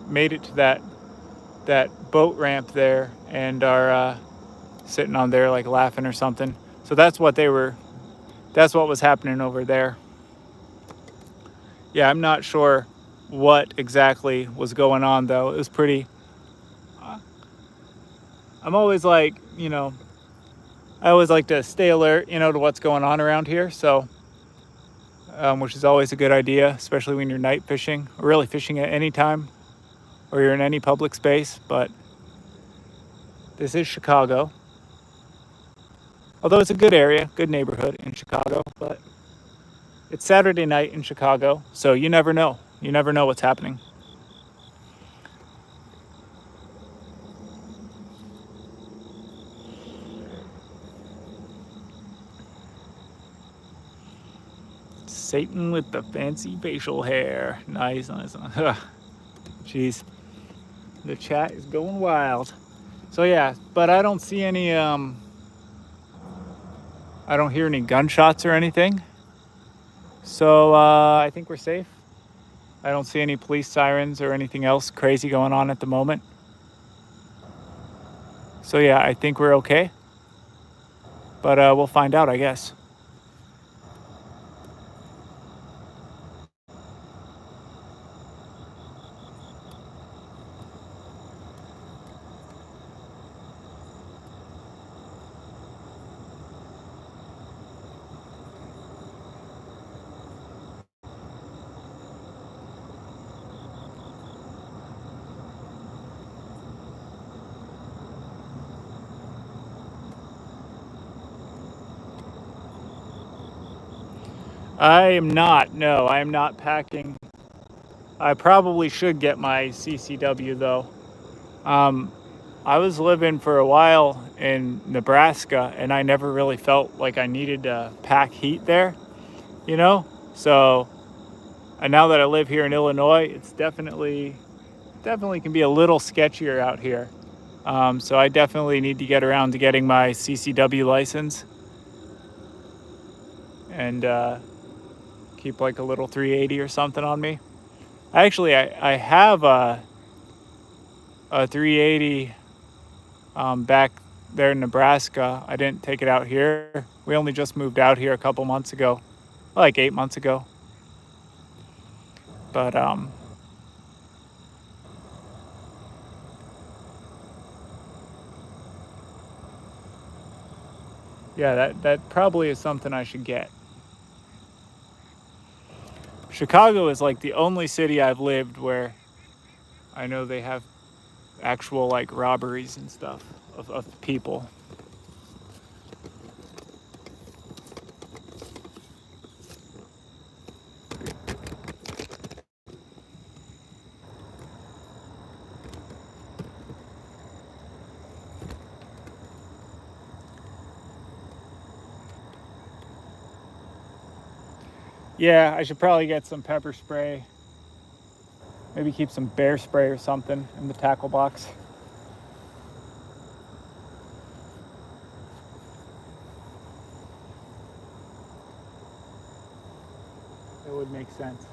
made it to that boat ramp there and are sitting on there like laughing or something. So that's what was happening over there. Yeah, I'm not sure what exactly was going on, though. It was pretty... I'm always like, you know, I always like to stay alert, you know, to what's going on around here. So, which is always a good idea, especially when you're night fishing, or really fishing at any time, or you're in any public space. But this is Chicago. Although it's a good area, good neighborhood in Chicago, but it's Saturday night in Chicago, so you never know. You never know what's happening. Satan with the fancy facial hair. Nice, nice. Jeez. The chat is going wild. So yeah, but I don't see any, I don't hear any gunshots or anything. So I think we're safe. I don't see any police sirens or anything else crazy going on at the moment. So yeah, I think we're okay. But we'll find out, I guess. I am not. No, I am not packing. I probably should get my CCW though. I was living for a while in Nebraska, and I never really felt like I needed to pack heat there, you know? So, and now that I live here in Illinois, it's definitely can be a little sketchier out here. So I definitely need to get around to getting my CCW license and keep like a little 380 or something on me. I have a 380 back there in Nebraska. I didn't take it out here. We only just moved out here a couple months ago, like 8 months ago. But Yeah, that probably is something I should get. Chicago is like the only city I've lived where I know they have actual like robberies and stuff of people. Yeah, I should probably get some pepper spray. Maybe keep some bear spray or something in the tackle box. It would make sense.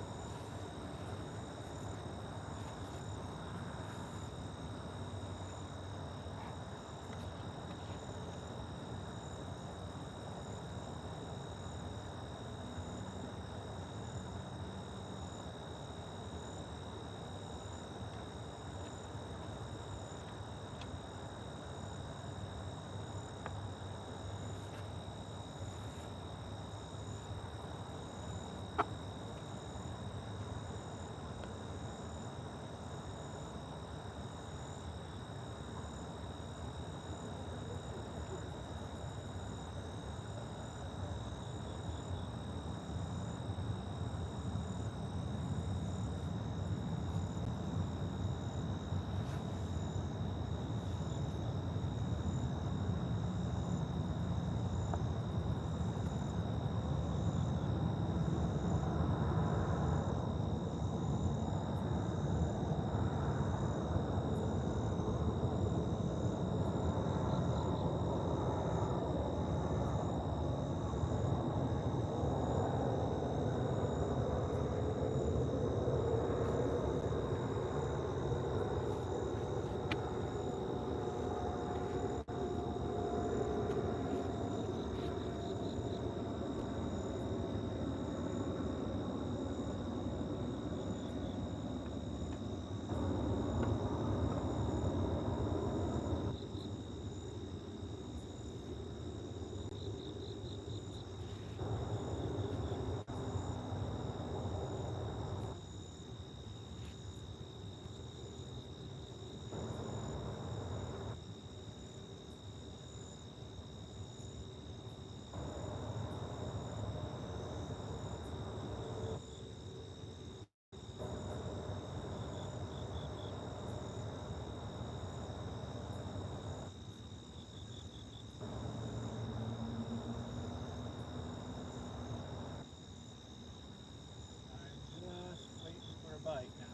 Bite now.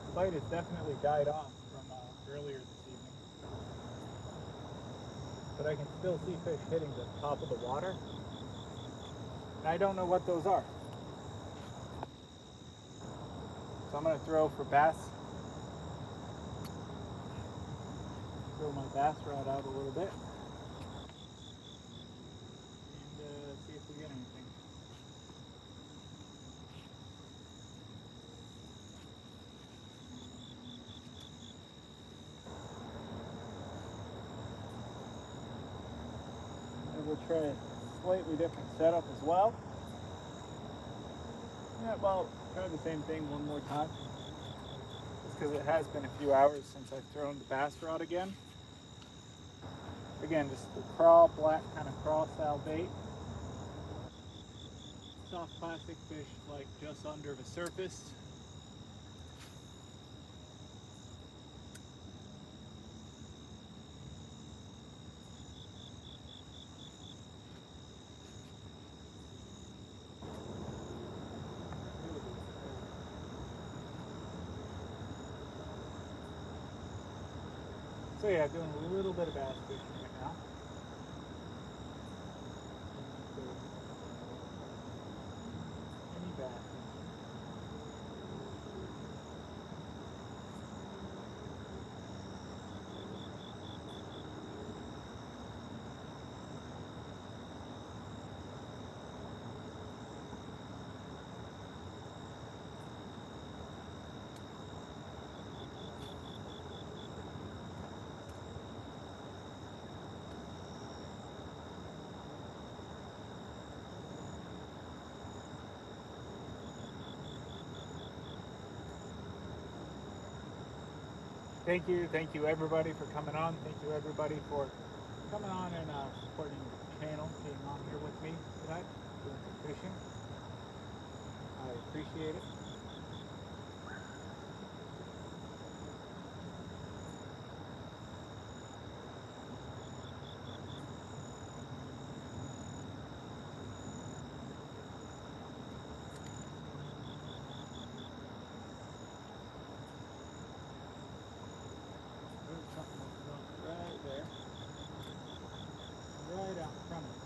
The bite has definitely died off from earlier this evening, but I can still see fish hitting the top of the water, and I don't know what those are. So I'm going to throw for bass. Throw my bass rod out a little bit and see if we get anything. We'll try a slightly different setup as well. Yeah, well, try the same thing one more time. Just because it has been a few hours since I've thrown the bass rod again. Again, just the crawl, black kind of crawl style bait. Soft plastic fish like just under the surface. So yeah, doing a little bit of bass fishing right now. Any bass. Thank you everybody for coming on. Thank you everybody for coming on and supporting the channel, being on here with me tonight, doing some fishing. I appreciate it. There's something right there, right out in front of me.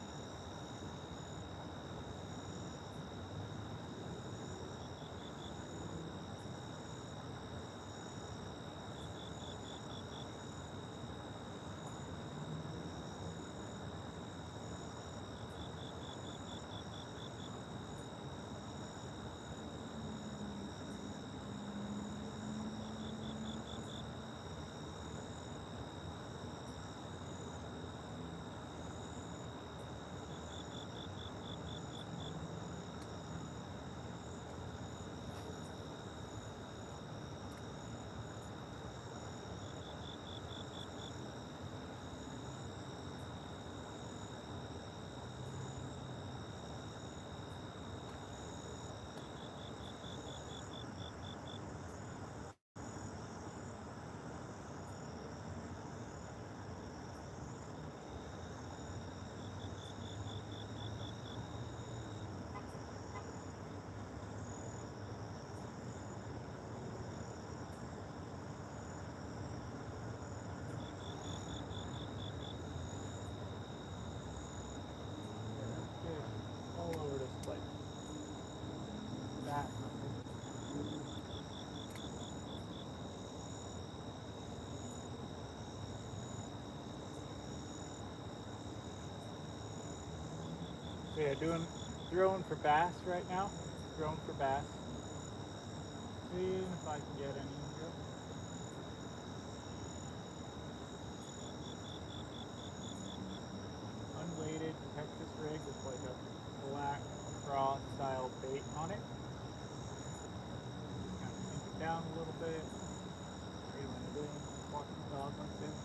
Fish all over this place. That So yeah, throwing for bass right now. Throwing for bass. Seeing if I can get any here. Unweighted Texas rig with like a black craw style bait on it. Kind of sink it down a little bit. Reeling it in, walking the dog like this.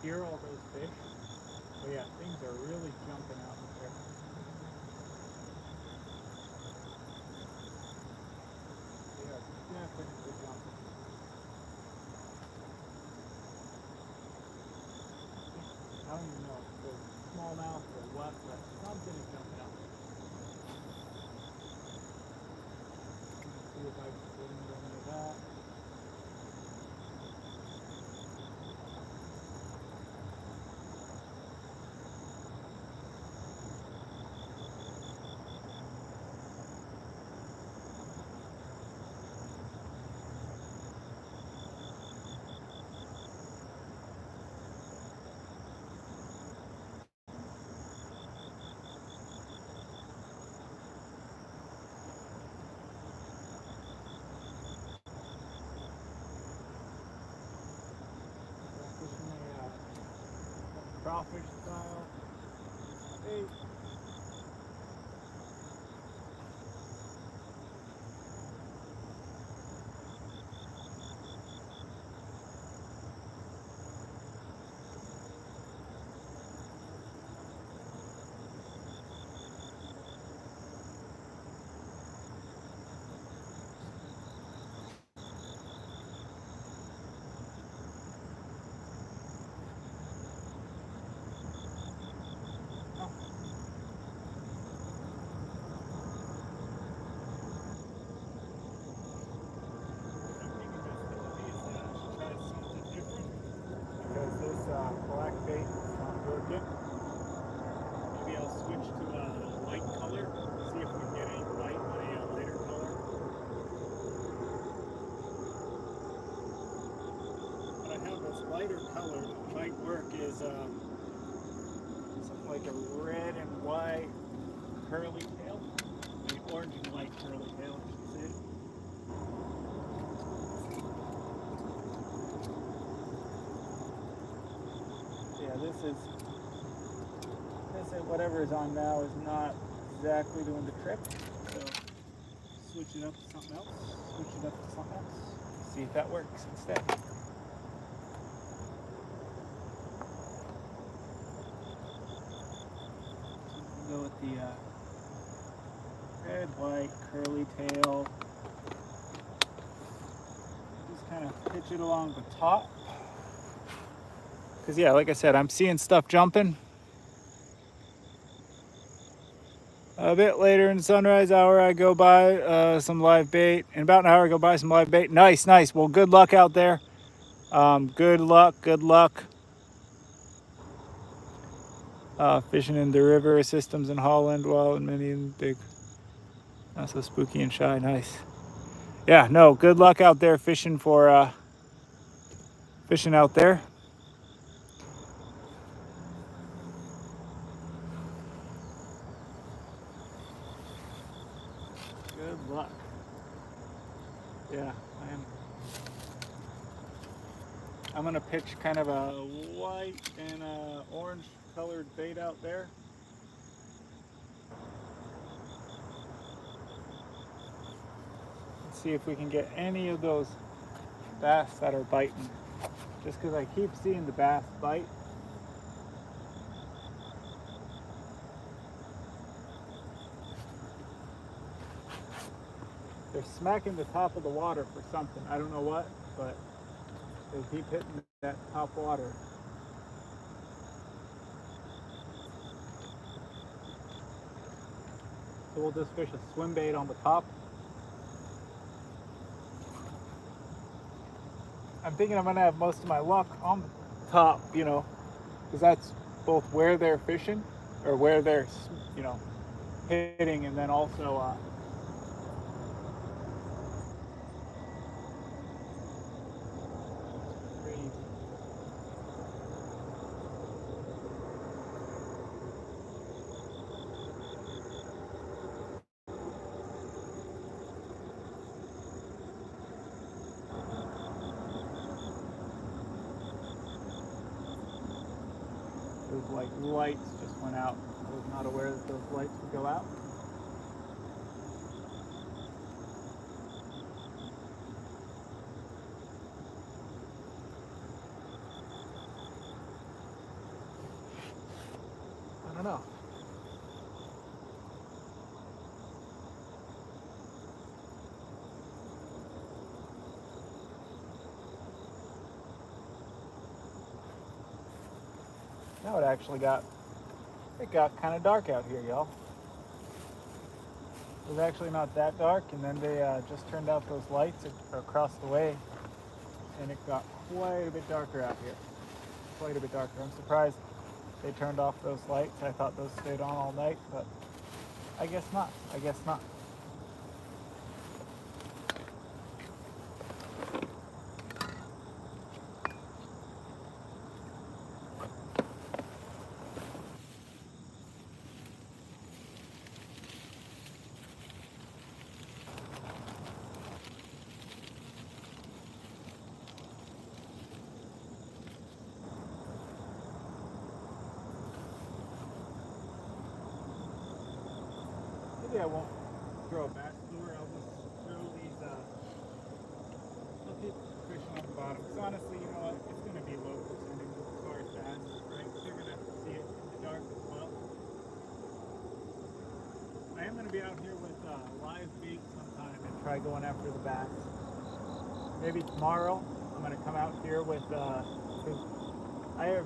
hear all those fish. But yeah, things are really jumping out there. They are definitely jumping. I don't even know if they're smallmouth or what, but something is jumping out. Let's see if I can get into any of that. Fishing a crawfish style bait. Because this black bait is not working. Maybe I'll switch to a light color, see if we can get any bite on a lighter color. But I have this lighter color that might work is something like a red and white curly tail. Maybe orange and white curly tail, I should say. Yeah, this is whatever is on now is not exactly doing the trick. So switch it up to something else. Switch it up to something else. See if that works instead. Go with the red, white, curly tail. Just kind of pitch it along the top. Because yeah, like I said, I'm seeing stuff jumping. A bit later in sunrise hour, I go by some live bait. In about an hour, I go by some live bait. Nice, nice. Well, good luck out there. Good luck, good luck. Fishing in the river systems in Holland, while in many big, not so spooky and shy. Nice. Yeah, no, good luck out there fishing for fishing out there. Good luck. Yeah, I'm gonna pitch kind of a white and orange colored bait out there. Let's see if we can get any of those bass that are biting. Just because I keep seeing the bass bite. They're smacking the top of the water for something. I don't know what, but they keep hitting that top water. So we'll just fish a swim bait on the top. I'm thinking I'm gonna have most of my luck on the top, you know, because that's both where they're fishing or where they're, you know, hitting, and then also those like lights just went out. I was not aware that those lights would go out. Now it got kind of dark out here, y'all. It was actually not that dark, and then they just turned out those lights across the way, and it got quite a bit darker out here. Quite a bit darker. I'm surprised they turned off those lights. I thought those stayed on all night, but I guess not. I guess not. Maybe I won't throw a bass lure. I'll just throw these, I'll keep fishing on the bottom. Because honestly, you know what? It's going to be low percentage as far as bass, right? They're going to see it in the dark as well. I am going to be out here with live bait sometime and try going after the bass. Maybe tomorrow I'm going to come out here with, because I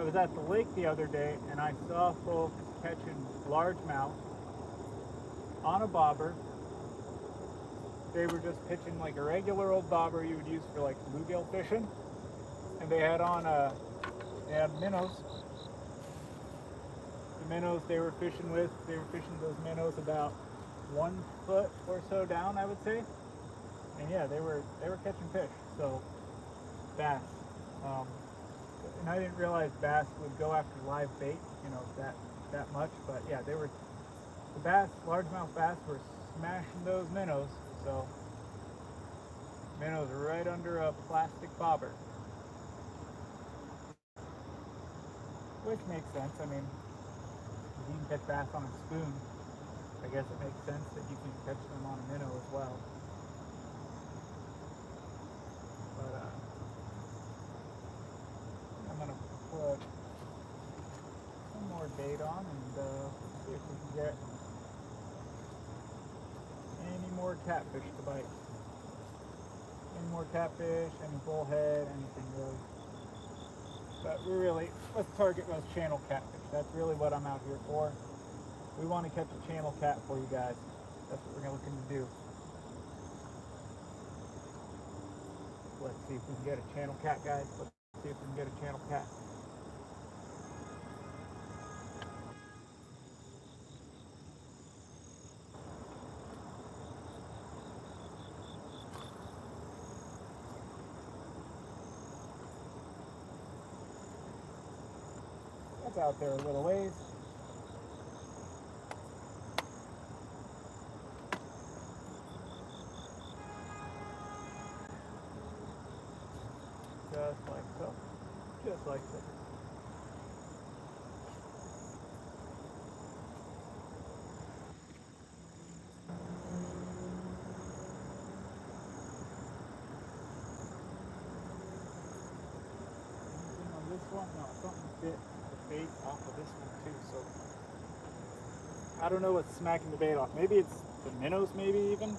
was at the lake the other day and I saw folks catching largemouth on a bobber. They were just pitching like a regular old bobber you would use for like bluegill fishing, and they had on they had minnows. The minnows they were fishing with, they were fishing those minnows about 1 foot or so down, I would say. And yeah, they were catching fish. So bass. And I didn't realize bass would go after live bait, you know, that much. But yeah, the bass, largemouth bass, were smashing those minnows. So minnows right under a plastic bobber, which makes sense. I mean, if you can catch bass on a spoon, I guess it makes sense that you can catch them on a minnow as well. But I'm gonna put some more bait on and see if we can get any more catfish to bite. Any more catfish, any bullhead, anything really. But let's target those channel catfish. That's really what I'm out here for. We want to catch a channel cat for you guys. That's what we're looking to do. Let's see if we can get a channel cat, guys. Let's see if we can get a channel cat. That's out there a little ways. Just like so. Just like so. Anything on this one? No, something bit the bait off of this one too, so I don't know what's smacking the bait off. Maybe it's the minnows, maybe even?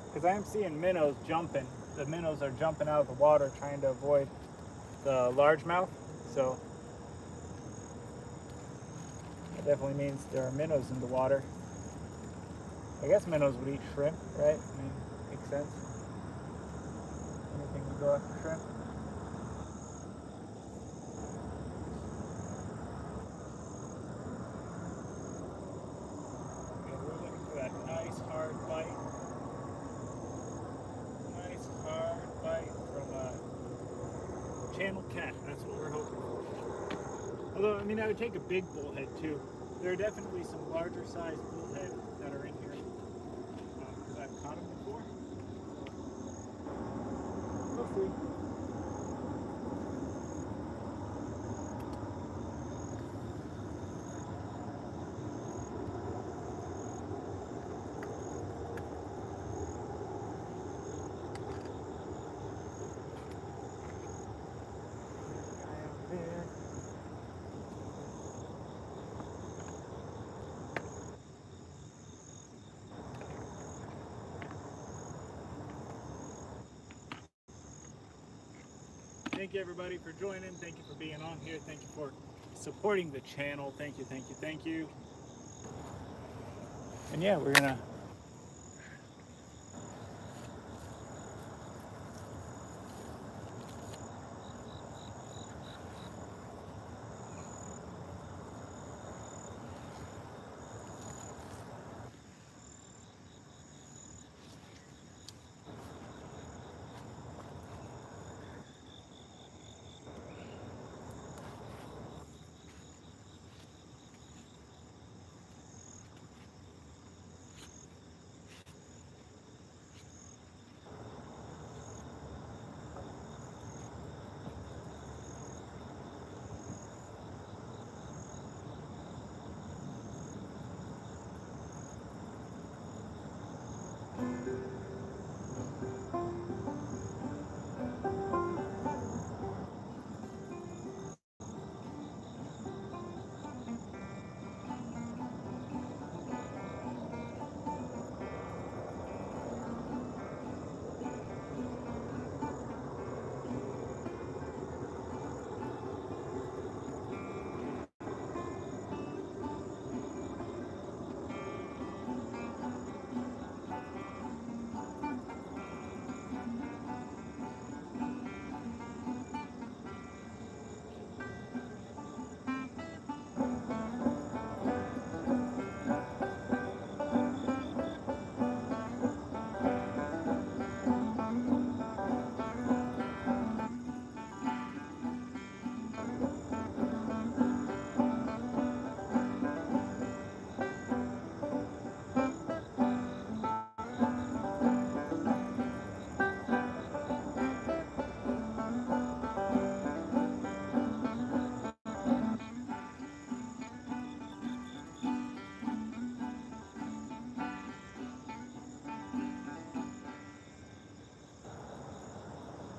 Because I am seeing minnows jumping. The minnows are jumping out of the water trying to avoid the largemouth, so that definitely means there are minnows in the water. I guess minnows would eat shrimp, right? I mean, makes sense. Anything would go after shrimp. Okay, we're looking for that nice hard bite. From a channel cat. That's what we're hoping for. Although, I mean, I would take a big bullhead too. There are definitely some larger sized bullhead that are in here because I've caught them before. We'll see. Thank you everybody for joining. Thank you for being on here. Thank you for supporting the channel. Thank you, thank you, thank you. And yeah, we're gonna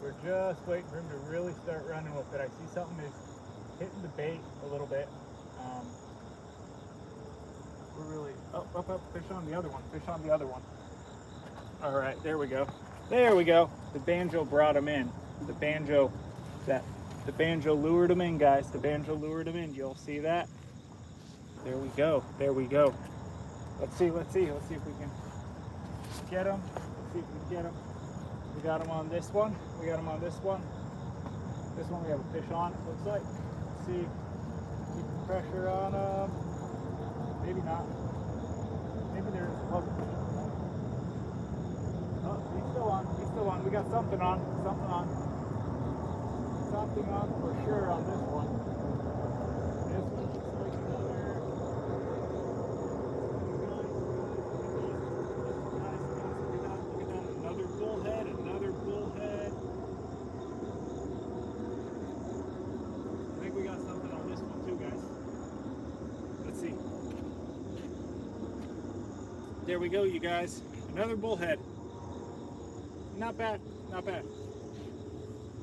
we're just waiting for him to really start running with it. I see something is hitting the bait a little bit. We're really up, fish on the other one, fish on the other one. All right, there we go. There we go. The banjo brought him in. The banjo lured him in, guys. The banjo lured him in. You'll see that. There we go. There we go. Let's see if we can get him. Let's see if we can get him. We got him on this one. We got him on this one. This one we have a fish on, it looks like. Let's see. Keep the pressure on him. Maybe not. Maybe there's wasn't. Oh, he's still on. He's still on. We got something on. Something on. Something on for sure on this one. This one looks like another. Another bullhead. Another bullhead. I think we got something on this one too, guys. Let's see. There we go, you guys. Another bullhead. Not bad, not bad.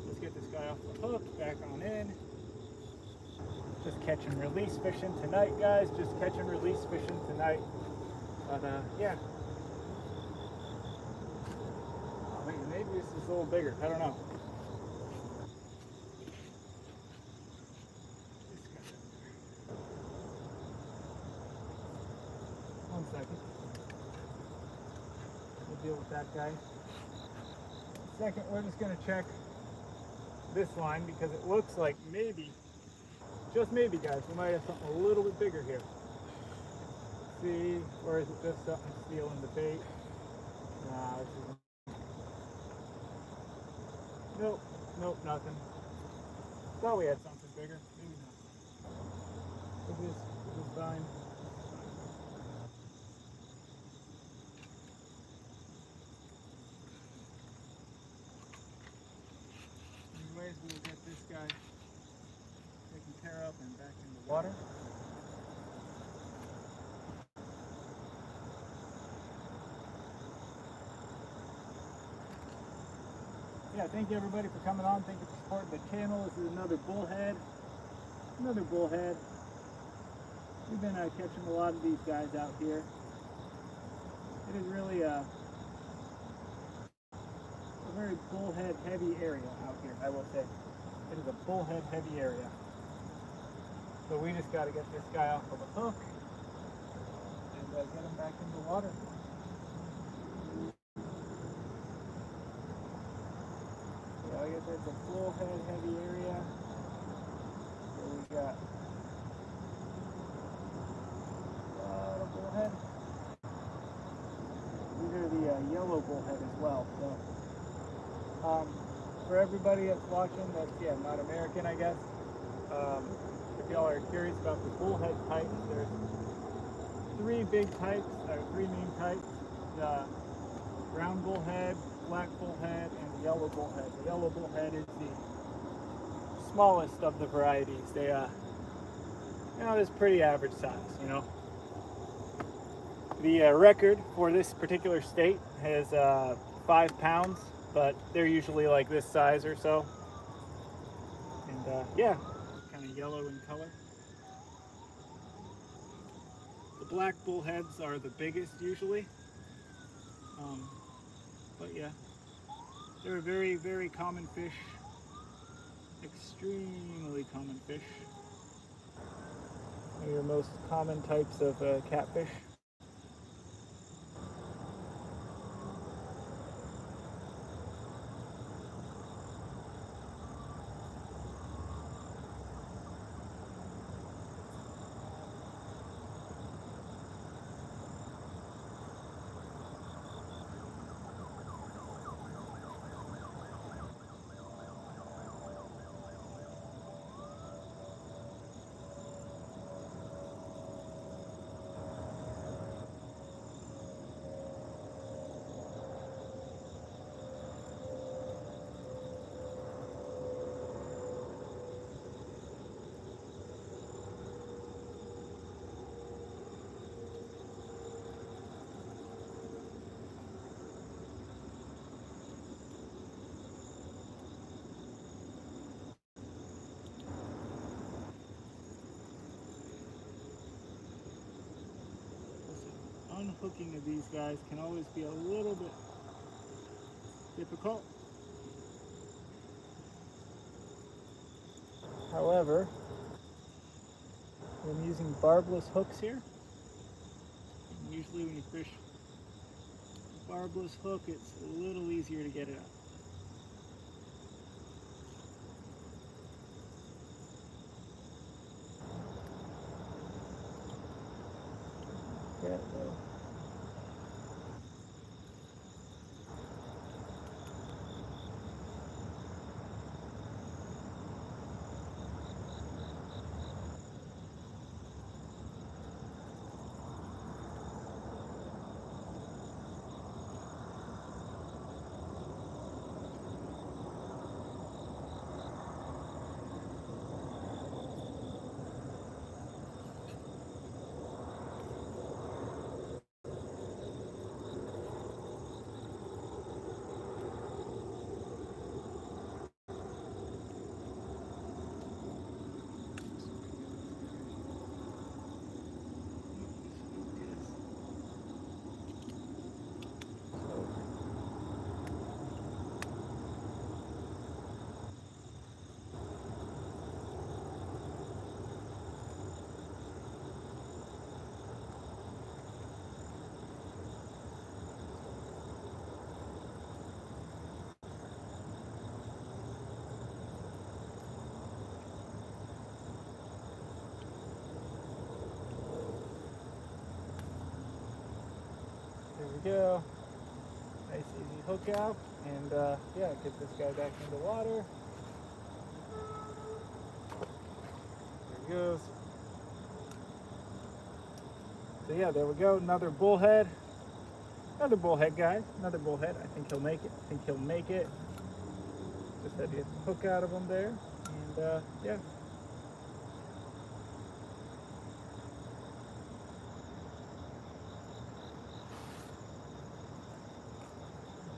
Let's get this guy off the hook, back on in. Just catch and release fishing tonight, guys. Just catch and release fishing tonight. But yeah. Maybe this is a little bigger. I don't know. One second. We'll deal with that guy. Second, we're just going to check this line because it looks like maybe, just maybe, guys, we might have something a little bit bigger here. Let's see, or is it just something stealing the bait? Nah, this isn't. Nope, nope, nothing. Thought we had something bigger. Maybe not. It is fine. Anyways, we'll get this guy taken care of and back in the water. Yeah, thank you everybody for coming on. Thank you for supporting the channel. This is another bullhead. Another bullhead. We've been catching a lot of these guys out here. It is really a very bullhead heavy area out here, I will say. It is a bullhead heavy area. So we just got to get this guy off of a hook and get him back in the water. So like I said, it's a bullhead heavy area. So we got a lot of bullhead. These are the yellow bullhead as well. So for everybody that's watching that's not American, I guess. If y'all are curious about the bullhead types, there's three big types, or three main types: the brown bullhead, black bullhead, and the yellow bullhead. The yellow bullhead is the smallest of the varieties. They, it's pretty average size, The record for this particular state is 5 pounds, but they're usually like this size or so. And kind of yellow in color. The black bullheads are the biggest usually. But yeah, they're a very, very common fish. Extremely common fish. One of your most common types of catfish. Unhooking of these guys can always be a little bit difficult. However, I'm using barbless hooks here. And usually when you fish a barbless hook, it's a little easier to get it out. Yeah, well. There we go. Nice easy hook out, and get this guy back in the water. There he goes. So yeah, there we go. Another bullhead. Another bullhead, guys. Another bullhead. I think he'll make it. Just had to get the hook out of him there, and yeah.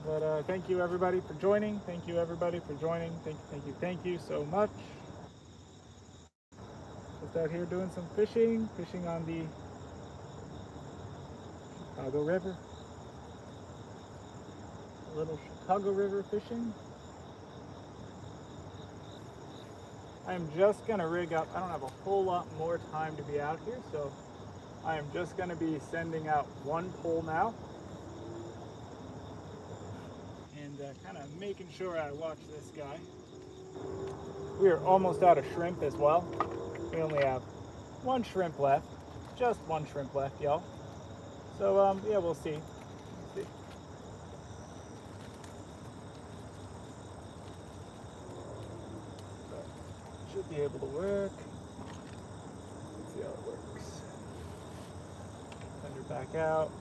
But thank you everybody for joining. Thank you everybody for joining. Thank you so much. Just out here doing some fishing on the Chicago River. A little Chicago River fishing. I'm just gonna rig up. I don't have a whole lot more time to be out here, so I am just gonna be sending out one pole now. And kind of making sure I watch this guy. We are almost out of shrimp as well. We only have one shrimp left. Just one shrimp left, y'all. So, yeah, we'll see. Should be able to work. Let's see how it works. Send her back out.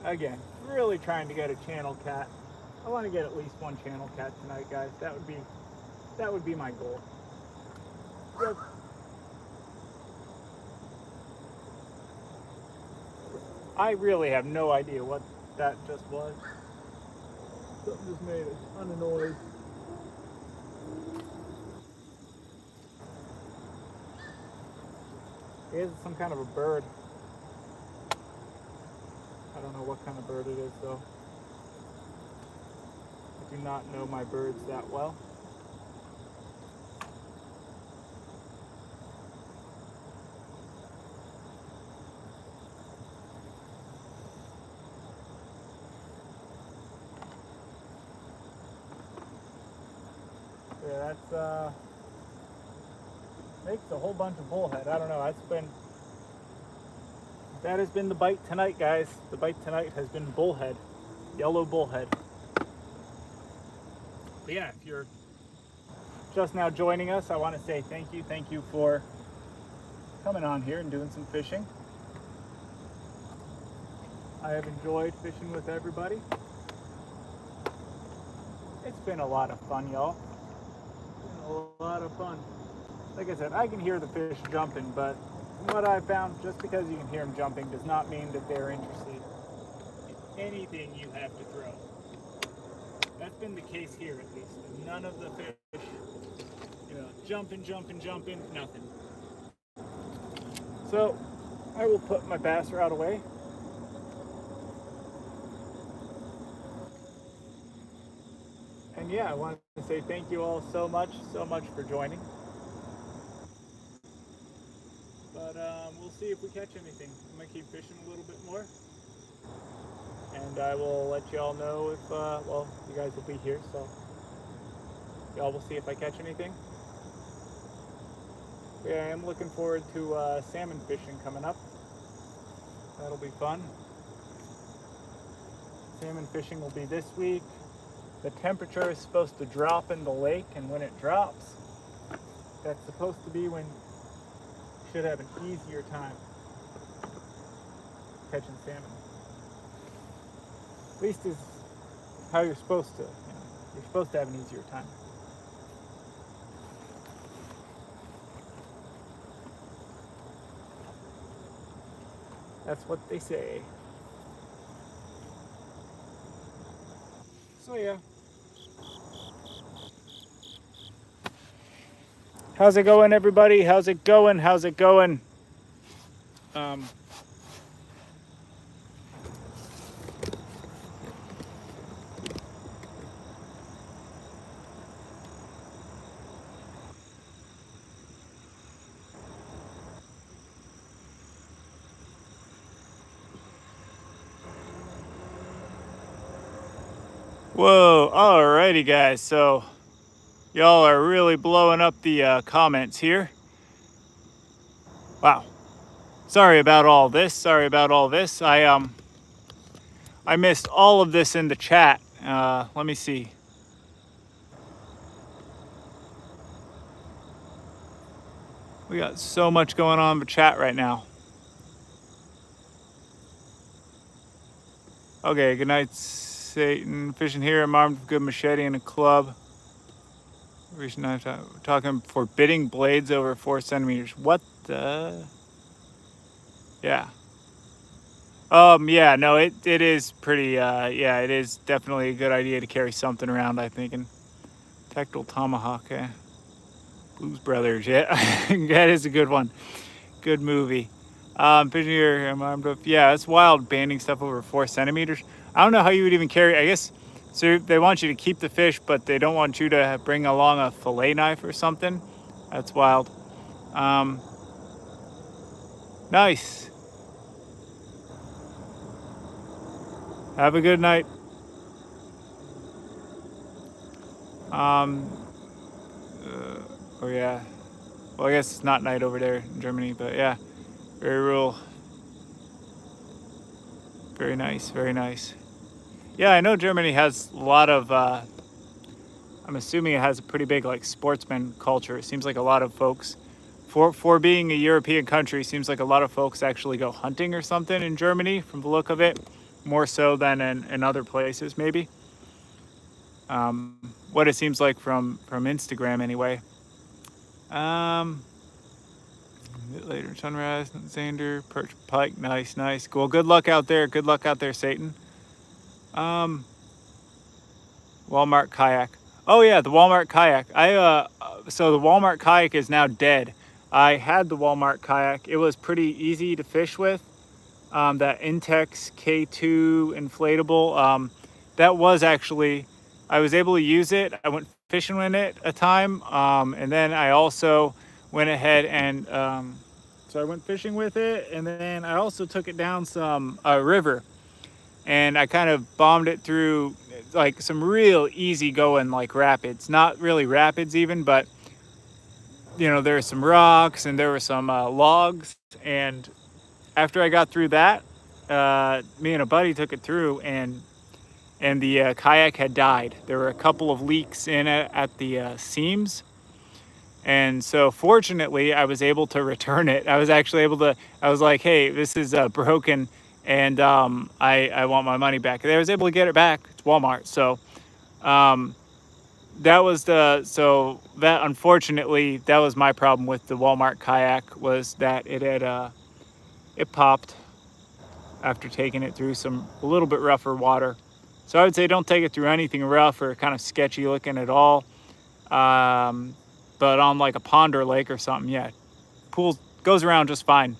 Again, really trying to get a channel cat. I want to get at least one channel cat tonight, guys. That would be my goal. Yep. I really have no idea what that just was. Something just made a ton of noise. It is some kind of a bird. I don't know what kind of bird it is though. I do not know my birds that well. Yeah, that's makes a whole bunch of bullhead. I don't know. That has been the bite tonight, guys. The bite tonight has been bullhead, yellow bullhead. But yeah, if you're just now joining us, I want to say thank you for coming on here and doing some fishing. I have enjoyed fishing with everybody. It's been a lot of fun, y'all. It's been a lot of fun. Like I said, I can hear the fish jumping, but what I found, just because you can hear them jumping does not mean that they're interested in anything you have to throw. That's been the case here, at least. None of the fish, jumping, nothing. So I will put my bass rod away. And yeah, I want to say thank you all so much for joining. But we'll see if we catch anything. I'm going to keep fishing a little bit more. And I will let y'all know if, you guys will be here, so y'all will see if I catch anything. But yeah, I am looking forward to salmon fishing coming up. That'll be fun. Salmon fishing will be this week. The temperature is supposed to drop in the lake, and when it drops, that's supposed to be when you should have an easier time catching salmon. At least is how you're supposed to. You're supposed to have an easier time. That's what they say. So yeah. How's it going, everybody? How's it going? Whoa, alrighty guys, so y'all are really blowing up the comments here. Wow. Sorry about all this. I missed all of this in the chat. Let me see. We got so much going on in the chat right now. Okay, good night, Satan. Fishing here. I'm armed with a good machete and a club. Recent knife talking forbidding blades over 4 centimeters. What the? Yeah. Yeah, no, it is pretty, yeah, it is definitely a good idea to carry something around, I think. And tactile tomahawk, Blues Brothers, yeah. That is a good one. Good movie. Fishing here, I'm armed with, yeah, it's wild banding stuff over 4 centimeters. I don't know how you would even carry, I guess, so they want you to keep the fish, but they don't want you to bring along a fillet knife or something. That's wild. Um, nice. Have a good night. Um, oh yeah. Well, I guess it's not night over there in Germany, but yeah, very rural. Very nice, very nice. Yeah, I know Germany has a lot of. I'm assuming it has a pretty big like sportsman culture. It seems like a lot of folks, for being a European country, seems like a lot of folks actually go hunting or something in Germany, from the look of it, more so than in other places maybe. What it seems like from Instagram anyway. Um, Later sunrise, Xander, perch, pike, nice, nice. Well, good luck out there. Good luck out there, Satan. Um, Walmart kayak. Oh yeah, the Walmart kayak. So the Walmart kayak is now dead. I had the Walmart kayak. It was pretty easy to fish with. That Intex K2 inflatable. That was actually, I was able to use it. I went fishing in it a time, and then I also went ahead and so I went fishing with it, and then I also took it down some river, and I kind of bombed it through like some real easy going like rapids. Not really rapids even, but there were some rocks and there were some logs, and after I got through that, me and a buddy took it through, and the kayak had died. There were a couple of leaks in it at the seams, and so fortunately I was able to return it. I was actually able to. I was like, "Hey, this is broken, and I want my money back." And I was able to get it back. It's Walmart, so um, that unfortunately that was my problem with the Walmart kayak, was that it popped after taking it through a little bit rougher water. So I would say don't take it through anything rough or kind of sketchy looking at all. But on like a pond or lake or something, yeah, pool goes around just fine.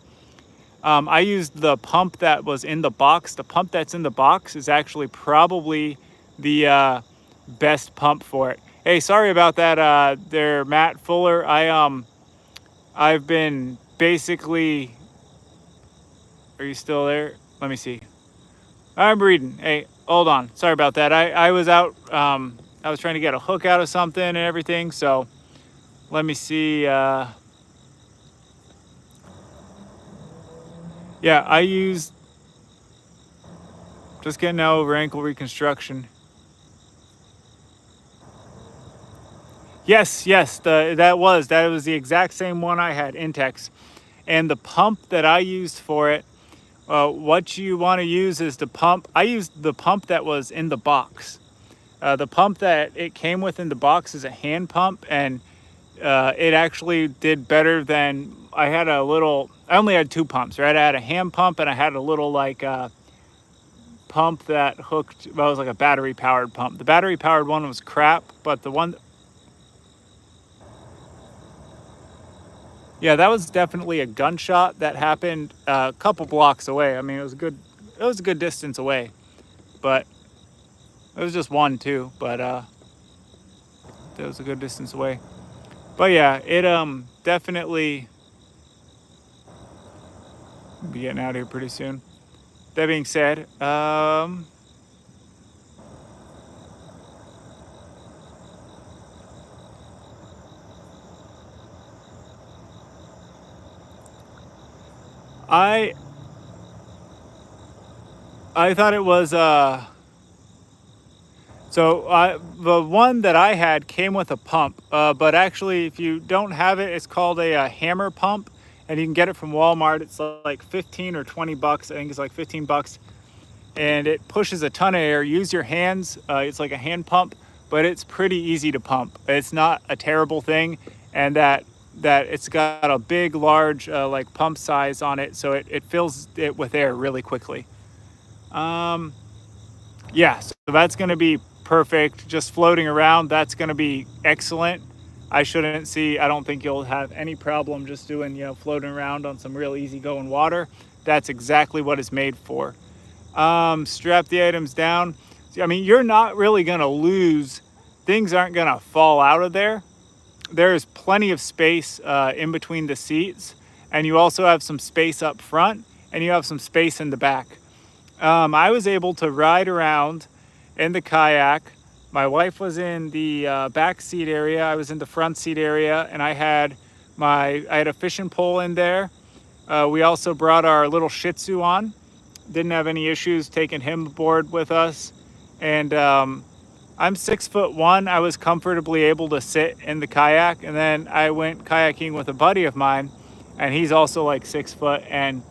I used the pump that was in the box. The pump that's in the box is actually probably the best pump for it. Hey, sorry about that there, Matt Fuller. I've been basically, are you still there? Let me see. I'm reading. Hey, hold on. Sorry about that. I was out. I was trying to get a hook out of something and everything. So let me see. Yeah, I used, just getting out over ankle reconstruction. Yes. That was the exact same one I had, Intex. And the pump that I used for it, what you want to use is the pump. I used the pump that was in the box. The pump that it came with in the box is a hand pump, and it actually did better than, I only had 2 pumps, right? I had a hand pump and I had a little like pump that hooked, well, it was like a battery powered pump. The battery powered one was crap, but the one, yeah, that was definitely a gunshot that happened a couple blocks away. I mean, it was a good distance away, but it was just one too, but that was a good distance away. But yeah, it definitely be getting out of here pretty soon. That being said, I thought it was the one that I had came with a pump, but actually if you don't have it, it's called a hammer pump, and you can get it from Walmart. It's like 15 or 20 bucks. I think it's like 15 bucks, and it pushes a ton of air. Use your hands. It's like a hand pump, but it's pretty easy to pump. It's not a terrible thing, and that it's got a big, large like pump size on it, so it fills it with air really quickly. Yeah, so that's going to be perfect. Just floating around, that's going to be excellent. I don't think you'll have any problem just doing, floating around on some real easy going water. That's exactly what it's made for. Strap the items down. I mean, you're not really going to lose. Things aren't going to fall out of there. There's plenty of space in between the seats, and you also have some space up front, and you have some space in the back. I was able to ride around in the kayak. My wife was in the back seat area. I was in the front seat area, and I had a fishing pole in there. We also brought our little Shih Tzu on. Didn't have any issues taking him aboard with us. And I'm 6'1". I was comfortably able to sit in the kayak, and then I went kayaking with a buddy of mine, and he's also like 6 foot, and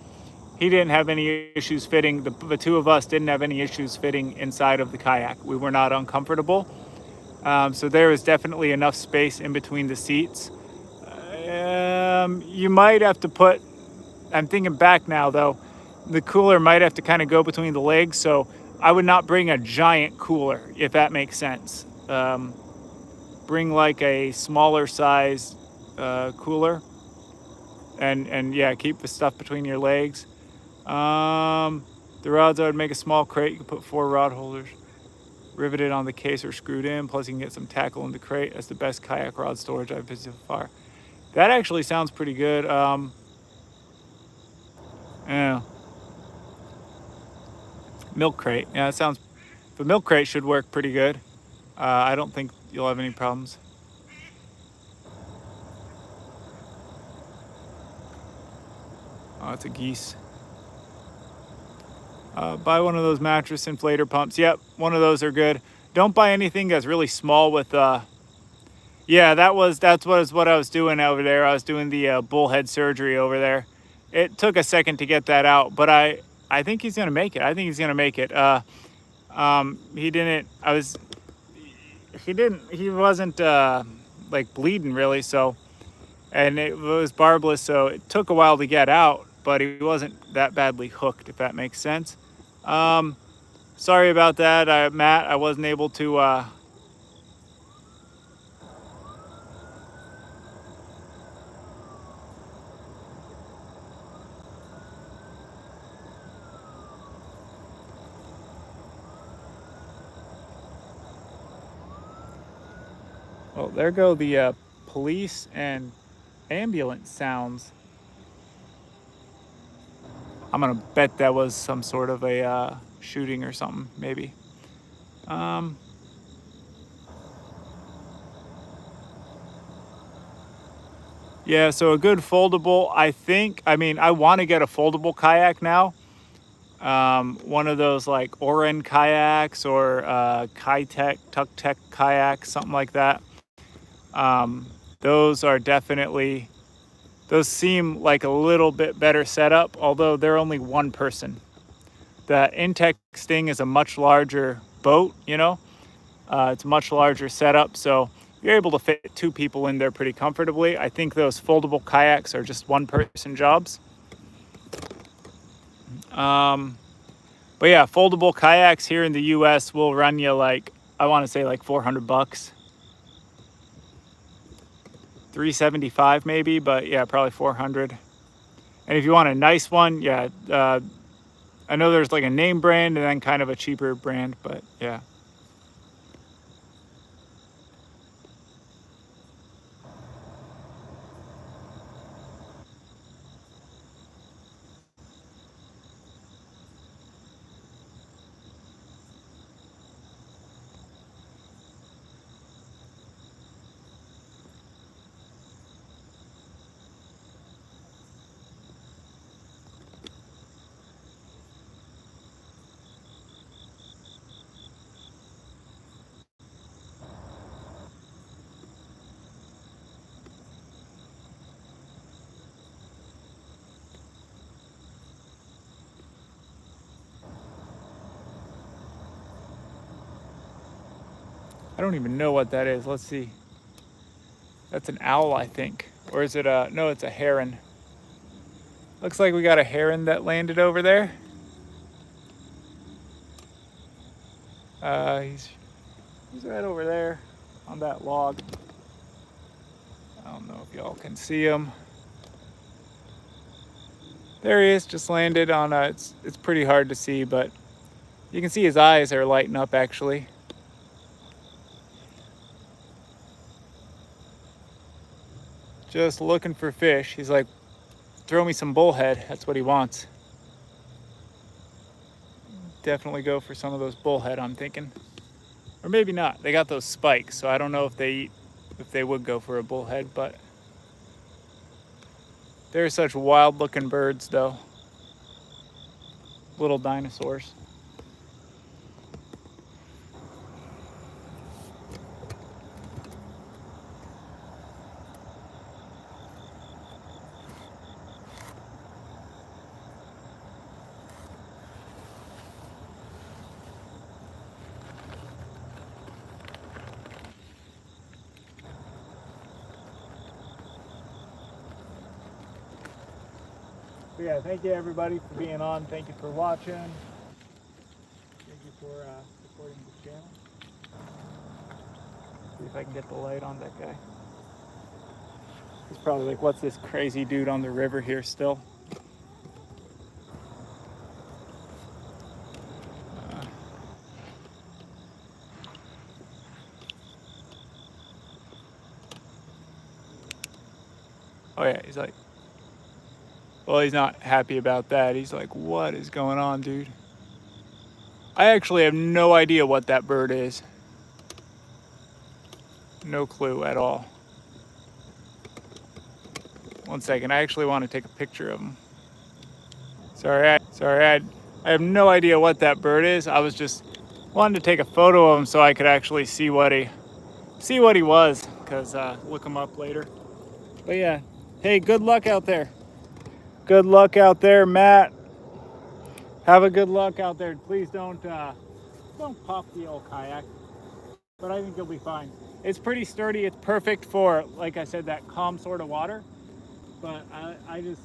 he didn't have any issues fitting. The two of us didn't have any issues fitting inside of the kayak. We were not uncomfortable. So there was definitely enough space in between the seats. You might have to put, I'm thinking back now though, the cooler might have to kind of go between the legs. So I would not bring a giant cooler, if that makes sense. Bring like a smaller size cooler, and yeah, keep the stuff between your legs. The rods, I would make a small crate. You can put 4 rod holders riveted on the case or screwed in. Plus you can get some tackle in the crate. That's the best kayak rod storage I've visited so far. That actually sounds pretty good. Yeah. Milk crate. Yeah, the milk crate should work pretty good. I don't think you'll have any problems. Oh, it's a geese. Buy one of those mattress inflator pumps. Yep, one of those are good. Don't buy anything that's really small with yeah, that's what I was doing over there. I was doing the bullhead surgery over there. It took a second to get that out, but I think he's gonna make it. I think he's gonna make it. He wasn't like bleeding really, so, and it was barbless, so it took a while to get out, but he wasn't that badly hooked, if that makes sense. Sorry about that, Matt. I wasn't able to. Well, there go the police and ambulance sounds. I'm gonna bet that was some sort of a shooting or something, maybe. Yeah, so a good foldable, I want to get a foldable kayak now. One of those like Oren kayaks or Kitech, Tuck kayaks, something like that. Those seem like a little bit better setup, although they're only one person. The Intech Sting is a much larger boat, it's a much larger setup, so you're able to fit 2 people in there pretty comfortably. I think those foldable kayaks are just one-person jobs. But yeah, foldable kayaks here in the US will run you like, I want to say like $400. $375 maybe, but yeah, probably 400. And if you want a nice one, yeah, I know there's like a name brand and then kind of a cheaper brand, but yeah. I don't even know what that is. Let's see. That's an owl, I think. Or is it no, it's a heron. Looks like we got a heron that landed over there. He's right over there on that log. I don't know if y'all can see him. There he is, just landed on it's pretty hard to see, but you can see his eyes are lighting up actually. Just looking for fish. He's like, throw me some bullhead. That's what he wants. Definitely go for some of those bullhead, I'm thinking. Or maybe not. They got those spikes, so I don't know if they would go for a bullhead, but they're such wild looking birds though. Little dinosaurs. So yeah, thank you everybody for being on. Thank you for watching. Thank you for supporting the channel. See if I can get the light on that guy. He's probably like, what's this crazy dude on the river here still? Oh yeah, he's like, well, he's not happy about that. He's like, what is going on, dude? I actually have no idea what that bird is. No clue at all. One second, I actually want to take a picture of him. Sorry, I have no idea what that bird is. I was just wanted to take a photo of him so I could actually see what he was, because look him up later. But yeah, hey, good luck out there. Good luck out there, Matt. Have a good luck out there. Please don't pop the old kayak, but I think you'll be fine. It's pretty sturdy. It's perfect for, like I said, that calm sort of water. But I just,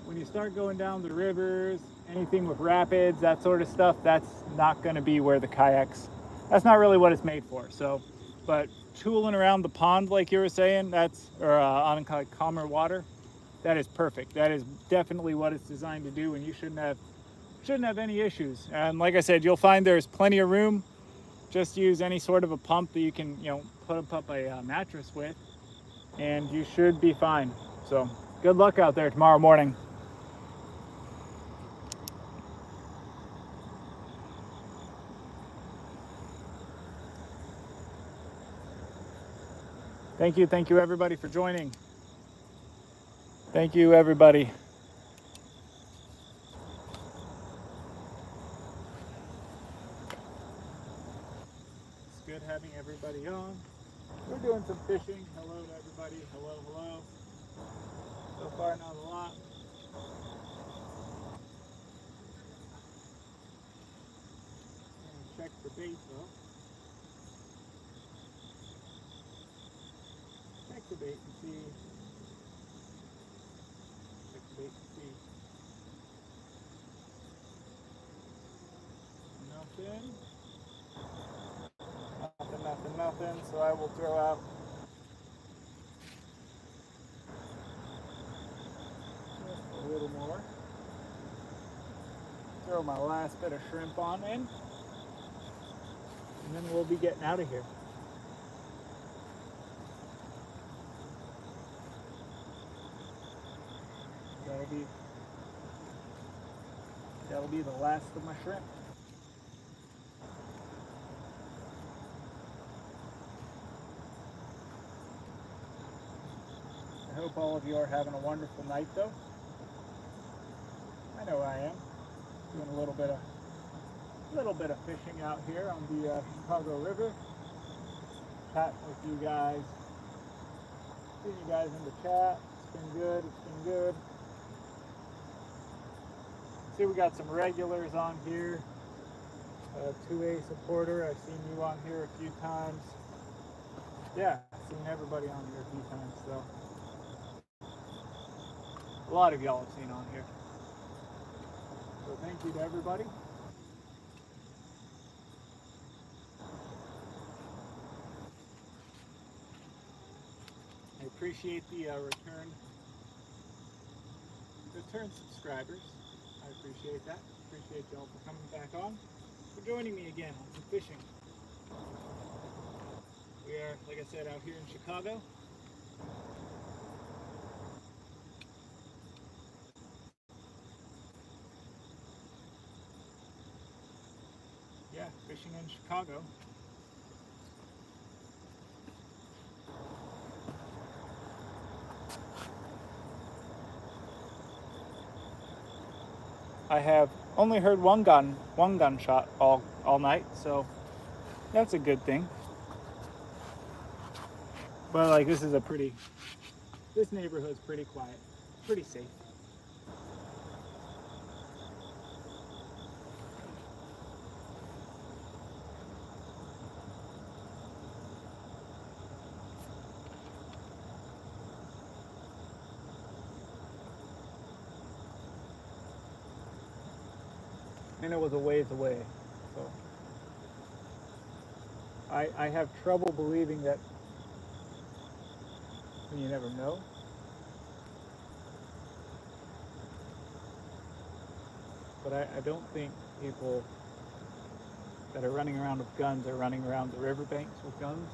when you start going down the rivers, anything with rapids, that sort of stuff, that's not going to be where the kayaks, that's not really what it's made for. So, but tooling around the pond, like you were saying, or on calmer water, that is perfect. That is definitely what it's designed to do, and you shouldn't have any issues. And like I said, you'll find there's plenty of room. Just use any sort of a pump that you can, put up a mattress with, and you should be fine. So good luck out there tomorrow morning. Thank you everybody for joining. Thank you everybody. It's good having everybody on. We're doing some fishing. Hello to everybody. Hello. So far not a lot. Check the bait though. Check the bait and see. Check the bait and see. Nothing. So I will throw out just a little more. Throw my last bit of shrimp on in. And then we'll be getting out of here. That'll be the last of my shrimp. I hope all of you are having a wonderful night though. I know I am. Doing a little bit of fishing out here on the Chicago River. Chatting with you guys. Seeing you guys in the chat. It's been good. See, we got some regulars on here. 2A supporter. I've seen you on here a few times. Yeah, I've seen everybody on here a few times, so. A lot of y'all have seen on here. So thank you to everybody. I appreciate the return subscribers. I appreciate that. Appreciate y'all for coming back on, for joining me again on some fishing. We are, like I said, out here in Chicago. Yeah, fishing in Chicago. I have only heard one gunshot all night, so that's a good thing. But like, this neighborhood's pretty quiet, pretty safe. And it was a ways away, so I have trouble believing that. You never know. But I don't think people that are running around with guns are running around the riverbanks with guns.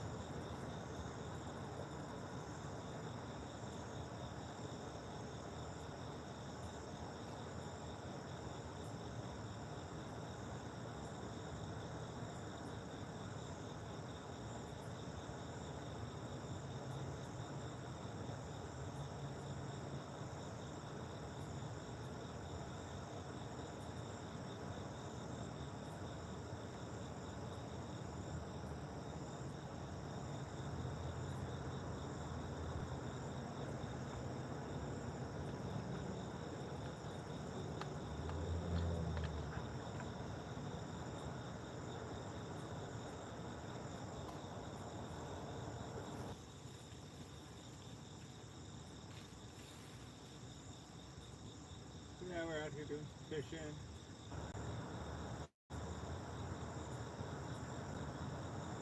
Yeah, we're out here doing some fishing.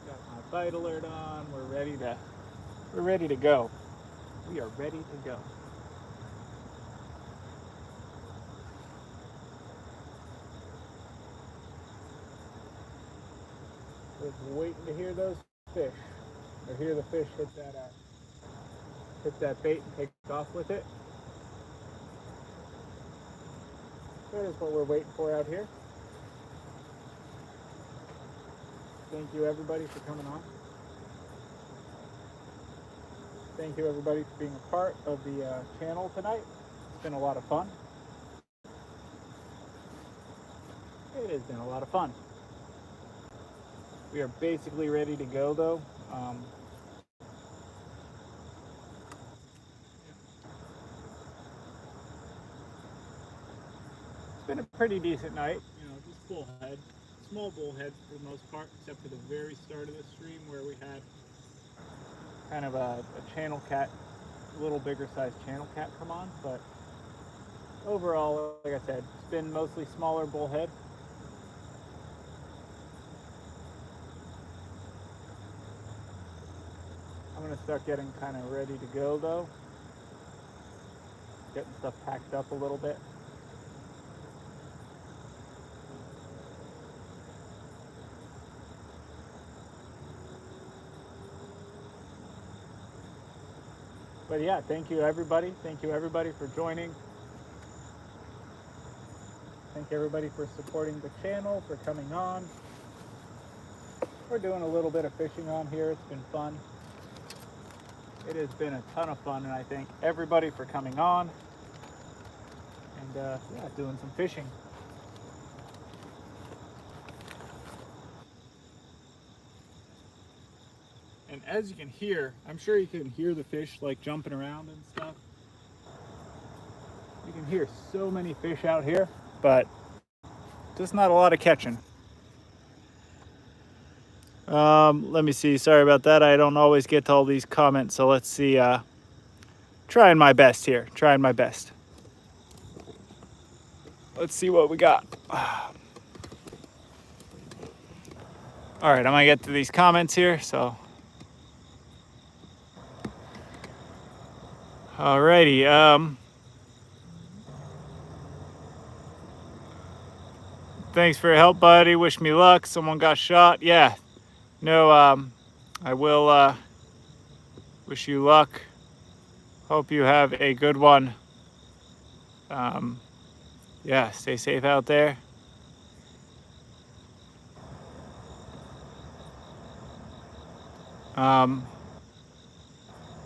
Got my bite alert on. We're ready to go. We are ready to go. Just waiting to hear those fish, or hear the fish hit that bait and take off with it. That is what we're waiting for out here. Thank you everybody for coming on. Thank you everybody for being a part of the channel tonight. It's been a lot of fun. It has been a lot of fun. We are basically ready to go though. It's been a pretty decent night, just bullhead. Small bullheads for the most part, except for the very start of the stream where we had kind of a channel cat, a little bigger sized channel cat come on. But overall, like I said, it's been mostly smaller bullhead. I'm gonna start getting kind of ready to go though. Getting stuff packed up a little bit. But yeah, thank you everybody. Thank you everybody for joining. Thank you everybody for supporting the channel, for coming on. We're doing a little bit of fishing on here. It's been fun. It has been a ton of fun, and I thank everybody for coming on and yeah, doing some fishing. And as you can hear, I'm sure you can hear the fish like jumping around and stuff. You can hear so many fish out here, but just not a lot of catching. Let me see. Sorry about that. I don't always get to all these comments, so let's see. Trying my best here. Trying my best. Let's see what we got. All right, I'm gonna get to these comments here. So Alrighty. Thanks for your help, buddy. Wish me luck. Someone got shot. Yeah. No. I will wish you luck. Hope you have a good one. Yeah. Stay safe out there.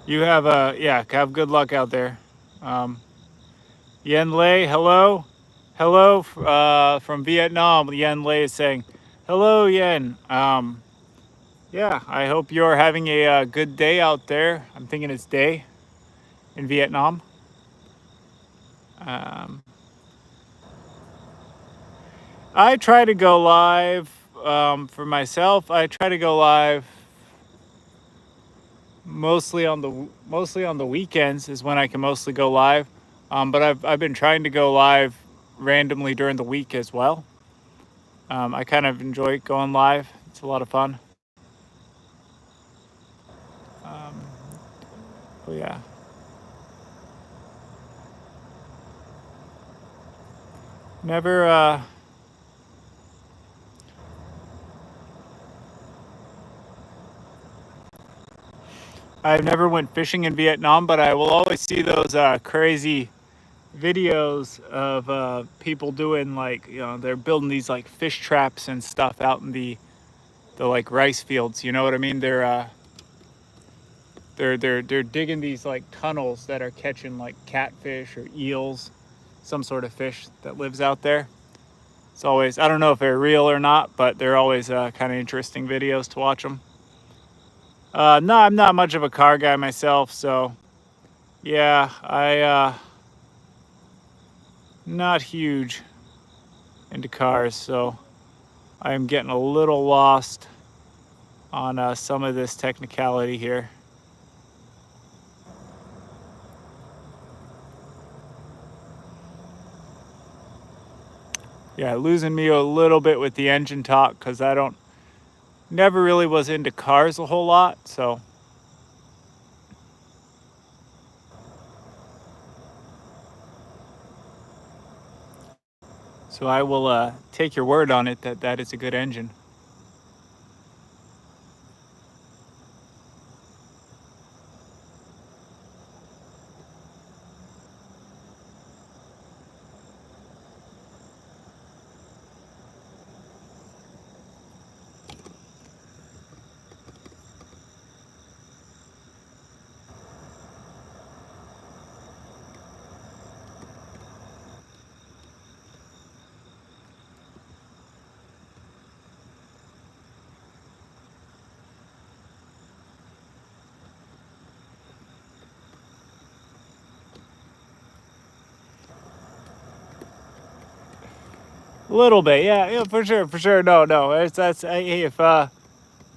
You have have good luck out there. Yen Lei, hello, hello from Vietnam. Yen Lei is saying, hello, Yen. Yeah, I hope you're having a good day out there. I'm thinking it's day in Vietnam. I try to go live for myself. I try to go live mostly on the weekends is when I can mostly go live. But I've been trying to go live randomly during the week as well. I kind of enjoy going live. It's a lot of fun. But yeah. Never I've never went fishing in Vietnam, but I will always see those crazy videos of people doing like, they're building these like fish traps and stuff out in the like rice fields. You know what I mean? They're digging these like tunnels that are catching like catfish or eels, some sort of fish that lives out there. It's always, I don't know if they're real or not, but they're always kind of interesting videos to watch them. No, I'm not much of a car guy myself, so yeah, I not huge into cars, so I'm getting a little lost on some of this technicality here. Yeah, losing me a little bit with the engine talk because never really was into cars a whole lot, so. So I will take your word on it that that is a good engine. A little bit, yeah, for sure. No, that's hey, if I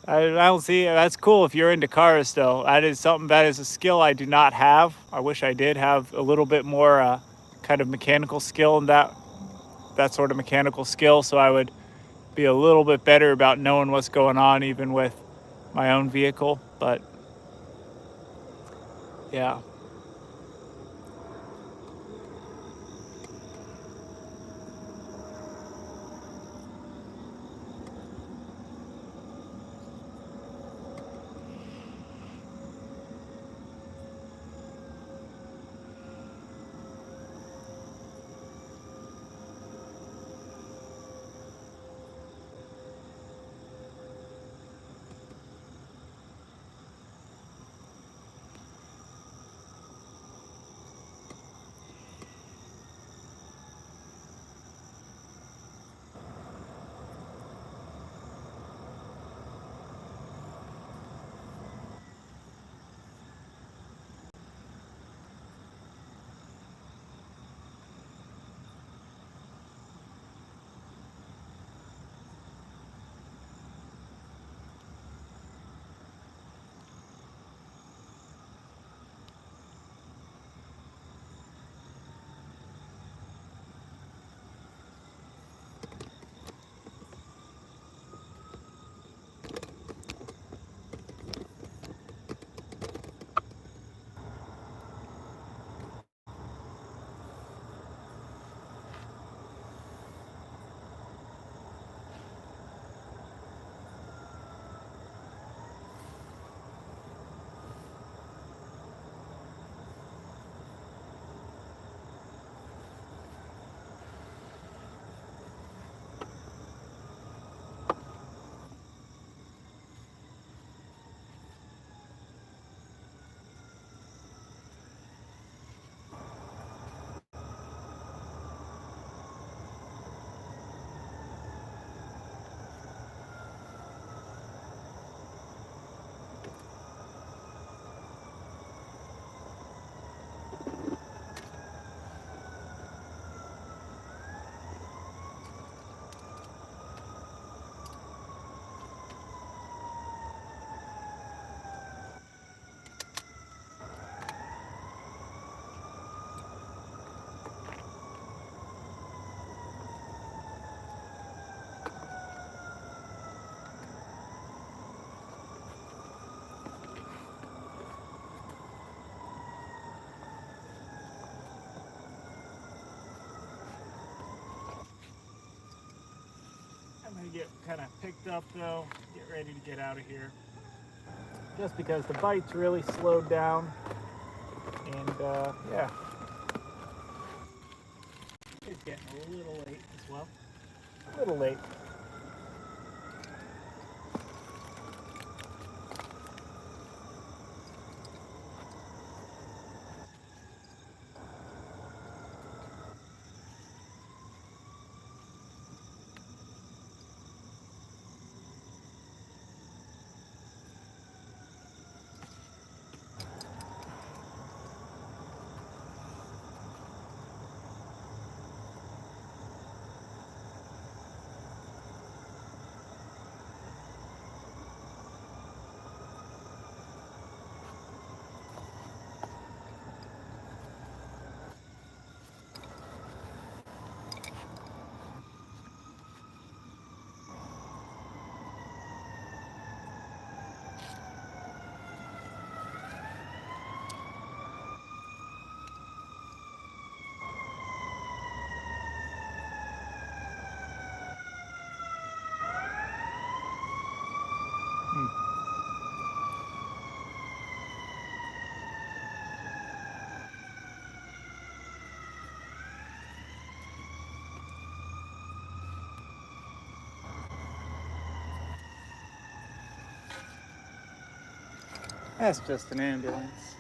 don't see that's cool if you're into cars still. That is something that is a skill I do not have. I wish I did have a little bit more kind of mechanical skill in that sort of mechanical skill, so I would be a little bit better about knowing what's going on even with my own vehicle. But yeah. get kind of picked up though, get ready to get out of here. Just because the bite's really slowed down, and yeah. It's getting a little late as well. A little late. That's just an ambulance.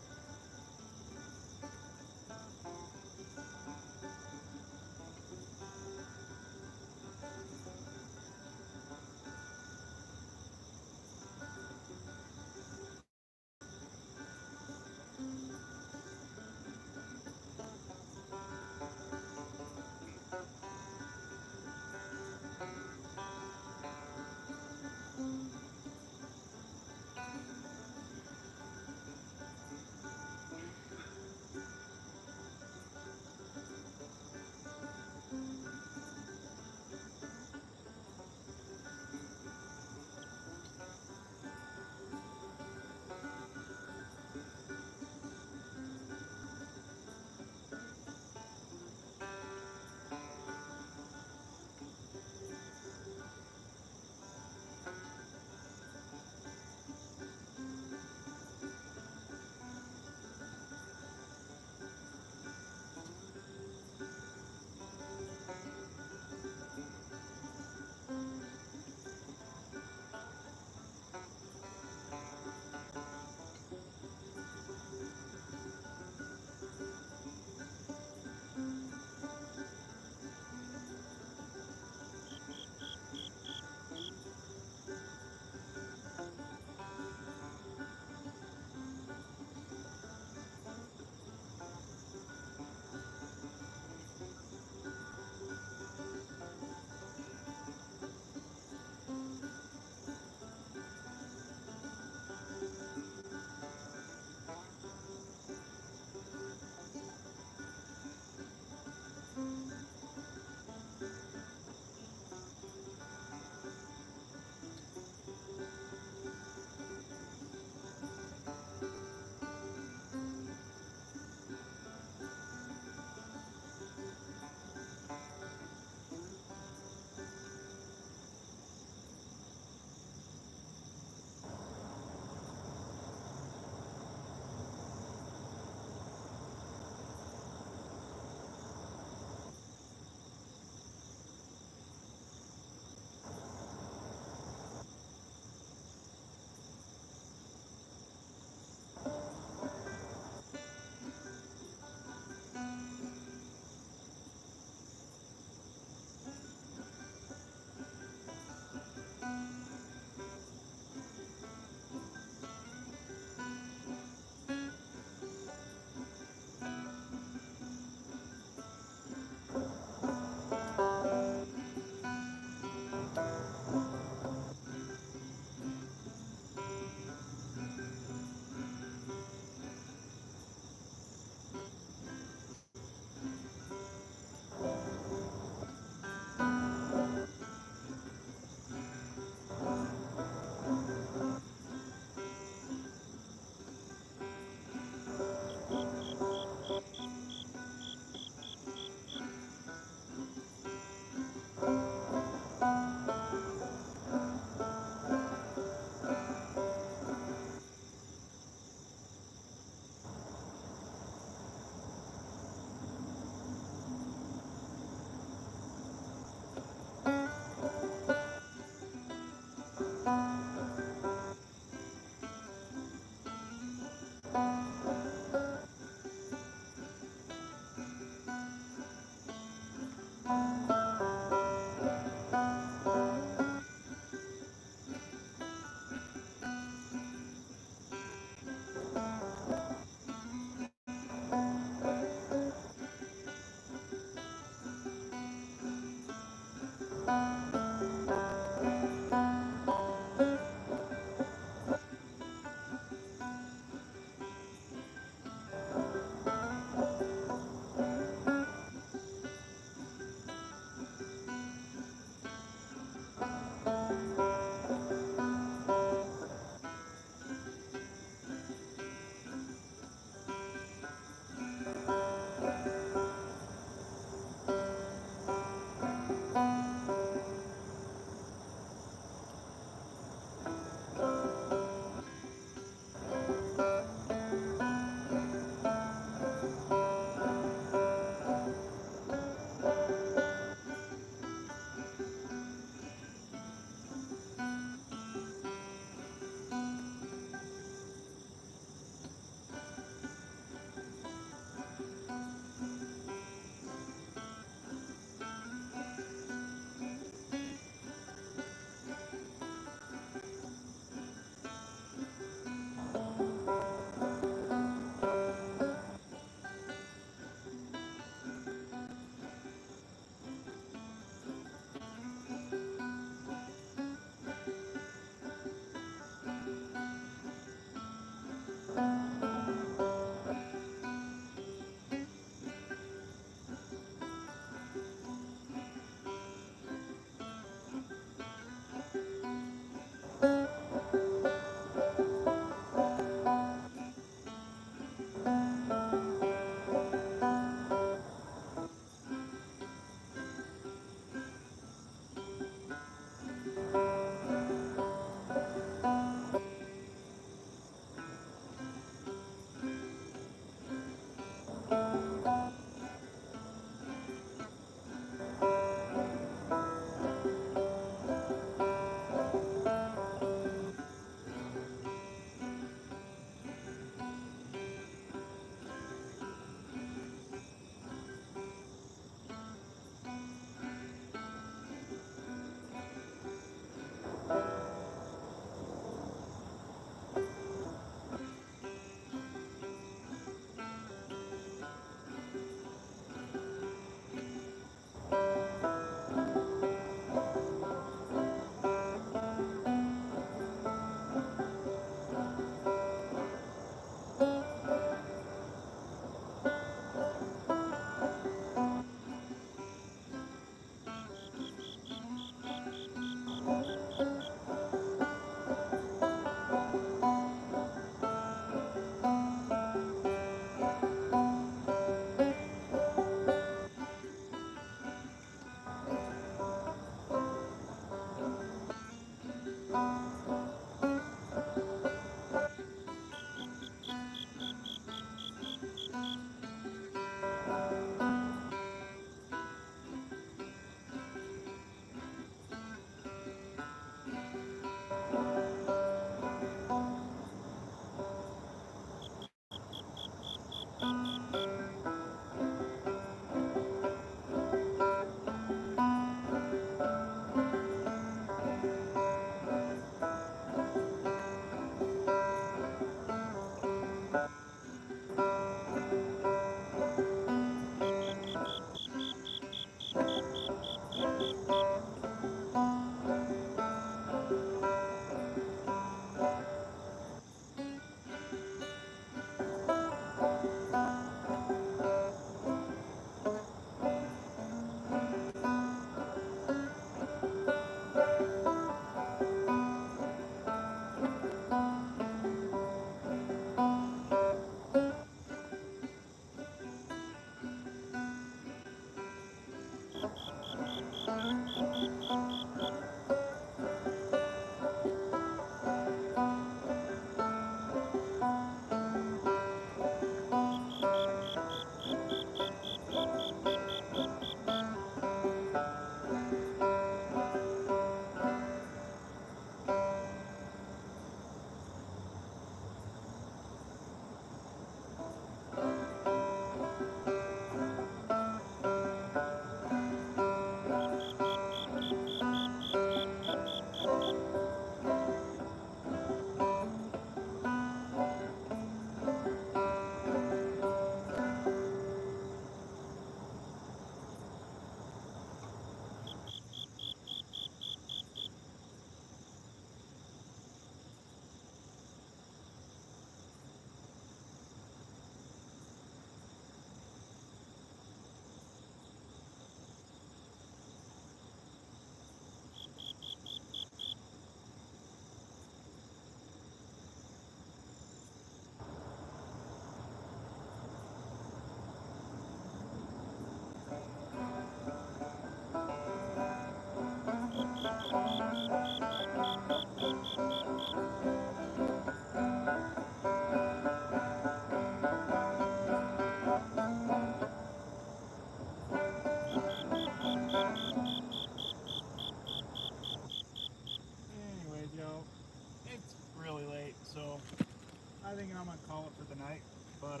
I'm gonna call it for the night. But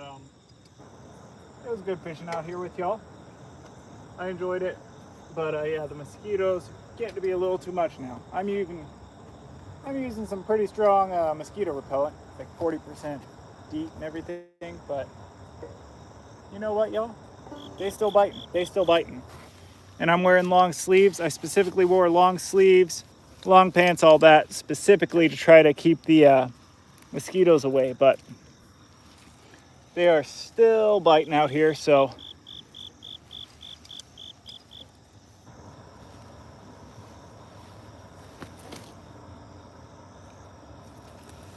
it was good fishing out here with y'all. I enjoyed it. But yeah, the mosquitoes getting to be a little too much now. I'm using some pretty strong mosquito repellent, like 40% DEET and everything. But you know what, y'all? They still biting. They still biting. And I'm wearing long sleeves. I specifically wore long sleeves, long pants, all that, specifically to try to keep the mosquitoes away. But they are still biting out here, so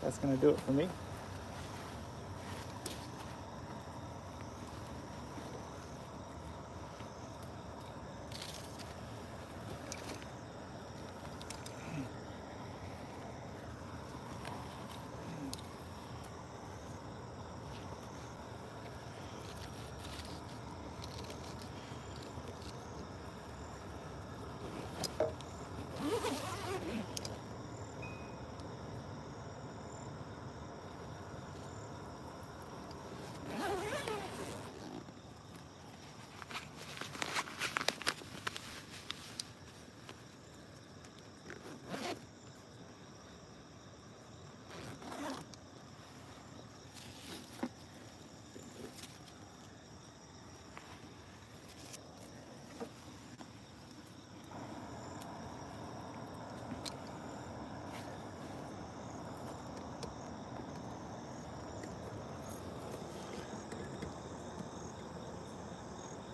that's gonna do it for me.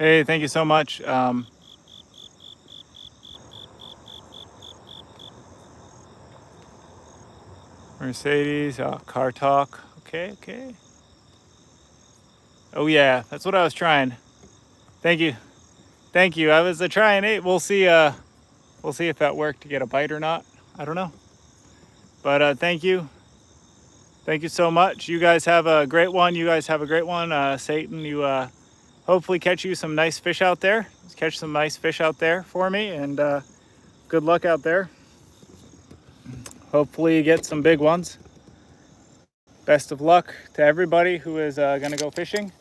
Hey, thank you so much. Mercedes, car talk. Okay, okay. Oh yeah, that's what I was trying. Thank you. Thank you. I was trying it. We'll see if that worked to get a bite or not. I don't know. But thank you. Thank you so much. You guys have a great one. You guys have a great one. Satan, you hopefully catch you some nice fish out there. Catch some nice fish out there for me, and good luck out there. Hopefully you get some big ones. Best of luck to everybody who is going to go fishing.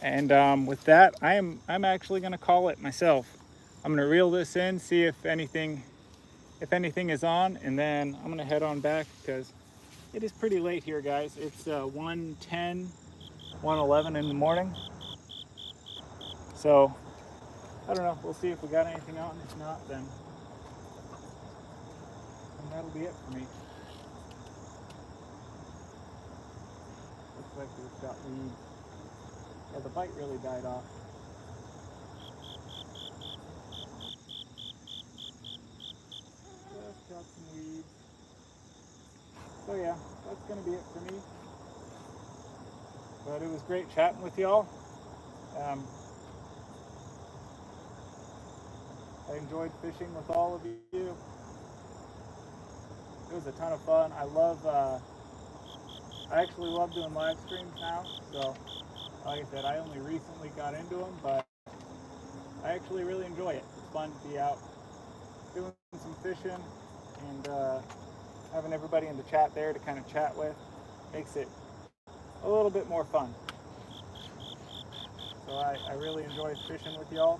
And with that, I'm actually going to call it myself. I'm going to reel this in, see if anything is on, and then I'm going to head on back because it is pretty late here, guys. It's 1:10, 1:11 in the morning. So I don't know. We'll see if we got anything on. If not, then that'll be it for me. Looks like we've got weeds. Yeah, the bite really died off. Just got some weeds. So yeah, that's gonna be it for me. But it was great chatting with y'all. I enjoyed fishing with all of you. It was a ton of fun. I actually love doing live streams now. So, like I said, I only recently got into them, but I actually really enjoy it. It's fun to be out doing some fishing and having everybody in the chat there to kind of chat with. Makes it a little bit more fun. So I really enjoy fishing with y'all.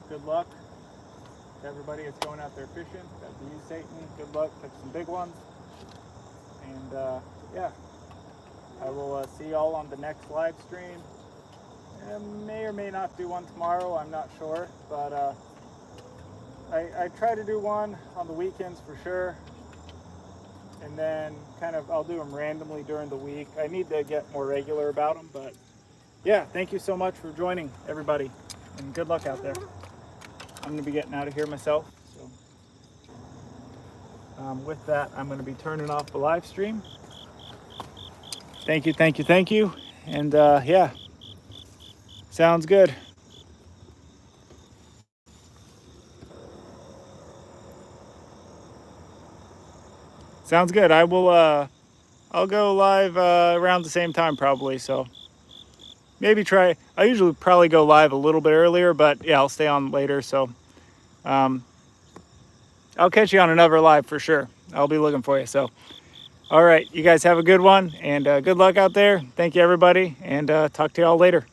Good luck to everybody that's going out there fishing. That'd be you, Satan. Good luck. Catch some big ones. And yeah, I will see y'all on the next live stream. I may or may not do one tomorrow. I'm not sure. But I try to do one on the weekends for sure. And then I'll do them randomly during the week. I need to get more regular about them. But yeah, thank you so much for joining, everybody. And good luck out there. I'm going to be getting out of here myself. So with that, I'm going to be turning off the live stream. Thank you, thank you, thank you. And yeah, sounds good. Sounds good. I'll go live around the same time probably. So maybe try. I usually probably go live a little bit earlier, but yeah, I'll stay on later. So I'll catch you on another live for sure. I'll be looking for you. So All right, you guys have a good one, and good luck out there. Thank you, everybody, and talk to y'all later.